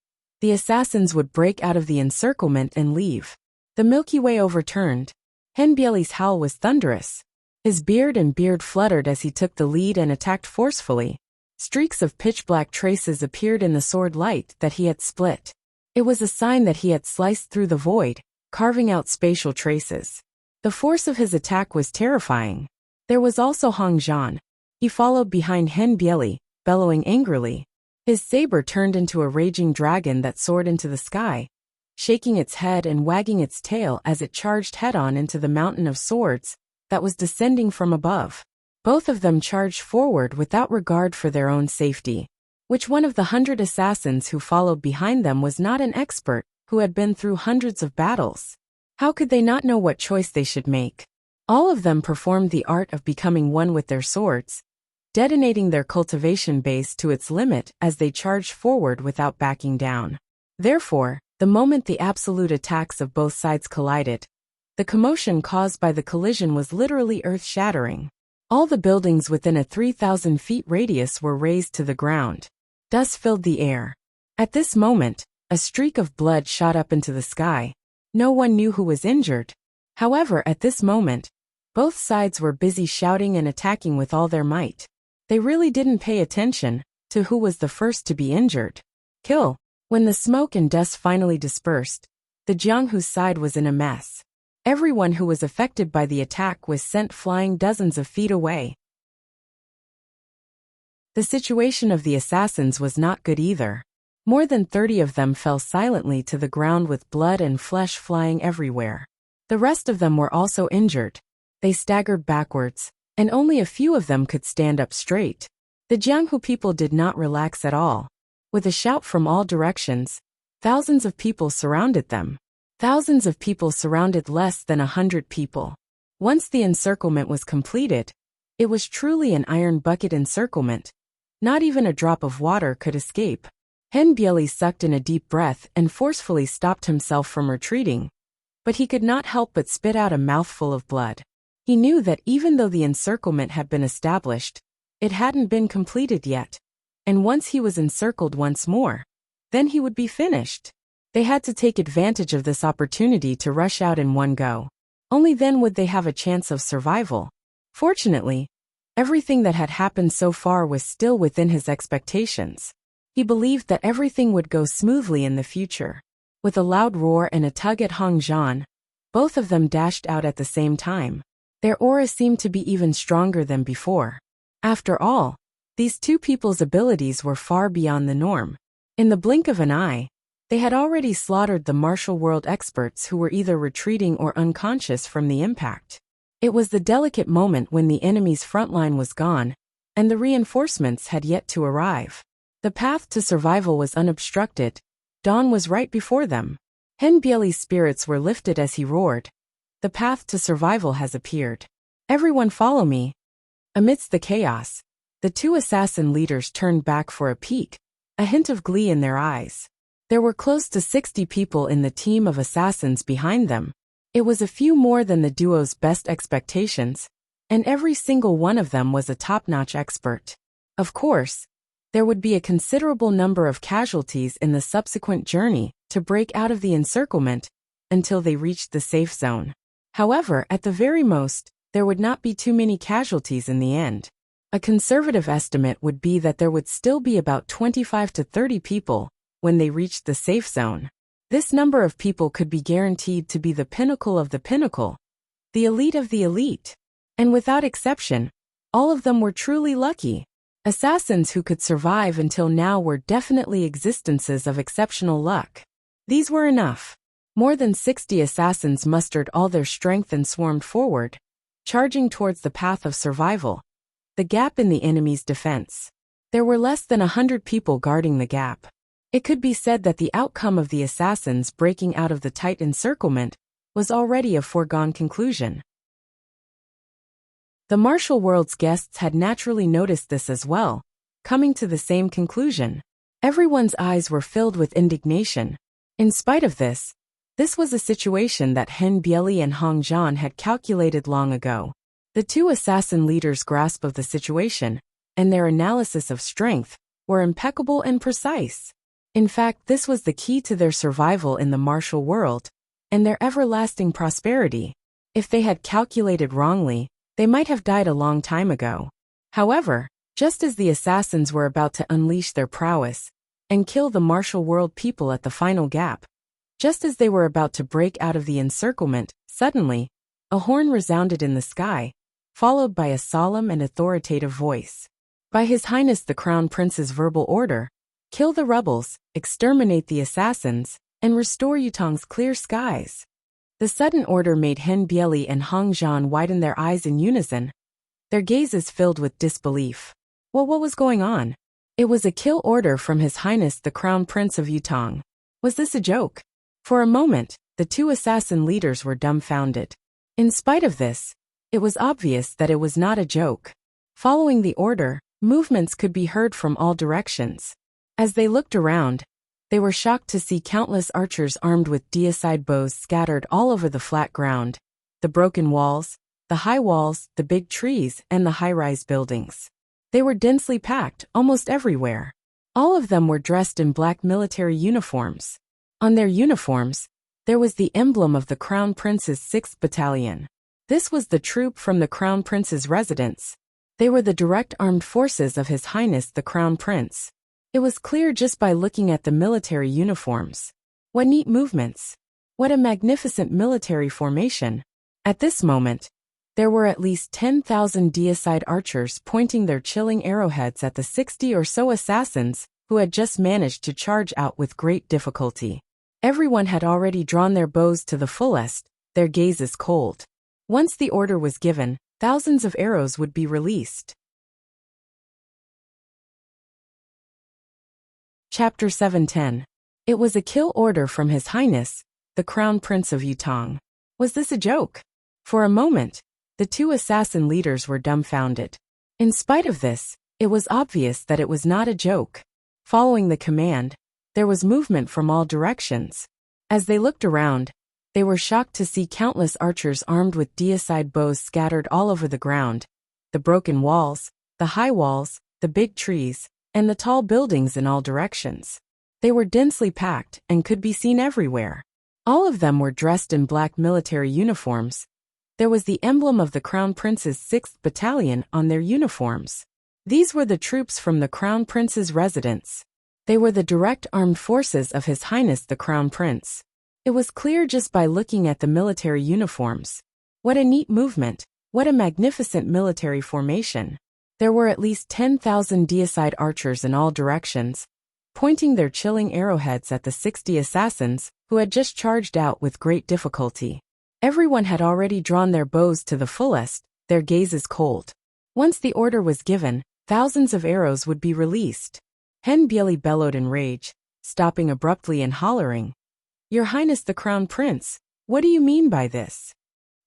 the assassins would break out of the encirclement and leave. The Milky Way overturned. Hen Bieli's howl was thunderous. His beard fluttered as he took the lead and attacked forcefully. Streaks of pitch-black traces appeared in the sword light that he had split. It was a sign that he had sliced through the void, carving out spatial traces. The force of his attack was terrifying. There was also Hong Zhan. He followed behind Hen Bieli, bellowing angrily. His saber turned into a raging dragon that soared into the sky, shaking its head and wagging its tail as it charged head-on into the mountain of swords that was descending from above. Both of them charged forward without regard for their own safety. Which one of the 100 assassins who followed behind them was not an expert who had been through hundreds of battles? How could they not know what choice they should make? All of them performed the art of becoming one with their swords, detonating their cultivation base to its limit as they charged forward without backing down. Therefore, the moment the absolute attacks of both sides collided, the commotion caused by the collision was literally earth-shattering. All the buildings within a 3,000 feet radius were razed to the ground. Dust filled the air. At this moment, a streak of blood shot up into the sky. No one knew who was injured. However, at this moment, both sides were busy shouting and attacking with all their might. They really didn't pay attention to who was the first to be injured. Kill. When the smoke and dust finally dispersed, the Jianghu's side was in a mess. Everyone who was affected by the attack was sent flying dozens of feet away. The situation of the assassins was not good either. More than 30 of them fell silently to the ground with blood and flesh flying everywhere. The rest of them were also injured. They staggered backwards, and only a few of them could stand up straight. The Jianghu people did not relax at all. With a shout from all directions, thousands of people surrounded them. Thousands of people surrounded less than 100 people. Once the encirclement was completed, it was truly an iron bucket encirclement. Not even a drop of water could escape. Hen Bieli sucked in a deep breath and forcefully stopped himself from retreating, but he could not help but spit out a mouthful of blood. He knew that even though the encirclement had been established, it hadn't been completed yet, and once he was encircled once more, then he would be finished. They had to take advantage of this opportunity to rush out in one go. Only then would they have a chance of survival. Fortunately, everything that had happened so far was still within his expectations. He believed that everything would go smoothly in the future. With a loud roar and a tug at Hong Zhan, both of them dashed out at the same time. Their aura seemed to be even stronger than before. After all, these two people's abilities were far beyond the norm. In the blink of an eye, They had already slaughtered the martial world experts who were either retreating or unconscious from the impact. It was the delicate moment when the enemy's front line was gone, and the reinforcements had yet to arrive. The path to survival was unobstructed. Dawn was right before them. Henbieli's spirits were lifted as he roared. The path to survival has appeared. Everyone follow me. Amidst the chaos, the two assassin leaders turned back for a peek, a hint of glee in their eyes. There were close to 60 people in the team of assassins behind them. It was a few more than the duo's best expectations, and every single one of them was a top-notch expert. Of course, there would be a considerable number of casualties in the subsequent journey to break out of the encirclement until they reached the safe zone. However, at the very most, there would not be too many casualties in the end. A conservative estimate would be that there would still be about 25 to 30 people when they reached the safe zone. This number of people could be guaranteed to be the pinnacle of the pinnacle, the elite of the elite. And without exception, all of them were truly lucky. Assassins who could survive until now were definitely existences of exceptional luck. These were enough. More than 60 assassins mustered all their strength and swarmed forward, charging towards the path of survival, the gap in the enemy's defense. There were less than 100 people guarding the gap. It could be said that the outcome of the assassins breaking out of the tight encirclement was already a foregone conclusion. The martial world's guests had naturally noticed this as well, coming to the same conclusion. Everyone's eyes were filled with indignation. In spite of this was a situation that Henbieli and Hong Zhan had calculated long ago. The two assassin leaders' grasp of the situation, and their analysis of strength, were impeccable and precise. In fact, this was the key to their survival in the martial world, and their everlasting prosperity. If they had calculated wrongly, they might have died a long time ago. However, just as the assassins were about to unleash their prowess and kill the martial world people at the final gap, just as they were about to break out of the encirclement, suddenly, a horn resounded in the sky, followed by a solemn and authoritative voice. By His Highness the Crown Prince's verbal order, kill the rebels, exterminate the assassins, and restore Yutong's clear skies. The sudden order made Henbieli and Hong Zhan widen their eyes in unison, their gazes filled with disbelief. Well, what was going on? It was a kill order from His Highness the Crown Prince of Yutong. Was this a joke? For a moment, the two assassin leaders were dumbfounded. In spite of this, it was obvious that it was not a joke. Following the order, movements could be heard from all directions. As they looked around, they were shocked to see countless archers armed with deicide bows scattered all over the flat ground, the broken walls, the high walls, the big trees, and the high-rise buildings. They were densely packed almost everywhere. All of them were dressed in black military uniforms. On their uniforms, there was the emblem of the Crown Prince's 6th Battalion. This was the troop from the Crown Prince's residence. They were the direct armed forces of His Highness the Crown Prince. It was clear just by looking at the military uniforms. What neat movements! What a magnificent military formation! At this moment, there were at least 10,000 deicide archers pointing their chilling arrowheads at the 60 or so assassins who had just managed to charge out with great difficulty. Everyone had already drawn their bows to the fullest, their gazes cold. Once the order was given, thousands of arrows would be released. Chapter 710. It was a kill order from His Highness, the Crown Prince of Yutong. Was this a joke? For a moment, the two assassin leaders were dumbfounded. In spite of this, it was obvious that it was not a joke. Following the command, there was movement from all directions. As they looked around, they were shocked to see countless archers armed with deicide bows scattered all over the ground, the broken walls, the high walls, the big trees, and the tall buildings in all directions. They were densely packed and could be seen everywhere. All of them were dressed in black military uniforms. There was the emblem of the Crown Prince's 6th Battalion on their uniforms. These were the troops from the Crown Prince's residence. They were the direct armed forces of His Highness the Crown Prince. It was clear just by looking at the military uniforms. What a neat movement! What a magnificent military formation! There were at least 10,000 deicide archers in all directions. pointing their chilling arrowheads at the 60 assassins, who had just charged out with great difficulty. Everyone had already drawn their bows to the fullest, their gazes cold. Once the order was given, thousands of arrows would be released. Henbieli bellowed in rage, stopping abruptly and hollering, "Your Highness the Crown Prince, what do you mean by this?"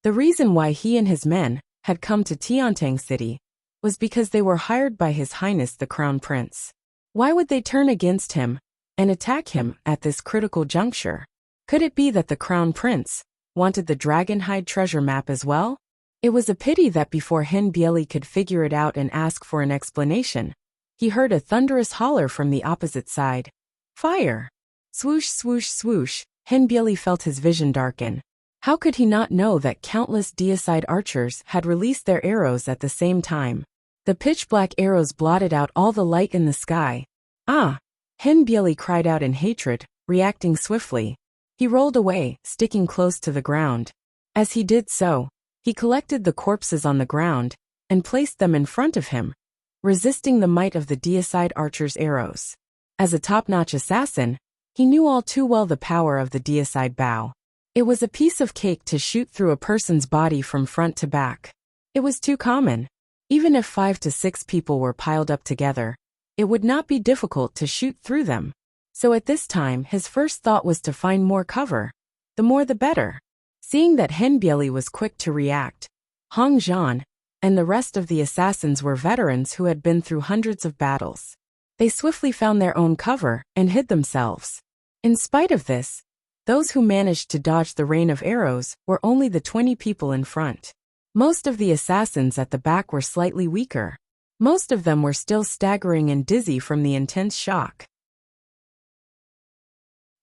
The reason why he and his men had come to Tiantang City was because they were hired by His Highness the Crown Prince. Why would they turn against him and attack him at this critical juncture? Could it be that the Crown Prince wanted the Dragonhide treasure map as well? It was a pity that before Henbieli could figure it out and ask for an explanation, he heard a thunderous holler from the opposite side. Fire! Swoosh, swoosh, swoosh, Henbieli felt his vision darken. How could he not know that countless deicide archers had released their arrows at the same time? The pitch-black arrows blotted out all the light in the sky. Ah! Henbieli cried out in hatred, reacting swiftly. He rolled away, sticking close to the ground. As he did so, he collected the corpses on the ground and placed them in front of him, resisting the might of the deicide archer's arrows. As a top-notch assassin, he knew all too well the power of the deicide bow. It was a piece of cake to shoot through a person's body from front to back. It was too common. Even if 5 to 6 people were piled up together, it would not be difficult to shoot through them. So at this time his first thought was to find more cover. The more the better. Seeing that Henbieli was quick to react, Hong Zhan and the rest of the assassins were veterans who had been through hundreds of battles. They swiftly found their own cover and hid themselves. In spite of this, those who managed to dodge the rain of arrows were only the 20 people in front. Most of the assassins at the back were slightly weaker. Most of them were still staggering and dizzy from the intense shock.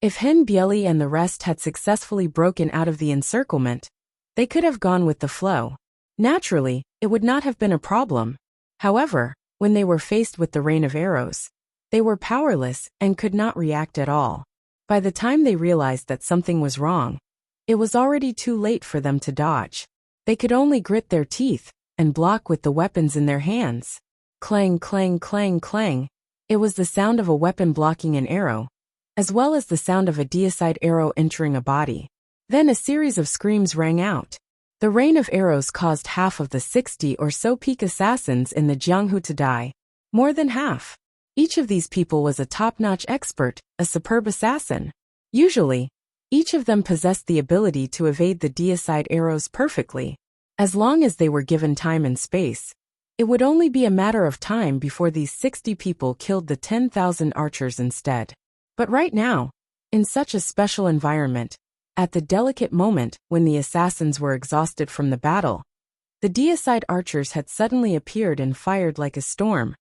If Henbieli and the rest had successfully broken out of the encirclement, they could have gone with the flow. Naturally, it would not have been a problem. However, when they were faced with the rain of arrows, they were powerless and could not react at all. By the time they realized that something was wrong, it was already too late for them to dodge. They could only grit their teeth and block with the weapons in their hands. Clang, clang, clang, clang. It was the sound of a weapon blocking an arrow, as well as the sound of a deicide arrow entering a body. Then a series of screams rang out. The rain of arrows caused half of the 60 or so peak assassins in the Jianghu to die. More than half. Each of these people was a top-notch expert, a superb assassin. Usually, each of them possessed the ability to evade the deicide arrows perfectly. As long as they were given time and space, it would only be a matter of time before these 60 people killed the 10,000 archers instead. But right now, in such a special environment, at the delicate moment when the assassins were exhausted from the battle, the deicide archers had suddenly appeared and fired like a storm,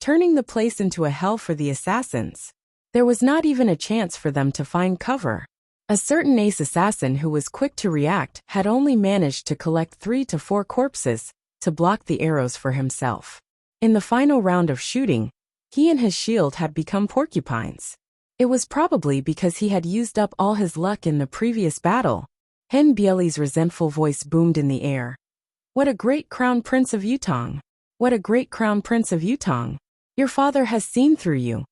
turning the place into a hell for the assassins. There was not even a chance for them to find cover. A certain ace assassin who was quick to react had only managed to collect 3 to 4 corpses to block the arrows for himself. In the final round of shooting, he and his shield had become porcupines. It was probably because he had used up all his luck in the previous battle. Henbieli's resentful voice boomed in the air. What a great crown prince of Yutong! What a great crown prince of Yutong! Your father has seen through you.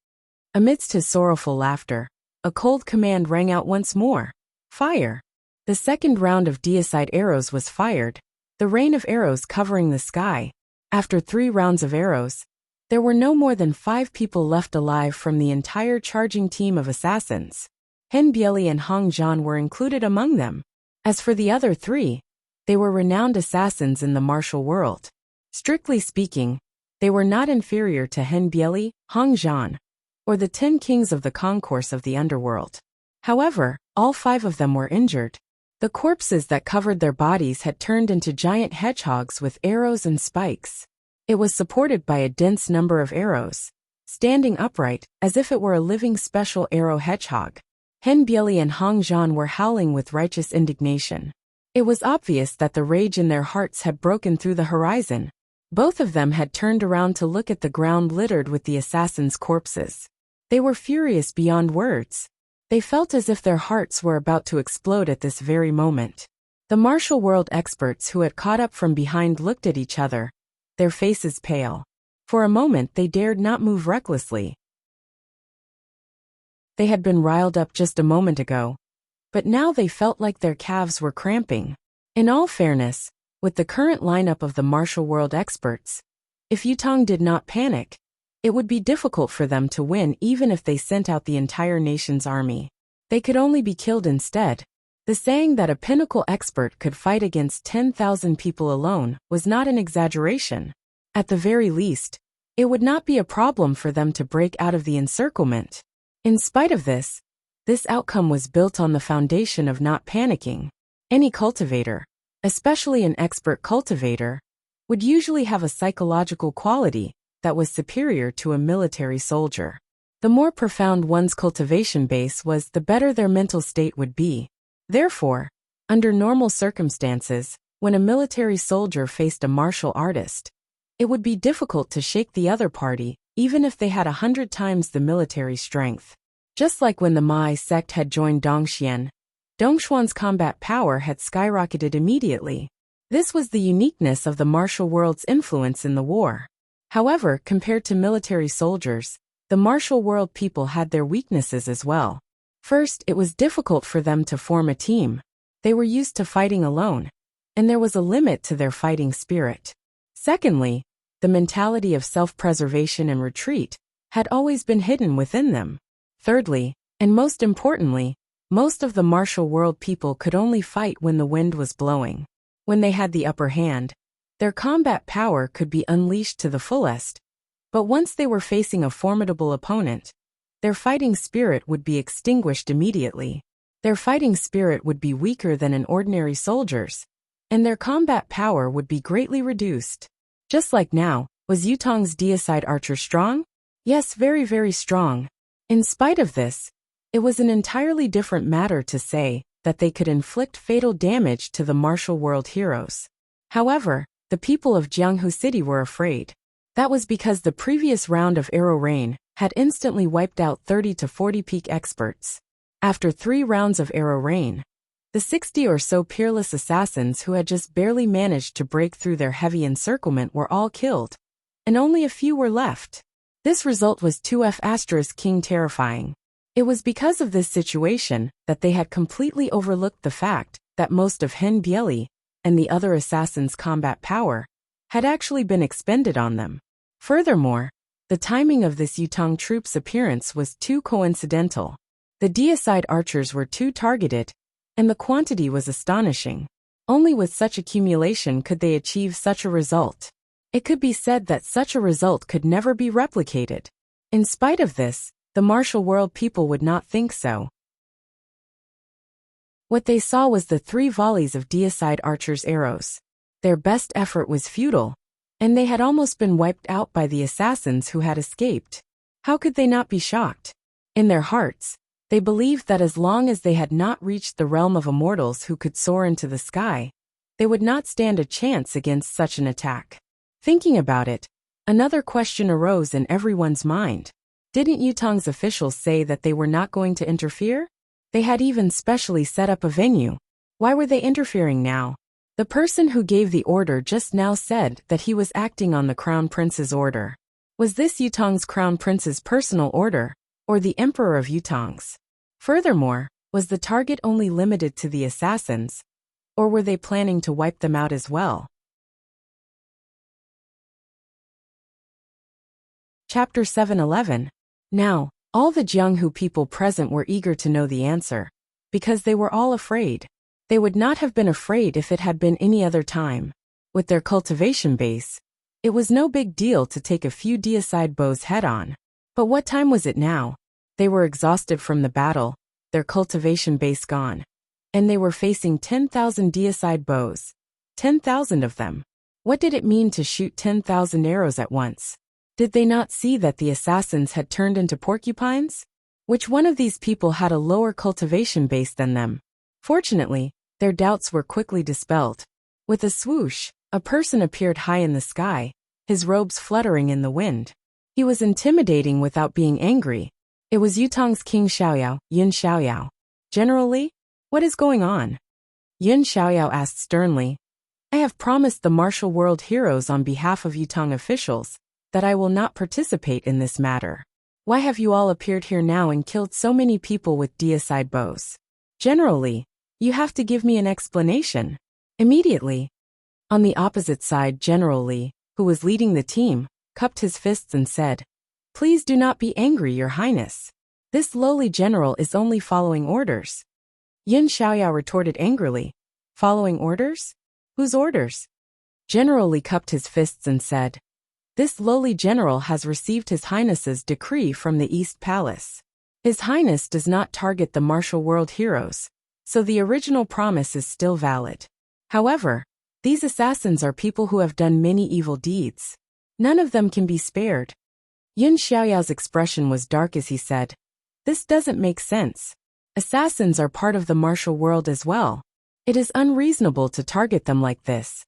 Amidst his sorrowful laughter, a cold command rang out once more. Fire! The second round of deicide arrows was fired, the rain of arrows covering the sky. After 3 rounds of arrows, there were no more than 5 people left alive from the entire charging team of assassins. Henbieli and Hong Zhan were included among them. As for the other 3, they were renowned assassins in the martial world. Strictly speaking, they were not inferior to Henbieli, Hong Zhan, or the 10 kings of the concourse of the underworld. However, all 5 of them were injured. The corpses that covered their bodies had turned into giant hedgehogs with arrows and spikes. It was supported by a dense number of arrows, standing upright as if it were a living special arrow hedgehog. Henbieli and Hong Zhan were howling with righteous indignation. It was obvious that the rage in their hearts had broken through the horizon. Both of them had turned around to look at the ground littered with the assassins' corpses. They were furious beyond words. They felt as if their hearts were about to explode at this very moment. The martial world experts who had caught up from behind looked at each other, their faces pale. For a moment they dared not move recklessly. They had been riled up just a moment ago, but now they felt like their calves were cramping. In all fairness, with the current lineup of the martial world experts, if Yutong did not panic, it would be difficult for them to win even if they sent out the entire nation's army. They could only be killed instead. The saying that a pinnacle expert could fight against 10,000 people alone was not an exaggeration. At the very least, it would not be a problem for them to break out of the encirclement. In spite of this outcome was built on the foundation of not panicking. Any cultivator, especially an expert cultivator, would usually have a psychological quality that was superior to a military soldier. The more profound one's cultivation base was, the better their mental state would be. Therefore, under normal circumstances, when a military soldier faced a martial artist, it would be difficult to shake the other party, even if they had 100 times the military strength. Just like when the Mai sect had joined Dongxian, Dongxuan's combat power had skyrocketed immediately. This was the uniqueness of the martial world's influence in the war. However, compared to military soldiers, the martial world people had their weaknesses as well. First, it was difficult for them to form a team. They were used to fighting alone, and there was a limit to their fighting spirit. Secondly, the mentality of self-preservation and retreat had always been hidden within them. Thirdly, and most importantly, most of the martial world people could only fight when the wind was blowing. When they had the upper hand, their combat power could be unleashed to the fullest, but once they were facing a formidable opponent, their fighting spirit would be extinguished immediately. Their fighting spirit would be weaker than an ordinary soldier's, and their combat power would be greatly reduced. Just like now, was Yutong's deicide archer strong? Yes, very, very strong. In spite of this, it was an entirely different matter to say that they could inflict fatal damage to the martial world heroes. However, the people of Jianghu City were afraid. That was because the previous round of arrow rain had instantly wiped out 30 to 40 peak experts. After 3 rounds of arrow rain, the 60 or so peerless assassins who had just barely managed to break through their heavy encirclement were all killed, and only a few were left. This result was 2F** king terrifying. It was because of this situation that they had completely overlooked the fact that most of Hen Bieli and the other assassins' combat power had actually been expended on them. Furthermore, the timing of this Yutong troops' appearance was too coincidental. The deicide archers were too targeted, and the quantity was astonishing. Only with such accumulation could they achieve such a result. It could be said that such a result could never be replicated. In spite of this, the martial world people would not think so. What they saw was the 3 volleys of deicide archers' arrows. Their best effort was futile, and they had almost been wiped out by the assassins who had escaped. How could they not be shocked? In their hearts, they believed that as long as they had not reached the realm of immortals who could soar into the sky, they would not stand a chance against such an attack. Thinking about it, another question arose in everyone's mind. Didn't Yutong's officials say that they were not going to interfere? They had even specially set up a venue. Why were they interfering now? The person who gave the order just now said that he was acting on the Crown Prince's order. Was this Yutong's Crown Prince's personal order, or the Emperor of Yutong's? Furthermore, was the target only limited to the assassins, or were they planning to wipe them out as well? Chapter 711. Now, all the Jianghu people present were eager to know the answer, because they were all afraid. They would not have been afraid if it had been any other time. With their cultivation base, it was no big deal to take a few deicide bows head-on. But what time was it now? They were exhausted from the battle, their cultivation base gone, and they were facing 10,000 deicide bows. 10,000 of them. What did it mean to shoot 10,000 arrows at once? Did they not see that the assassins had turned into porcupines? Which one of these people had a lower cultivation base than them? Fortunately, their doubts were quickly dispelled. With a swoosh, a person appeared high in the sky, his robes fluttering in the wind. He was intimidating without being angry. It was Yutong's King Xiaoyao, Yun Xiaoyao. General Li, what is going on? Yun Xiaoyao asked sternly. I have promised the martial world heroes on behalf of Yutong officials that I will not participate in this matter. Why have you all appeared here now and killed so many people with deicide bows? Generally, you have to give me an explanation. Immediately. On the opposite side, General Li, who was leading the team, cupped his fists and said, "Please do not be angry, Your Highness. This lowly general is only following orders." Yin Xiaoyao retorted angrily, "Following orders? Whose orders?" General Li cupped his fists and said, "This lowly general has received His Highness's decree from the East Palace. His Highness does not target the martial world heroes, so the original promise is still valid. However, these assassins are people who have done many evil deeds. None of them can be spared." Yin Xiaoyao's expression was dark as he said, "This doesn't make sense. Assassins are part of the martial world as well. It is unreasonable to target them like this."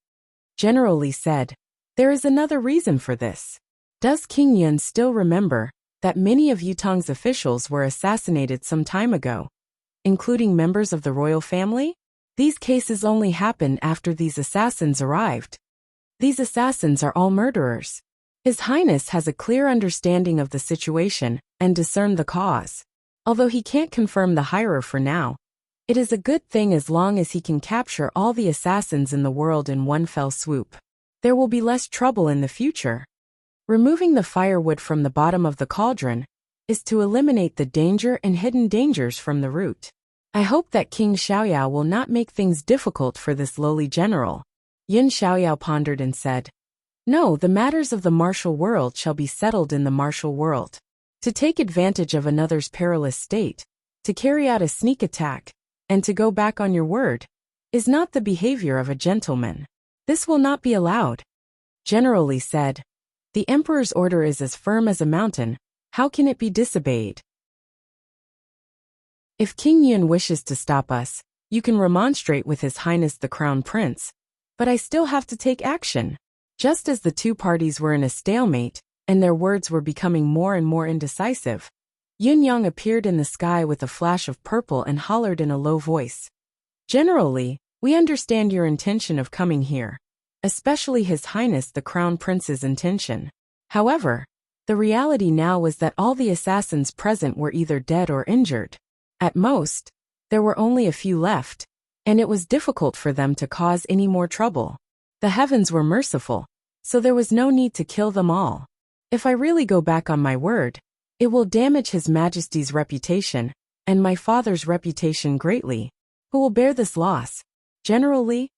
General Li said, "There is another reason for this. Does King Yun still remember that many of Yutong's officials were assassinated some time ago, including members of the royal family? These cases only happened after these assassins arrived. These assassins are all murderers. His Highness has a clear understanding of the situation and discerned the cause. Although he can't confirm the hirer for now, it is a good thing as long as he can capture all the assassins in the world in one fell swoop. There will be less trouble in the future. Removing the firewood from the bottom of the cauldron is to eliminate the danger and hidden dangers from the root. I hope that King Xiaoyao will not make things difficult for this lowly general." Yin Xiaoyao pondered and said, "No, the matters of the martial world shall be settled in the martial world. To take advantage of another's perilous state, to carry out a sneak attack, and to go back on your word, is not the behavior of a gentleman. This will not be allowed." General Li said, "The Emperor's order is as firm as a mountain. How can it be disobeyed? If King Yun wishes to stop us, you can remonstrate with His Highness the Crown Prince, but I still have to take action." Just as the two parties were in a stalemate, and their words were becoming more and more indecisive, Yun Yang appeared in the sky with a flash of purple and hollered in a low voice, "General Li, we understand your intention of coming here, especially His Highness the Crown Prince's intention. However, the reality now was that all the assassins present were either dead or injured. At most, there were only a few left, and it was difficult for them to cause any more trouble. The heavens were merciful, so there was no need to kill them all. If I really go back on my word, it will damage His Majesty's reputation, and my father's reputation greatly. Who will bear this loss? General Li?"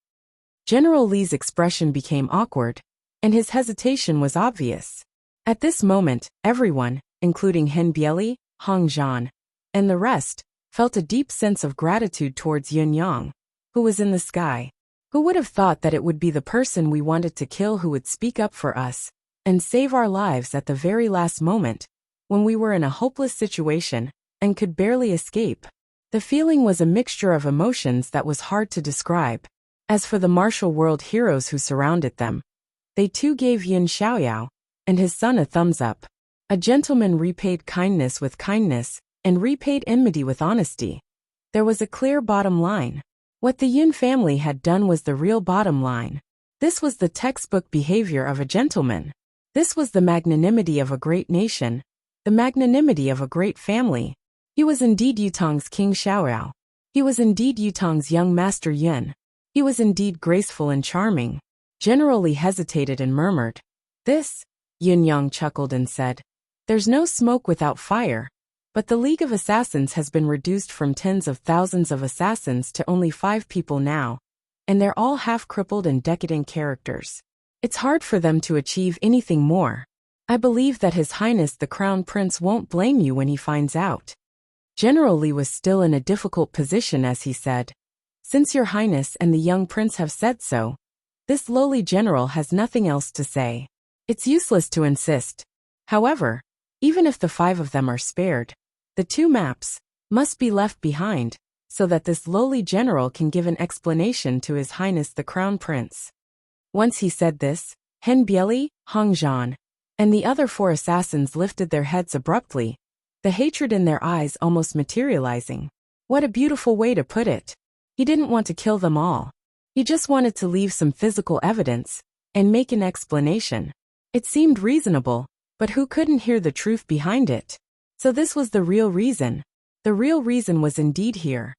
General Li's expression became awkward, and his hesitation was obvious. At this moment, everyone, including Hen Bieli, Hong Zhan, and the rest, felt a deep sense of gratitude towards Yun Yang, who was in the sky. Who would have thought that it would be the person we wanted to kill who would speak up for us and save our lives at the very last moment, when we were in a hopeless situation and could barely escape? The feeling was a mixture of emotions that was hard to describe. As for the martial world heroes who surrounded them, they too gave Yin Xiaoyao and his son a thumbs up. A gentleman repaid kindness with kindness and repaid enmity with honesty. There was a clear bottom line. What the Yin family had done was the real bottom line. This was the textbook behavior of a gentleman. This was the magnanimity of a great nation, the magnanimity of a great family. He was indeed Yutong's King Xiaoyao. He was indeed Yutong's young master Yun. He was indeed graceful and charming. General Li hesitated and murmured, "This?" Yun Yang chuckled and said, "There's no smoke without fire. But the League of Assassins has been reduced from tens of thousands of assassins to only 5 people now, and they're all half-crippled and decadent characters. It's hard for them to achieve anything more. I believe that His Highness the Crown Prince won't blame you when he finds out." General Li was still in a difficult position as he said, "Since Your Highness and the young prince have said so, this lowly general has nothing else to say. It's useless to insist. However, even if the 5 of them are spared, the 2 maps must be left behind, so that this lowly general can give an explanation to His Highness the Crown Prince." Once he said this, Hen Bieli, Hong Zhan, and the other 4 assassins lifted their heads abruptly, the hatred in their eyes almost materializing. What a beautiful way to put it. He didn't want to kill them all. He just wanted to leave some physical evidence and make an explanation. It seemed reasonable, but who couldn't hear the truth behind it? So this was the real reason. The real reason was indeed here.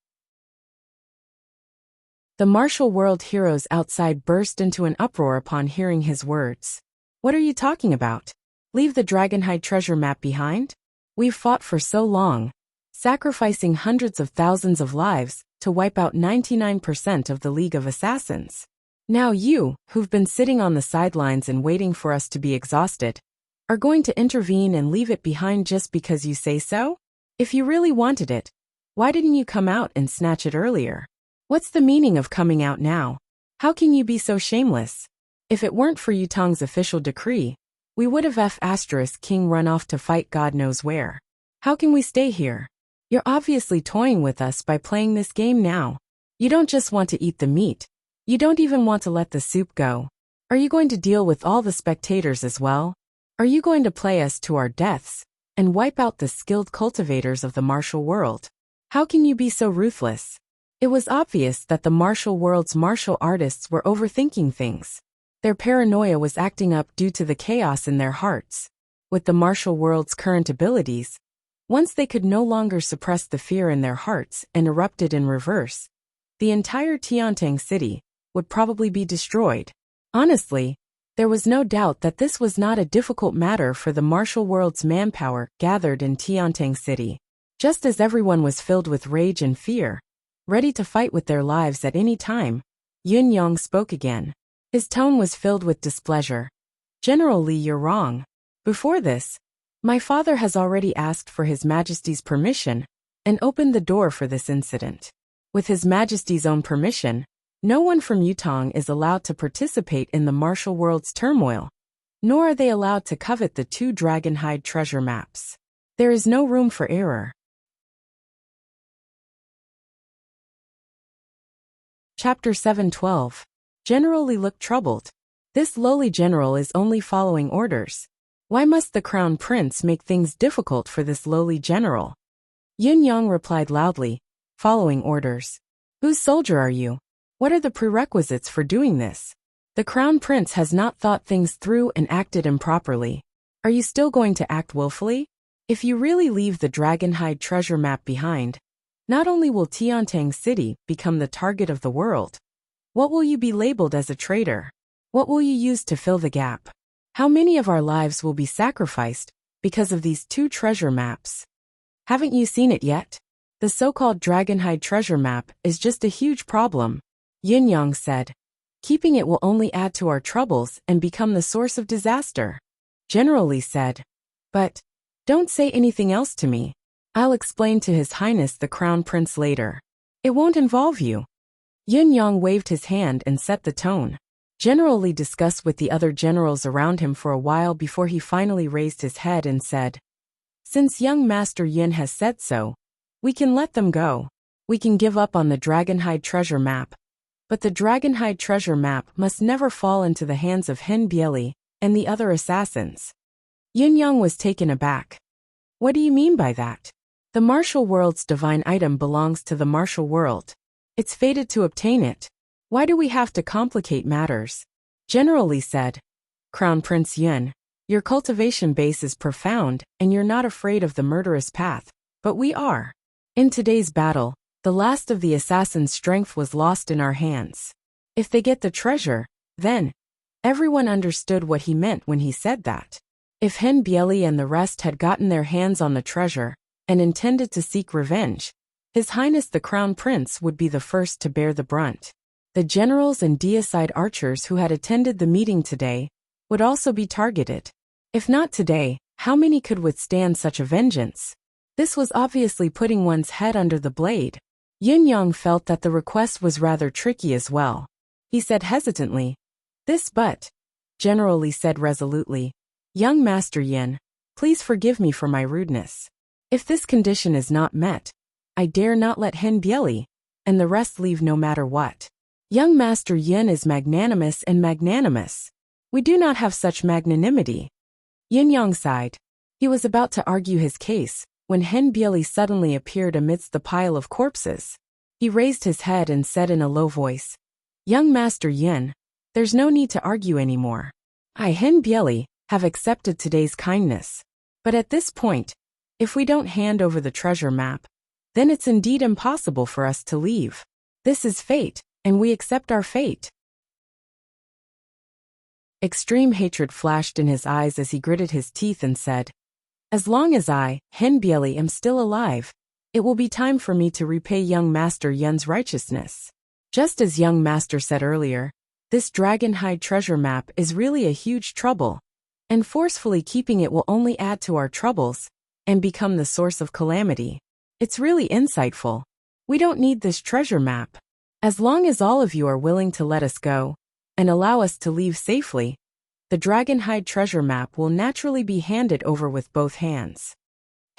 The martial world heroes outside burst into an uproar upon hearing his words. What are you talking about? Leave the Dragonhide treasure map behind? We've fought for so long, sacrificing hundreds of thousands of lives to wipe out 99% of the League of Assassins. Now you, who've been sitting on the sidelines and waiting for us to be exhausted, are going to intervene and leave it behind just because you say so? If you really wanted it, why didn't you come out and snatch it earlier? What's the meaning of coming out now? How can you be so shameless? If it weren't for Yutong's official decree, we would have King run off to fight God knows where. How can we stay here? You're obviously toying with us by playing this game now. You don't just want to eat the meat. You don't even want to let the soup go. Are you going to deal with all the spectators as well? Are you going to play us to our deaths and wipe out the skilled cultivators of the martial world? How can you be so ruthless? It was obvious that the martial world's martial artists were overthinking things. Their paranoia was acting up due to the chaos in their hearts. With the martial world's current abilities, once they could no longer suppress the fear in their hearts and erupted in reverse, the entire Tiantang city would probably be destroyed. Honestly, there was no doubt that this was not a difficult matter for the martial world's manpower gathered in Tiantang city. Just as everyone was filled with rage and fear, ready to fight with their lives at any time, Yun Yong spoke again. His tone was filled with displeasure. General Li, you're wrong. Before this, my father has already asked for His Majesty's permission and opened the door for this incident. With His Majesty's own permission, no one from Yutong is allowed to participate in the martial world's turmoil, nor are they allowed to covet the 2 Dragonhide treasure maps. There is no room for error. Chapter 7:12. General Li looked troubled. This lowly general is only following orders. Why must the crown prince make things difficult for this lowly general? Yun Yang replied loudly, following orders. Whose soldier are you? What are the prerequisites for doing this? The crown prince has not thought things through and acted improperly. Are you still going to act willfully? If you really leave the Dragonhide treasure map behind, not only will Tiantang City become the target of the world, what will you be labeled as a traitor? What will you use to fill the gap? How many of our lives will be sacrificed because of these 2 treasure maps? Haven't you seen it yet? The so-called Dragonhide treasure map is just a huge problem, Yin Yang said. Keeping it will only add to our troubles and become the source of disaster. General Li said. But don't say anything else to me. I'll explain to His Highness the Crown Prince later. It won't involve you. Yin Yang waved his hand and set the tone. General Li discussed with the other generals around him for a while before he finally raised his head and said, Since young Master Yin has said so, we can let them go. We can give up on the Dragonhide treasure map. But the Dragonhide treasure map must never fall into the hands of Hen Bieli and the other assassins. Yin Yang was taken aback. What do you mean by that? The martial world's divine item belongs to the martial world. It's fated to obtain it. Why do we have to complicate matters? General Li said. Crown Prince Yun, your cultivation base is profound and you're not afraid of the murderous path, but we are. In today's battle, the last of the assassin's strength was lost in our hands. If they get the treasure, then everyone understood what he meant when he said that. If Hen Bieli and the rest had gotten their hands on the treasure and intended to seek revenge, His Highness the Crown Prince would be the first to bear the brunt. The generals and deicide archers who had attended the meeting today would also be targeted. If not today, how many could withstand such a vengeance? This was obviously putting one's head under the blade. Yin Yang felt that the request was rather tricky as well. He said hesitantly, but, General Li said resolutely, Young Master Yin, please forgive me for my rudeness. If this condition is not met, I dare not let Hen Bieli and the rest leave no matter what. Young Master Yin is magnanimous and magnanimous. We do not have such magnanimity. Yin Yang sighed. He was about to argue his case when Hen Bieli suddenly appeared amidst the pile of corpses. He raised his head and said in a low voice, Young Master Yin, there's no need to argue anymore. I, Hen Bieli, have accepted today's kindness. But at this point, If we don't hand over the treasure map, then it's indeed impossible for us to leave. This is fate, and we accept our fate." Extreme hatred flashed in his eyes as he gritted his teeth and said, "As long as I, Henbieli, am still alive, it will be time for me to repay young Master Yun's righteousness." Just as young Master said earlier, this dragonhide treasure map is really a huge trouble, and forcefully keeping it will only add to our troubles and become the source of calamity. It's really insightful. We don't need this treasure map. As long as all of you are willing to let us go and allow us to leave safely, the dragonhide treasure map will naturally be handed over with both hands.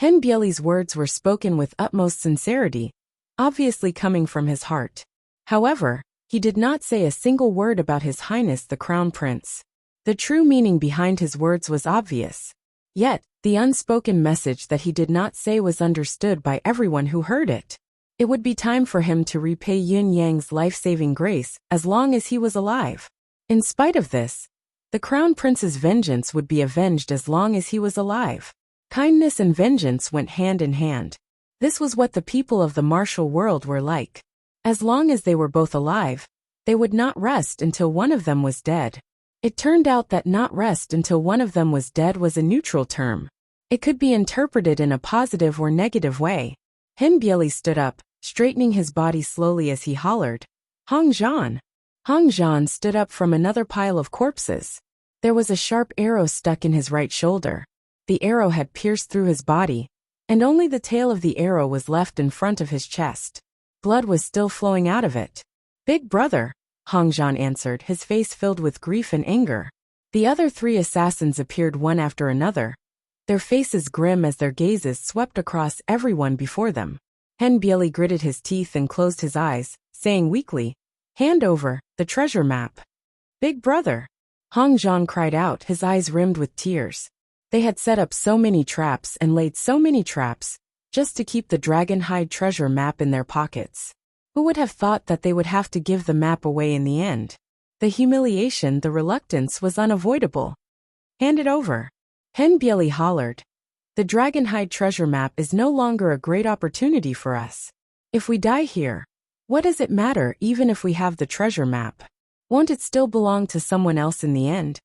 Henbieli's words were spoken with utmost sincerity, obviously coming from his heart. However, he did not say a single word about His Highness the Crown Prince. The true meaning behind his words was obvious. Yet, the unspoken message that he did not say was understood by everyone who heard it. It would be time for him to repay Yun Yang's life-saving grace as long as he was alive. In spite of this, the Crown Prince's vengeance would be avenged as long as he was alive. Kindness and vengeance went hand in hand. This was what the people of the martial world were like. As long as they were both alive, they would not rest until one of them was dead. It turned out that not rest until one of them was dead was a neutral term. It could be interpreted in a positive or negative way. Henbieli stood up, straightening his body slowly as he hollered, "Hong Zhan!" Hong Zhan stood up from another pile of corpses. There was a sharp arrow stuck in his right shoulder. The arrow had pierced through his body, and only the tail of the arrow was left in front of his chest. Blood was still flowing out of it. "Big brother," Hong Zhan answered, his face filled with grief and anger. The other three assassins appeared one after another, their faces grim as their gazes swept across everyone before them. Henbieli gritted his teeth and closed his eyes, saying weakly, "Hand over the treasure map." "Big brother," Hong Zhan cried out, his eyes rimmed with tears. They had set up so many traps and laid so many traps, just to keep the dragonhide treasure map in their pockets. Who would have thought that they would have to give the map away in the end? The humiliation, the reluctance was unavoidable. "Hand it over," Henbieli hollered. "The dragonhide treasure map is no longer a great opportunity for us. If we die here, what does it matter even if we have the treasure map? Won't it still belong to someone else in the end?"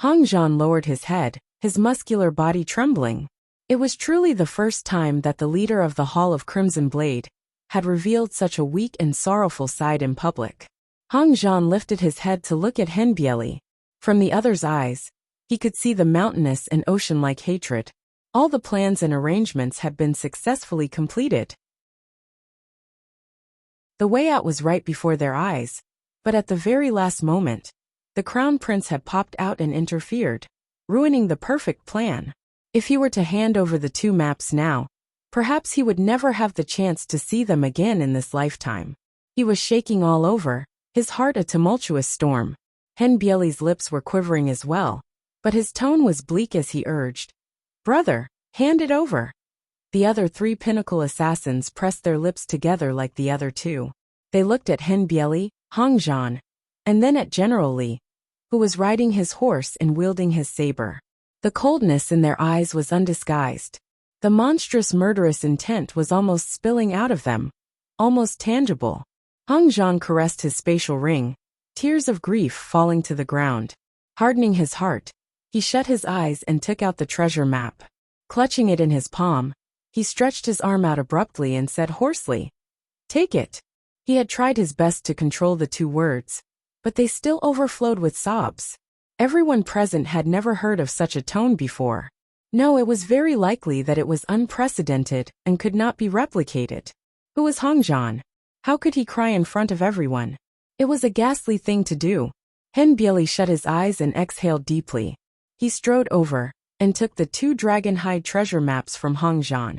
Hong Zhan lowered his head, his muscular body trembling. It was truly the first time that the leader of the Hall of Crimson Blade had revealed such a weak and sorrowful side in public. Hong Zhan lifted his head to look at Henbieli. From the other's eyes, he could see the mountainous and ocean-like hatred. All the plans and arrangements had been successfully completed. The way out was right before their eyes, but at the very last moment, the Crown Prince had popped out and interfered, ruining the perfect plan. If he were to hand over the two maps now, perhaps he would never have the chance to see them again in this lifetime. He was shaking all over, his heart a tumultuous storm. Henbieli's lips were quivering as well, but his tone was bleak as he urged, "Brother, hand it over." The other three pinnacle assassins pressed their lips together like the other two. They looked at Henbieli, Hong Zhan, and then at General Li, who was riding his horse and wielding his saber. The coldness in their eyes was undisguised. The monstrous murderous intent was almost spilling out of them, almost tangible. Hong Zhan caressed his spatial ring, tears of grief falling to the ground. Hardening his heart, he shut his eyes and took out the treasure map. Clutching it in his palm, he stretched his arm out abruptly and said hoarsely, "Take it." He had tried his best to control the two words, but they still overflowed with sobs. Everyone present had never heard of such a tone before. No, it was very likely that it was unprecedented and could not be replicated. Who was Hong Zhan? How could he cry in front of everyone? It was a ghastly thing to do. Henbieli shut his eyes and exhaled deeply. He strode over and took the two dragonhide treasure maps from Hong Zhan,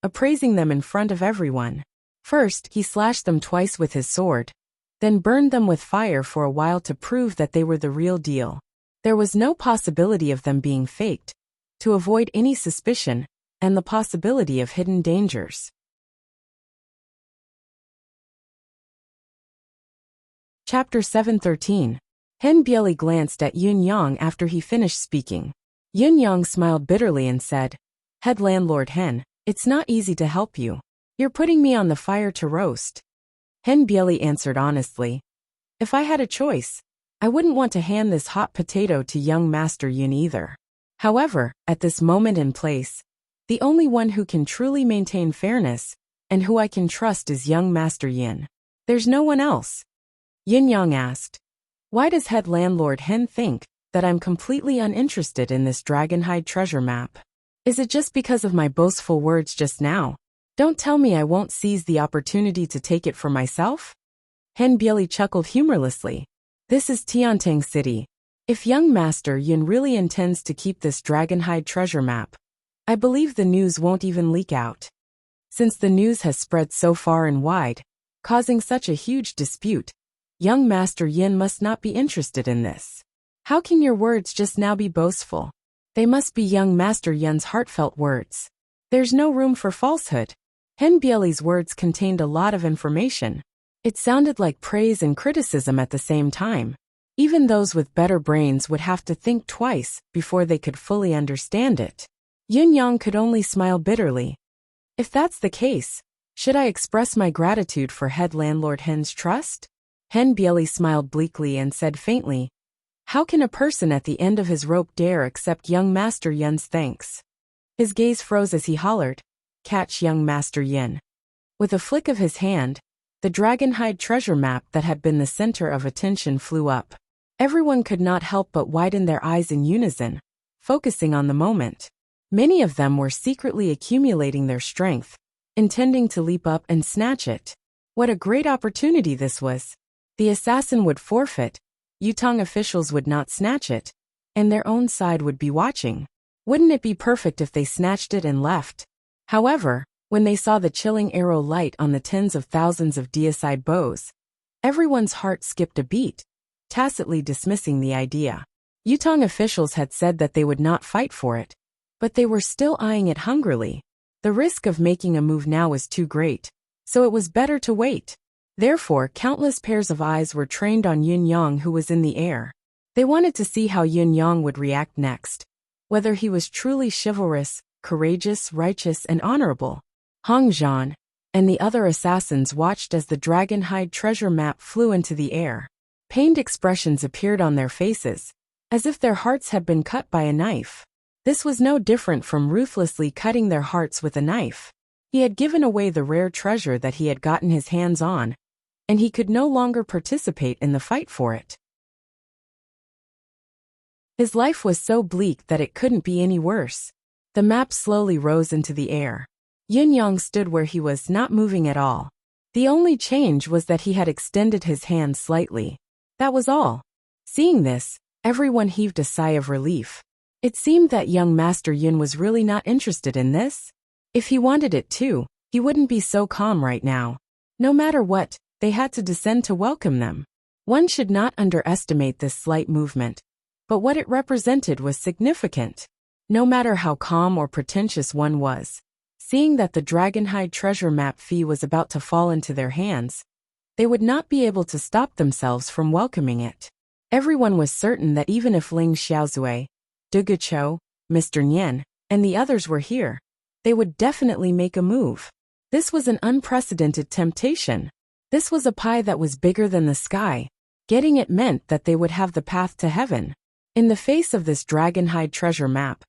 appraising them in front of everyone. First, he slashed them twice with his sword, then burned them with fire for a while to prove that they were the real deal. There was no possibility of them being faked, to avoid any suspicion and the possibility of hidden dangers. Chapter 713. Henbieli glanced at Yun Yang after he finished speaking. Yun Yang smiled bitterly and said, Head landlord Hen, it's not easy to help you. You're putting me on the fire to roast. Hen Bieli answered honestly. If I had a choice, I wouldn't want to hand this hot potato to young Master Yin either. However, at this moment and place, the only one who can truly maintain fairness and who I can trust is young Master Yin. There's no one else. Yin Yang asked. Why does head landlord Hen think that I'm completely uninterested in this dragonhide treasure map? Is it just because of my boastful words just now? Don't tell me I won't seize the opportunity to take it for myself? Hen Bieli chuckled humorlessly. This is Tiantang City. If young Master Yin really intends to keep this dragonhide treasure map, I believe the news won't even leak out. Since the news has spread so far and wide, causing such a huge dispute, young Master Yin must not be interested in this. How can your words just now be boastful? They must be young Master Yin's heartfelt words. There's no room for falsehood. Hen Bieli's words contained a lot of information. It sounded like praise and criticism at the same time. Even those with better brains would have to think twice before they could fully understand it. Yin Yang could only smile bitterly. If that's the case, should I express my gratitude for head landlord Hen's trust? Hen Bieli smiled bleakly and said faintly, how can a person at the end of his rope dare accept young Master Yin's thanks? His gaze froze as he hollered, catch young Master Yin. With a flick of his hand, the dragonhide treasure map that had been the center of attention flew up. Everyone could not help but widen their eyes in unison, focusing on the moment. Many of them were secretly accumulating their strength, intending to leap up and snatch it. What a great opportunity this was. The assassin would forfeit, Yutong officials would not snatch it, and their own side would be watching. Wouldn't it be perfect if they snatched it and left? However, when they saw the chilling arrow light on the tens of thousands of deicide bows, everyone's heart skipped a beat, tacitly dismissing the idea. Yutong officials had said that they would not fight for it, but they were still eyeing it hungrily. The risk of making a move now was too great, so it was better to wait. Therefore, countless pairs of eyes were trained on Yin Yang, who was in the air. They wanted to see how Yin Yang would react next, whether he was truly chivalrous, courageous, righteous, and honorable. Hong Zhan and the other assassins watched as the dragonhide treasure map flew into the air. Pained expressions appeared on their faces, as if their hearts had been cut by a knife. This was no different from ruthlessly cutting their hearts with a knife. He had given away the rare treasure that he had gotten his hands on, and he could no longer participate in the fight for it. His life was so bleak that it couldn't be any worse. The map slowly rose into the air. Yin Yang stood where he was, not moving at all. The only change was that he had extended his hand slightly. That was all. Seeing this, everyone heaved a sigh of relief. It seemed that young Master Yin was really not interested in this. If he wanted it too, he wouldn't be so calm right now. No matter what, they had to descend to welcome them. One should not underestimate this slight movement, but what it represented was significant. No matter how calm or pretentious one was, seeing that the dragonhide treasure map fee was about to fall into their hands, they would not be able to stop themselves from welcoming it. Everyone was certain that even if Ling Xiaozui, Du Guchou, Mr. Nian, and the others were here, they would definitely make a move. This was an unprecedented temptation. This was a pie that was bigger than the sky. Getting it meant that they would have the path to heaven. In the face of this dragonhide treasure map,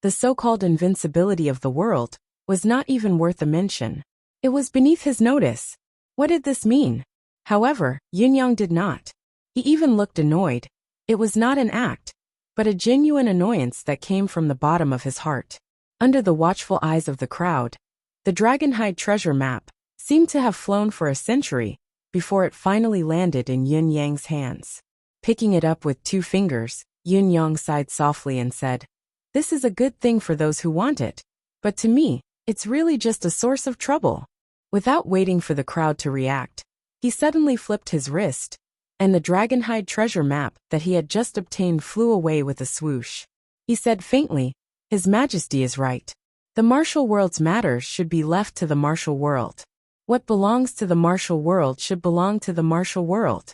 the so-called invincibility of the world was not even worth a mention. It was beneath his notice. What did this mean? However, Yin Yang did not. He even looked annoyed. It was not an act, but a genuine annoyance that came from the bottom of his heart. Under the watchful eyes of the crowd, the dragonhide treasure map seemed to have flown for a century before it finally landed in Yin Yang's hands. Picking it up with 2 fingers, Yin Yang sighed softly and said, "This is a good thing for those who want it, but to me, it's really just a source of trouble." Without waiting for the crowd to react, he suddenly flipped his wrist, and the dragonhide treasure map that he had just obtained flew away with a swoosh. He said faintly, "His Majesty is right. The martial world's matters should be left to the martial world. What belongs to the martial world should belong to the martial world.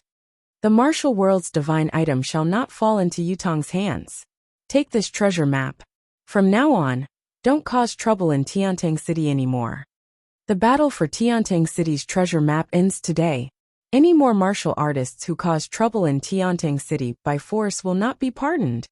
The martial world's divine item shall not fall into Yutong's hands. Take this treasure map. From now on, Don't cause trouble in Tiantang City anymore. The battle for Tiantang City's treasure map ends today. Any more martial artists who cause trouble in Tiantang City by force will not be pardoned.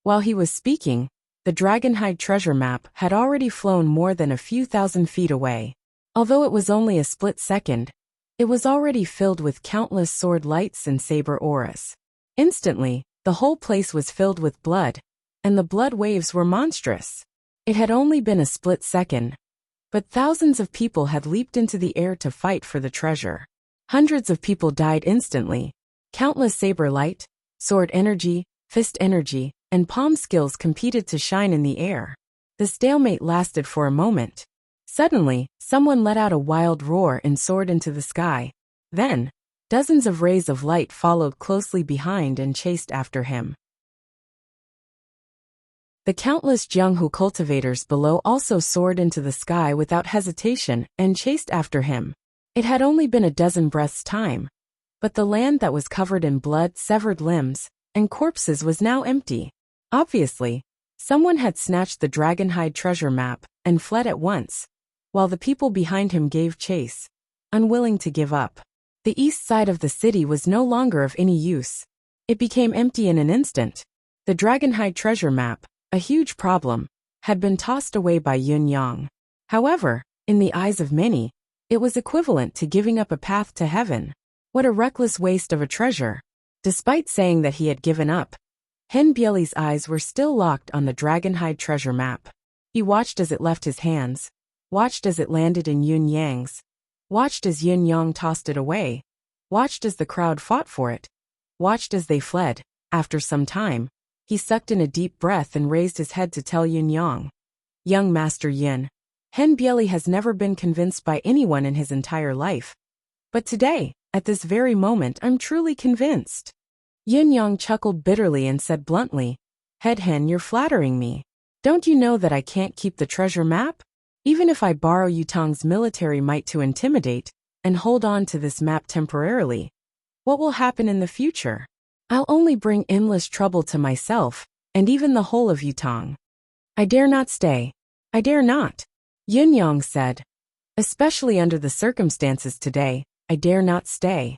While he was speaking, the Dragonhide treasure map had already flown more than a few thousand feet away. Although it was only a split second, it was already filled with countless sword lights and saber auras. Instantly, the whole place was filled with blood, and the blood waves were monstrous. It had only been a split second, but thousands of people had leaped into the air to fight for the treasure. Hundreds of people died instantly. Countless saber light, sword energy, fist energy, and palm skills competed to shine in the air. The stalemate lasted for a moment. Suddenly, someone let out a wild roar and soared into the sky. Then, dozens of rays of light followed closely behind and chased after him. The countless Jianghu cultivators below also soared into the sky without hesitation and chased after him. It had only been a dozen breaths' time, but the land that was covered in blood, severed limbs, and corpses was now empty. Obviously, someone had snatched the Dragonhide treasure map and fled at once, while the people behind him gave chase, unwilling to give up. The east side of the city was no longer of any use. It became empty in an instant. The Dragonhide treasure map, a huge problem, had been tossed away by Yun Yang. However, in the eyes of many, it was equivalent to giving up a path to heaven. What a reckless waste of a treasure. Despite saying that he had given up, Hen Bieli's eyes were still locked on the Dragonhide treasure map. He watched as it left his hands, watched as it landed in Yun Yang's, watched as Yun Yang tossed it away, watched as the crowd fought for it, watched as they fled. After some time, he sucked in a deep breath and raised his head to tell Yun Yang, "Young Master Yun, Hen Bieli has never been convinced by anyone in his entire life. But today, at this very moment, I'm truly convinced." Yun Yang chuckled bitterly and said bluntly, "Head Hen, you're flattering me. Don't you know that I can't keep the treasure map? Even if I borrow Yutong's military might to intimidate and hold on to this map temporarily, what will happen in the future? I'll only bring endless trouble to myself, and even the whole of Yutong. I dare not stay. I dare not." Yun Yang said, "Especially under the circumstances today, I dare not stay."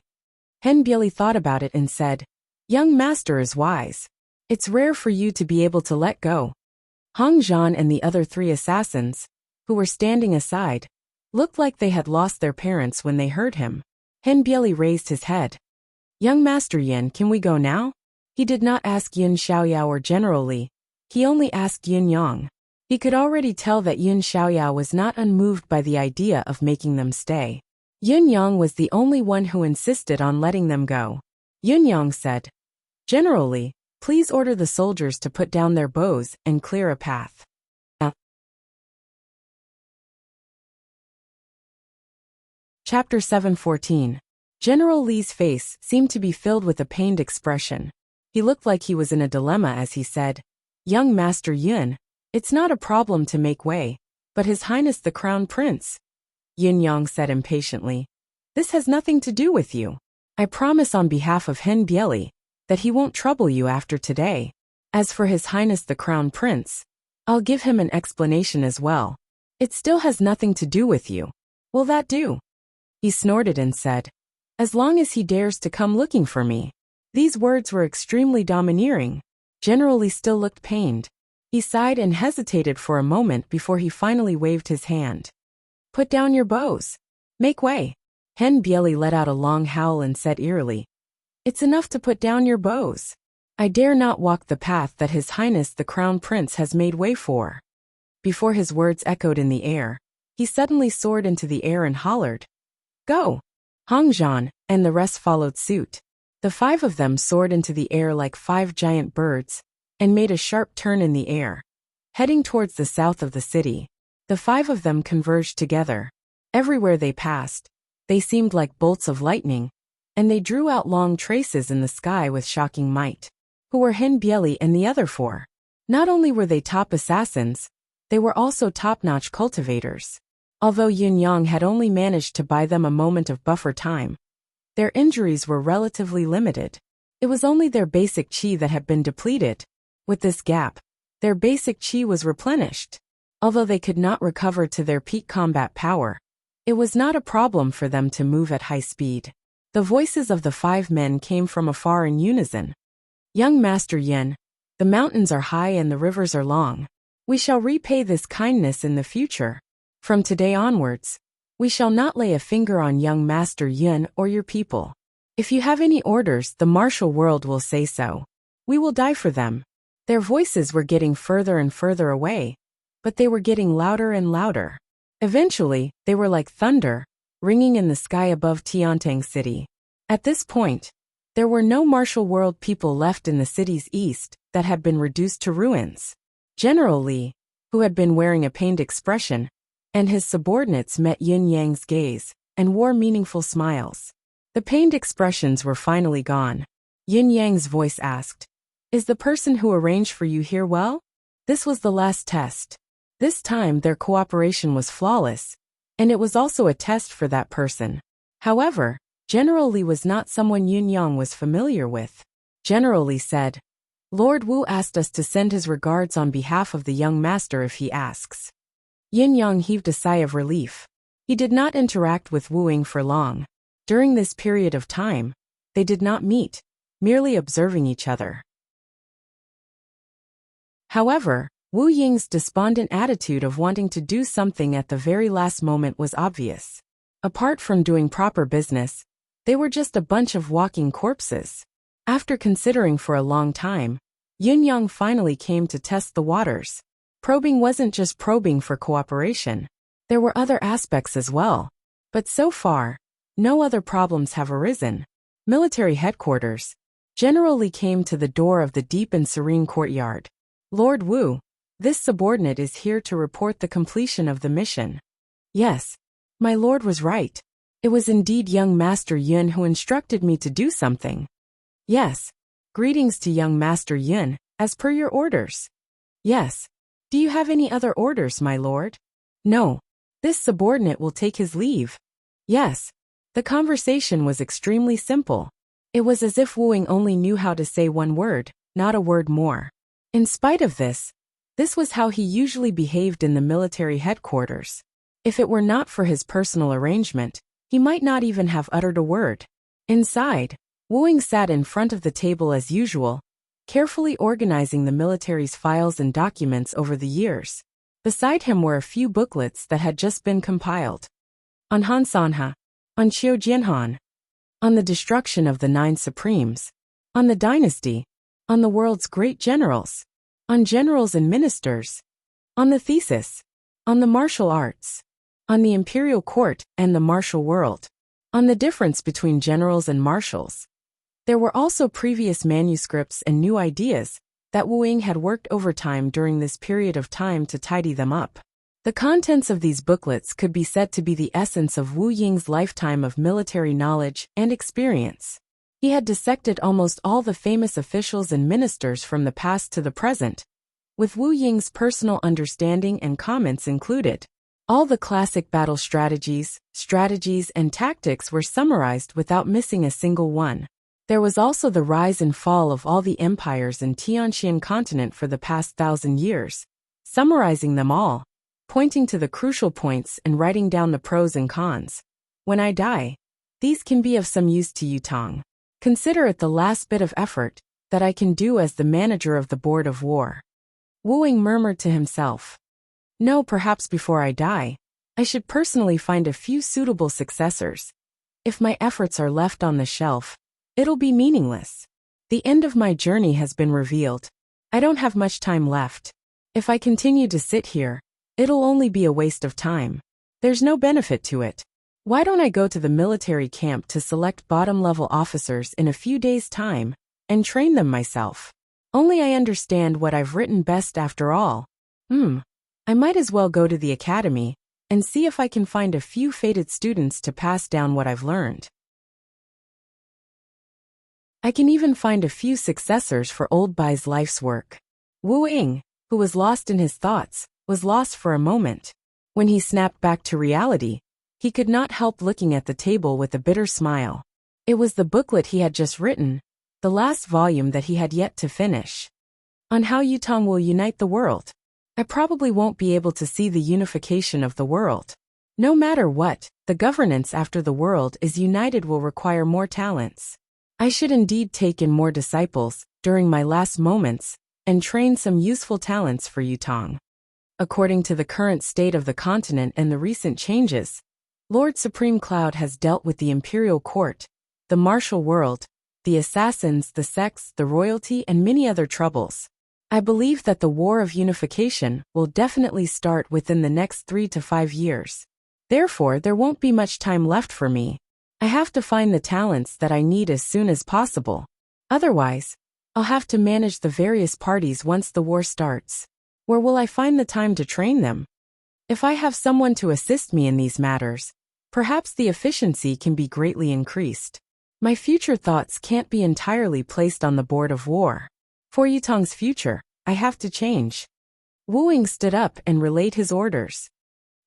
Hen Bieli thought about it and said, "Young master is wise. It's rare for you to be able to let go." Hong Zhan and the other 3 assassins, who were standing aside, looked like they had lost their parents when they heard him. Hen Bieli raised his head. "Young Master Yin, can we go now?" He did not ask Yun Xiaoyao or General Li. He only asked Yun Yang. He could already tell that Yun Xiaoyao was not unmoved by the idea of making them stay. Yun Yang was the only one who insisted on letting them go. Yun Yang said, "General Li, please order the soldiers to put down their bows and clear a path." Chapter 714. General Li's face seemed to be filled with a pained expression. He looked like he was in a dilemma as he said, "Young Master Yun, it's not a problem to make way, but His Highness the Crown Prince." Yun Yang said impatiently, "This has nothing to do with you. I promise on behalf of Hen Bieli that he won't trouble you after today. As for His Highness the Crown Prince, I'll give him an explanation as well. It still has nothing to do with you. Will that do?" He snorted and said, "As long as he dares to come looking for me." These words were extremely domineering. General Li still looked pained. He sighed and hesitated for a moment before he finally waved his hand. "Put down your bows. Make way." Hen Bieli let out a long howl and said eerily, "It's enough to put down your bows. I dare not walk the path that His Highness the Crown Prince has made way for." Before his words echoed in the air, he suddenly soared into the air and hollered, "Go!" Hong Zhan and the rest followed suit. The 5 of them soared into the air like 5 giant birds and made a sharp turn in the air, heading towards the south of the city. The 5 of them converged together. Everywhere they passed, they seemed like bolts of lightning, and they drew out long traces in the sky with shocking might. Who were Hen Bieli and the other 4? Not only were they top assassins, they were also top-notch cultivators. Although Yun Yang had only managed to buy them a moment of buffer time, their injuries were relatively limited. It was only their basic chi that had been depleted. With this gap, their basic chi was replenished. Although they could not recover to their peak combat power, it was not a problem for them to move at high speed. The voices of the 5 men came from afar in unison. Young Master Yin, the mountains are high and the rivers are long. We shall repay this kindness in the future. From today onwards, we shall not lay a finger on young Master Yin or your people. If you have any orders, the martial world will say so. We will die for them. Their voices were getting further and further away, but they were getting louder and louder. Eventually, they were like thunder, ringing in the sky above Tiantang City. At this point, there were no martial world people left in the city's east that had been reduced to ruins. General Li, who had been wearing a pained expression, and his subordinates met Yin Yang's gaze and wore meaningful smiles. The pained expressions were finally gone. Yin Yang's voice asked, "Is the person who arranged for you here well?" This was the last test. This time their cooperation was flawless, and it was also a test for that person. However, General Li was not someone Yin Yang was familiar with. General Li said, "Lord Wu asked us to send his regards on behalf of the young master if he asks." Yin Yang heaved a sigh of relief. He did not interact with Wu Ying for long. During this period of time, they did not meet, merely observing each other. However, Wu Ying's despondent attitude of wanting to do something at the very last moment was obvious. Apart from doing proper business, they were just a bunch of walking corpses. After considering for a long time, Yin Yang finally came to test the waters. Probing wasn't just probing for cooperation. There were other aspects as well. But so far, no other problems have arisen. Military headquarters. General Li came to the door of the deep and serene courtyard. "Lord Wu, this subordinate is here to report the completion of the mission." "Yes, my lord was right. It was indeed young Master Yin who instructed me to do something." "Yes. Greetings to young Master Yin, as per your orders." "Yes. Do you have any other orders, my lord?" "No. This subordinate will take his leave." "Yes." The conversation was extremely simple. It was as if Wu Ying only knew how to say one word, not a word more. In spite of this was how he usually behaved in the military headquarters. If it were not for his personal arrangement, he might not even have uttered a word. Inside, Wu Ying sat in front of the table as usual, carefully organizing the military's files and documents over the years. Beside him were a few booklets that had just been compiled. On Han Sanha, on Qiu Jianhan, on the destruction of the 9 supremes, on the dynasty, on the world's great generals, on generals and ministers, on the thesis, on the martial arts, on the imperial court and the martial world, on the difference between generals and marshals. There were also previous manuscripts and new ideas that Wu Ying had worked overtime during this period of time to tidy them up. The contents of these booklets could be said to be the essence of Wu Ying's lifetime of military knowledge and experience. He had dissected almost all the famous officials and ministers from the past to the present, with Wu Ying's personal understanding and comments included. All the classic battle strategies, and tactics were summarized without missing a single one. There was also the rise and fall of all the empires in Tianxian continent for the past 1,000 years, summarizing them all, pointing to the crucial points and writing down the pros and cons. When I die, these can be of some use to you, Tong. Consider it the last bit of effort that I can do as the manager of the Board of War. Wu Ying murmured to himself. No, perhaps before I die, I should personally find a few suitable successors. If my efforts are left on the shelf, it'll be meaningless. The end of my journey has been revealed. I don't have much time left. If I continue to sit here, it'll only be a waste of time. There's no benefit to it. Why don't I go to the military camp to select bottom-level officers in a few days' time and train them myself? Only I understand what I've written best after all. I might as well go to the academy and see if I can find a few fated students to pass down what I've learned. I can even find a few successors for old Bai's life's work. Wu Ying, who was lost in his thoughts, was lost for a moment. When he snapped back to reality, he could not help looking at the table with a bitter smile. It was the booklet he had just written, the last volume that he had yet to finish. On how Yutong will unite the world. I probably won't be able to see the unification of the world. No matter what, the governance after the world is united will require more talents. I should indeed take in more disciples during my last moments and train some useful talents for Yutong. According to the current state of the continent and the recent changes, Lord Supreme Cloud has dealt with the imperial court, the martial world, the assassins, the sects, the royalty, and many other troubles. I believe that the war of unification will definitely start within the next 3 to 5 years. Therefore, there won't be much time left for me. I have to find the talents that I need as soon as possible. Otherwise, I'll have to manage the various parties once the war starts. Where will I find the time to train them? If I have someone to assist me in these matters, perhaps the efficiency can be greatly increased. My future thoughts can't be entirely placed on the board of war. For Yutong's future, I have to change. Wu Ying stood up and relayed his orders.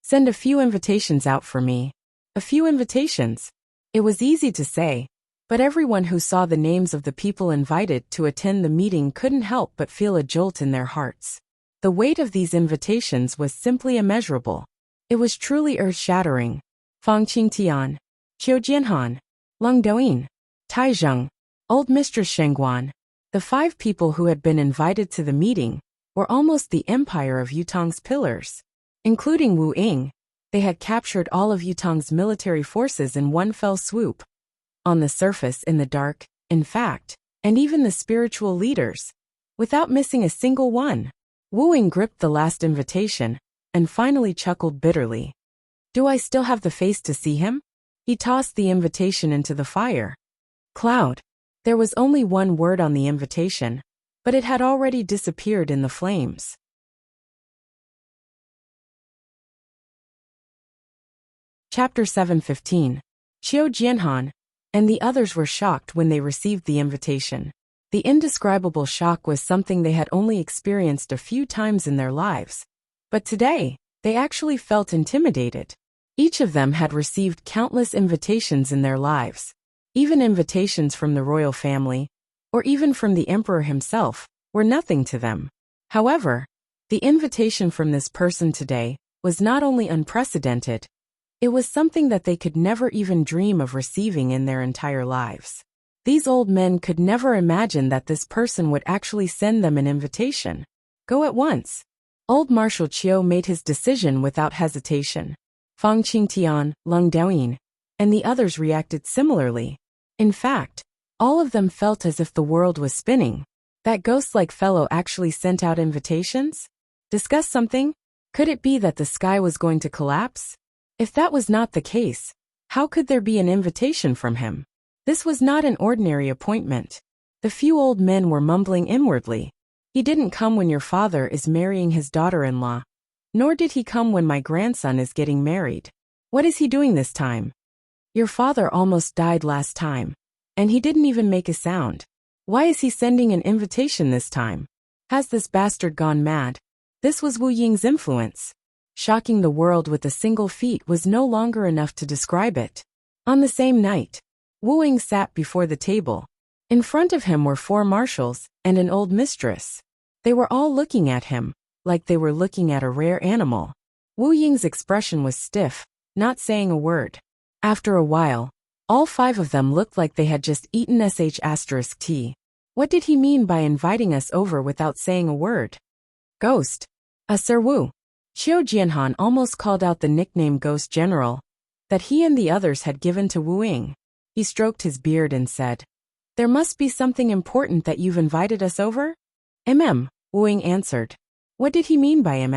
Send a few invitations out for me. A few invitations. It was easy to say, but everyone who saw the names of the people invited to attend the meeting couldn't help but feel a jolt in their hearts. The weight of these invitations was simply immeasurable. It was truly earth-shattering. Fang Qingtian, Qiu Jianhan, Leng Douyin, Tai Zheng, Old Mistress Shengguan. The 5 people who had been invited to the meeting were almost the empire of Yutong's pillars. Including Wu Ying, they had captured all of Yutong's military forces in one fell swoop. On the surface, in the dark, in fact, and even the spiritual leaders, without missing a single one. Wu Ying gripped the last invitation and finally chuckled bitterly. Do I still have the face to see him? He tossed the invitation into the fire. Cloud. There was only one word on the invitation, but it had already disappeared in the flames. Chapter 7:15. Qiu Jianhan and the others were shocked when they received the invitation. The indescribable shock was something they had only experienced a few times in their lives. But today, they actually felt intimidated. Each of them had received countless invitations in their lives. Even invitations from the royal family, or even from the emperor himself, were nothing to them. However, the invitation from this person today was not only unprecedented, it was something that they could never even dream of receiving in their entire lives. These old men could never imagine that this person would actually send them an invitation. Go at once. Old Marshal Qiu made his decision without hesitation. Fang Qingtian, Leng Douyin, and the others reacted similarly. In fact, all of them felt as if the world was spinning. That ghost-like fellow actually sent out invitations? Discuss something? Could it be that the sky was going to collapse? If that was not the case, how could there be an invitation from him? This was not an ordinary appointment. The few old men were mumbling inwardly. He didn't come when your father is marrying his daughter-in-law. Nor did he come when my grandson is getting married. What is he doing this time? Your father almost died last time, and he didn't even make a sound. Why is he sending an invitation this time? Has this bastard gone mad? This was Wu Ying's influence. Shocking the world with a single feat was no longer enough to describe it. On the same night, Wu Ying sat before the table. In front of him were 4 marshals and an old mistress. They were all looking at him, like they were looking at a rare animal. Wu Ying's expression was stiff, not saying a word. After a while, all 5 of them looked like they had just eaten **T. What did he mean by inviting us over without saying a word? Ghost. Sir Wu. Qiu Jianhan almost called out the nickname Ghost General that he and the others had given to Wu Ying. He stroked his beard and said, There must be something important that you've invited us over? Wu Ying answered. What did he mean by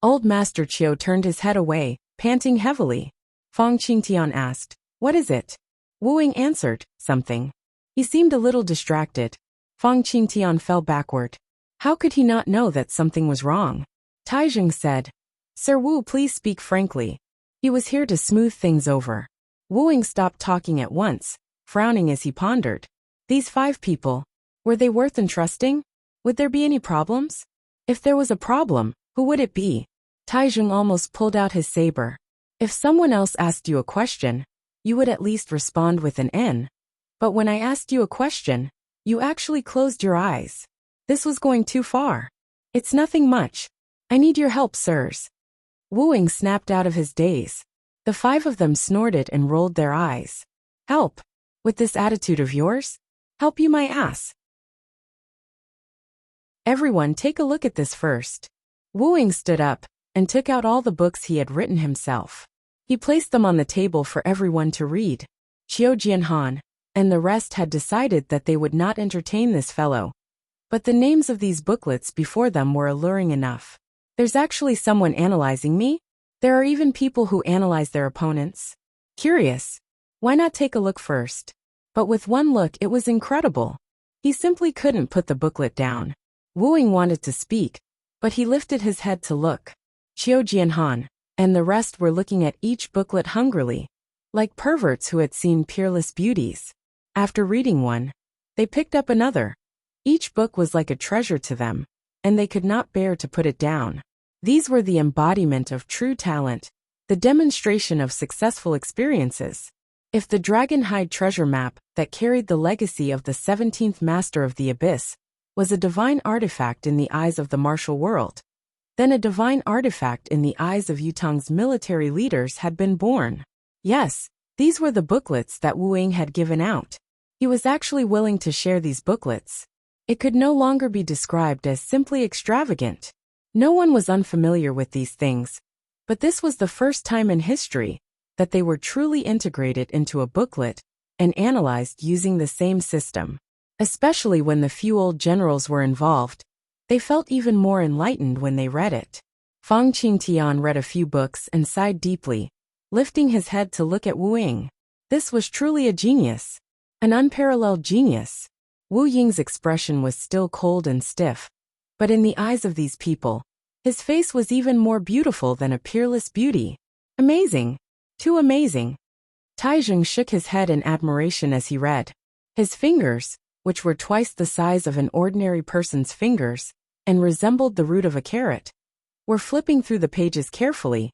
Old Master Qiu turned his head away, panting heavily. Fang Qingtian asked, What is it? Wu Ying answered, Something. He seemed a little distracted. Fang Qingtian fell backward. How could he not know that something was wrong? Tai Zheng said, Sir Wu, please speak frankly. He was here to smooth things over. Wu Ying stopped talking at once, frowning as he pondered. These 5 people, were they worth entrusting? Would there be any problems? If there was a problem, who would it be? Tai Zheng almost pulled out his saber. If someone else asked you a question, you would at least respond with an N. But when I asked you a question, you actually closed your eyes. This was going too far. It's nothing much. I need your help, sirs. Wu Ying snapped out of his daze. The five of them snorted and rolled their eyes. Help? With this attitude of yours? Help you my ass. Everyone take a look at this first. Wu Ying stood up and took out all the books he had written himself. He placed them on the table for everyone to read. Qiu Jianhan and the rest had decided that they would not entertain this fellow. But the names of these booklets before them were alluring enough. There's actually someone analyzing me? There are even people who analyze their opponents. Curious. Why not take a look first? But with one look it was incredible. He simply couldn't put the booklet down. Wu Ying wanted to speak, but he lifted his head to look. Qiu Jianhan and the rest were looking at each booklet hungrily, like perverts who had seen peerless beauties. After reading one, they picked up another. Each book was like a treasure to them, and they could not bear to put it down. These were the embodiment of true talent, the demonstration of successful experiences. If the Dragonhide treasure map that carried the legacy of the 17th Master of the Abyss was a divine artifact in the eyes of the martial world, then a divine artifact in the eyes of Yutong's military leaders had been born. Yes, these were the booklets that Wu Ying had given out. He was actually willing to share these booklets. It could no longer be described as simply extravagant. No one was unfamiliar with these things, but this was the first time in history that they were truly integrated into a booklet and analyzed using the same system. Especially when the few old generals were involved, they felt even more enlightened when they read it. Fang Qingtian read a few books and sighed deeply, lifting his head to look at Wu Ying. This was truly a genius. An unparalleled genius. Wu Ying's expression was still cold and stiff, but in the eyes of these people, his face was even more beautiful than a peerless beauty. Amazing. Too amazing. Taizheng shook his head in admiration as he read. His fingers, which were twice the size of an ordinary person's fingers and resembled the root of a carrot, were flipping through the pages carefully,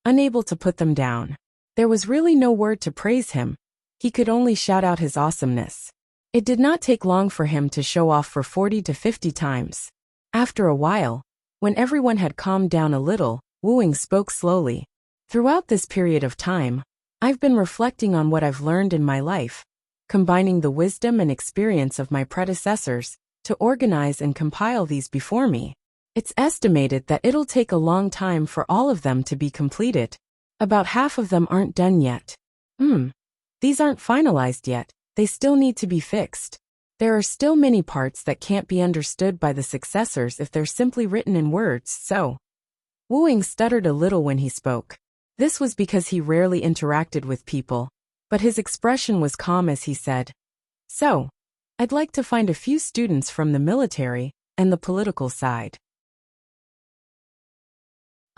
unable to put them down. There was really no word to praise him. He could only shout out his awesomeness. It did not take long for him to show off for 40 to 50 times. After a while, when everyone had calmed down a little, Wu Ying spoke slowly. Throughout this period of time, I've been reflecting on what I've learned in my life, combining the wisdom and experience of my predecessors to organize and compile these before me. It's estimated that it'll take a long time for all of them to be completed. About half of them aren't done yet. These aren't finalized yet, they still need to be fixed. There are still many parts that can't be understood by the successors if they're simply written in words, so. Wu Ying stuttered a little when he spoke. This was because he rarely interacted with people, but his expression was calm as he said, "So, I'd like to find a few students from the military and the political side.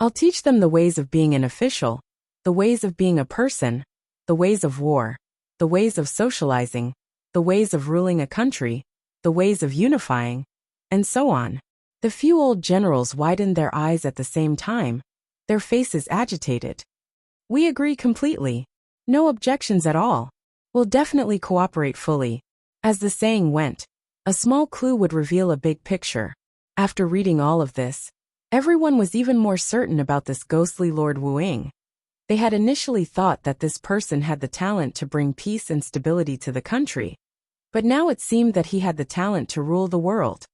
I'll teach them the ways of being an official, the ways of being a person, the ways of war, the ways of socializing, the ways of ruling a country, the ways of unifying, and so on." The few old generals widened their eyes at the same time, their faces agitated. "We agree completely. No objections at all. We'll definitely cooperate fully." As the saying went, a small clue would reveal a big picture. After reading all of this, everyone was even more certain about this ghostly Lord Wu Ying. They had initially thought that this person had the talent to bring peace and stability to the country, but now it seemed that he had the talent to rule the world.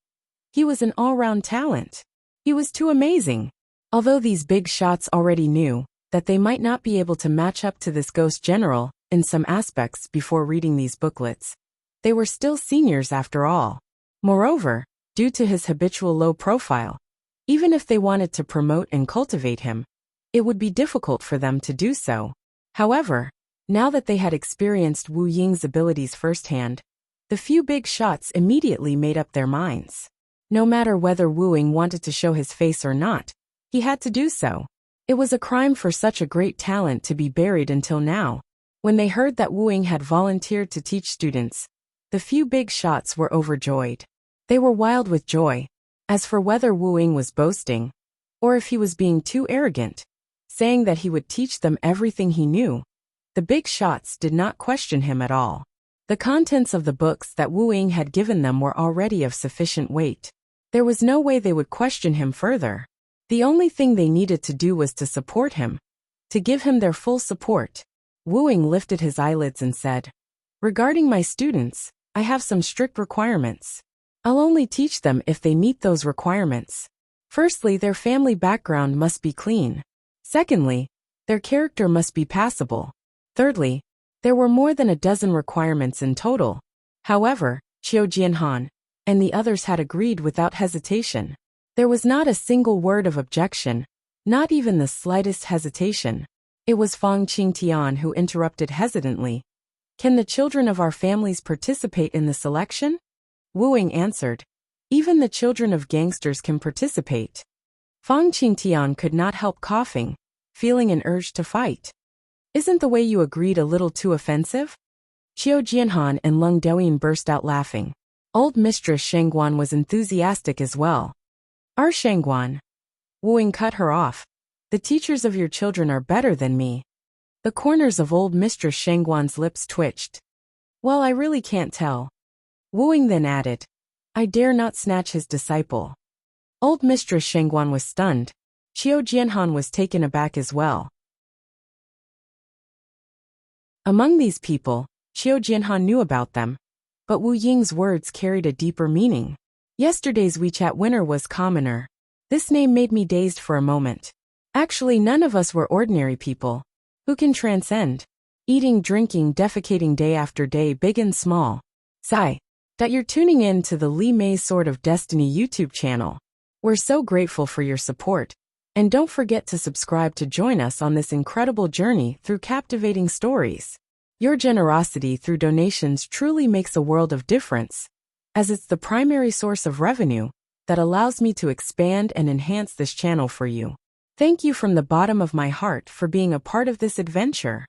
He was an all-round talent. He was too amazing. Although these big shots already knew that they might not be able to match up to this ghost general in some aspects before reading these booklets, they were still seniors after all. Moreover, due to his habitual low profile, even if they wanted to promote and cultivate him, it would be difficult for them to do so. However, now that they had experienced Wu Ying's abilities firsthand, the few big shots immediately made up their minds. No matter whether Wu Ying wanted to show his face or not, he had to do so. It was a crime for such a great talent to be buried until now. When they heard that Wu Ying had volunteered to teach students, the few big shots were overjoyed. They were wild with joy. As for whether Wu Ying was boasting, or if he was being too arrogant, saying that he would teach them everything he knew, the big shots did not question him at all. The contents of the books that Wu Ying had given them were already of sufficient weight. There was no way they would question him further. The only thing they needed to do was to support him, to give him their full support. Wu Ying lifted his eyelids and said, "Regarding my students, I have some strict requirements. I'll only teach them if they meet those requirements. Firstly, their family background must be clean. Secondly, their character must be passable. Thirdly, there were more than a dozen requirements in total. However, Qiu Jianhan and the others had agreed without hesitation. There was not a single word of objection, not even the slightest hesitation. It was Fang Qingtian who interrupted hesitantly. Can the children of our families participate in the selection? Wu Ying answered. Even the children of gangsters can participate. Fang Qingtian could not help coughing, feeling an urge to fight. Isn't the way you agreed a little too offensive? Qiu Jianhan and Leng Douyin burst out laughing. Old Mistress Shangguan was enthusiastic as well. Our Shangguan. Wu Ying cut her off. The teachers of your children are better than me. The corners of old Mistress Shangguan's lips twitched. Well, I really can't tell. Wu Ying then added, I dare not snatch his disciple. Old Mistress Shangguan was stunned. Qiu Jianhan was taken aback as well. Among these people, Qiu Jianhan knew about them, but Wu Ying's words carried a deeper meaning. Yesterday's WeChat winner was commoner. This name made me dazed for a moment. Actually, none of us were ordinary people. Who can transcend? Eating, drinking, defecating day after day, big and small. Sigh. That you're tuning in to the Li Mei's Sword of Destiny YouTube channel. We're so grateful for your support. And don't forget to subscribe to join us on this incredible journey through captivating stories. Your generosity through donations truly makes a world of difference, as it's the primary source of revenue that allows me to expand and enhance this channel for you. Thank you from the bottom of my heart for being a part of this adventure.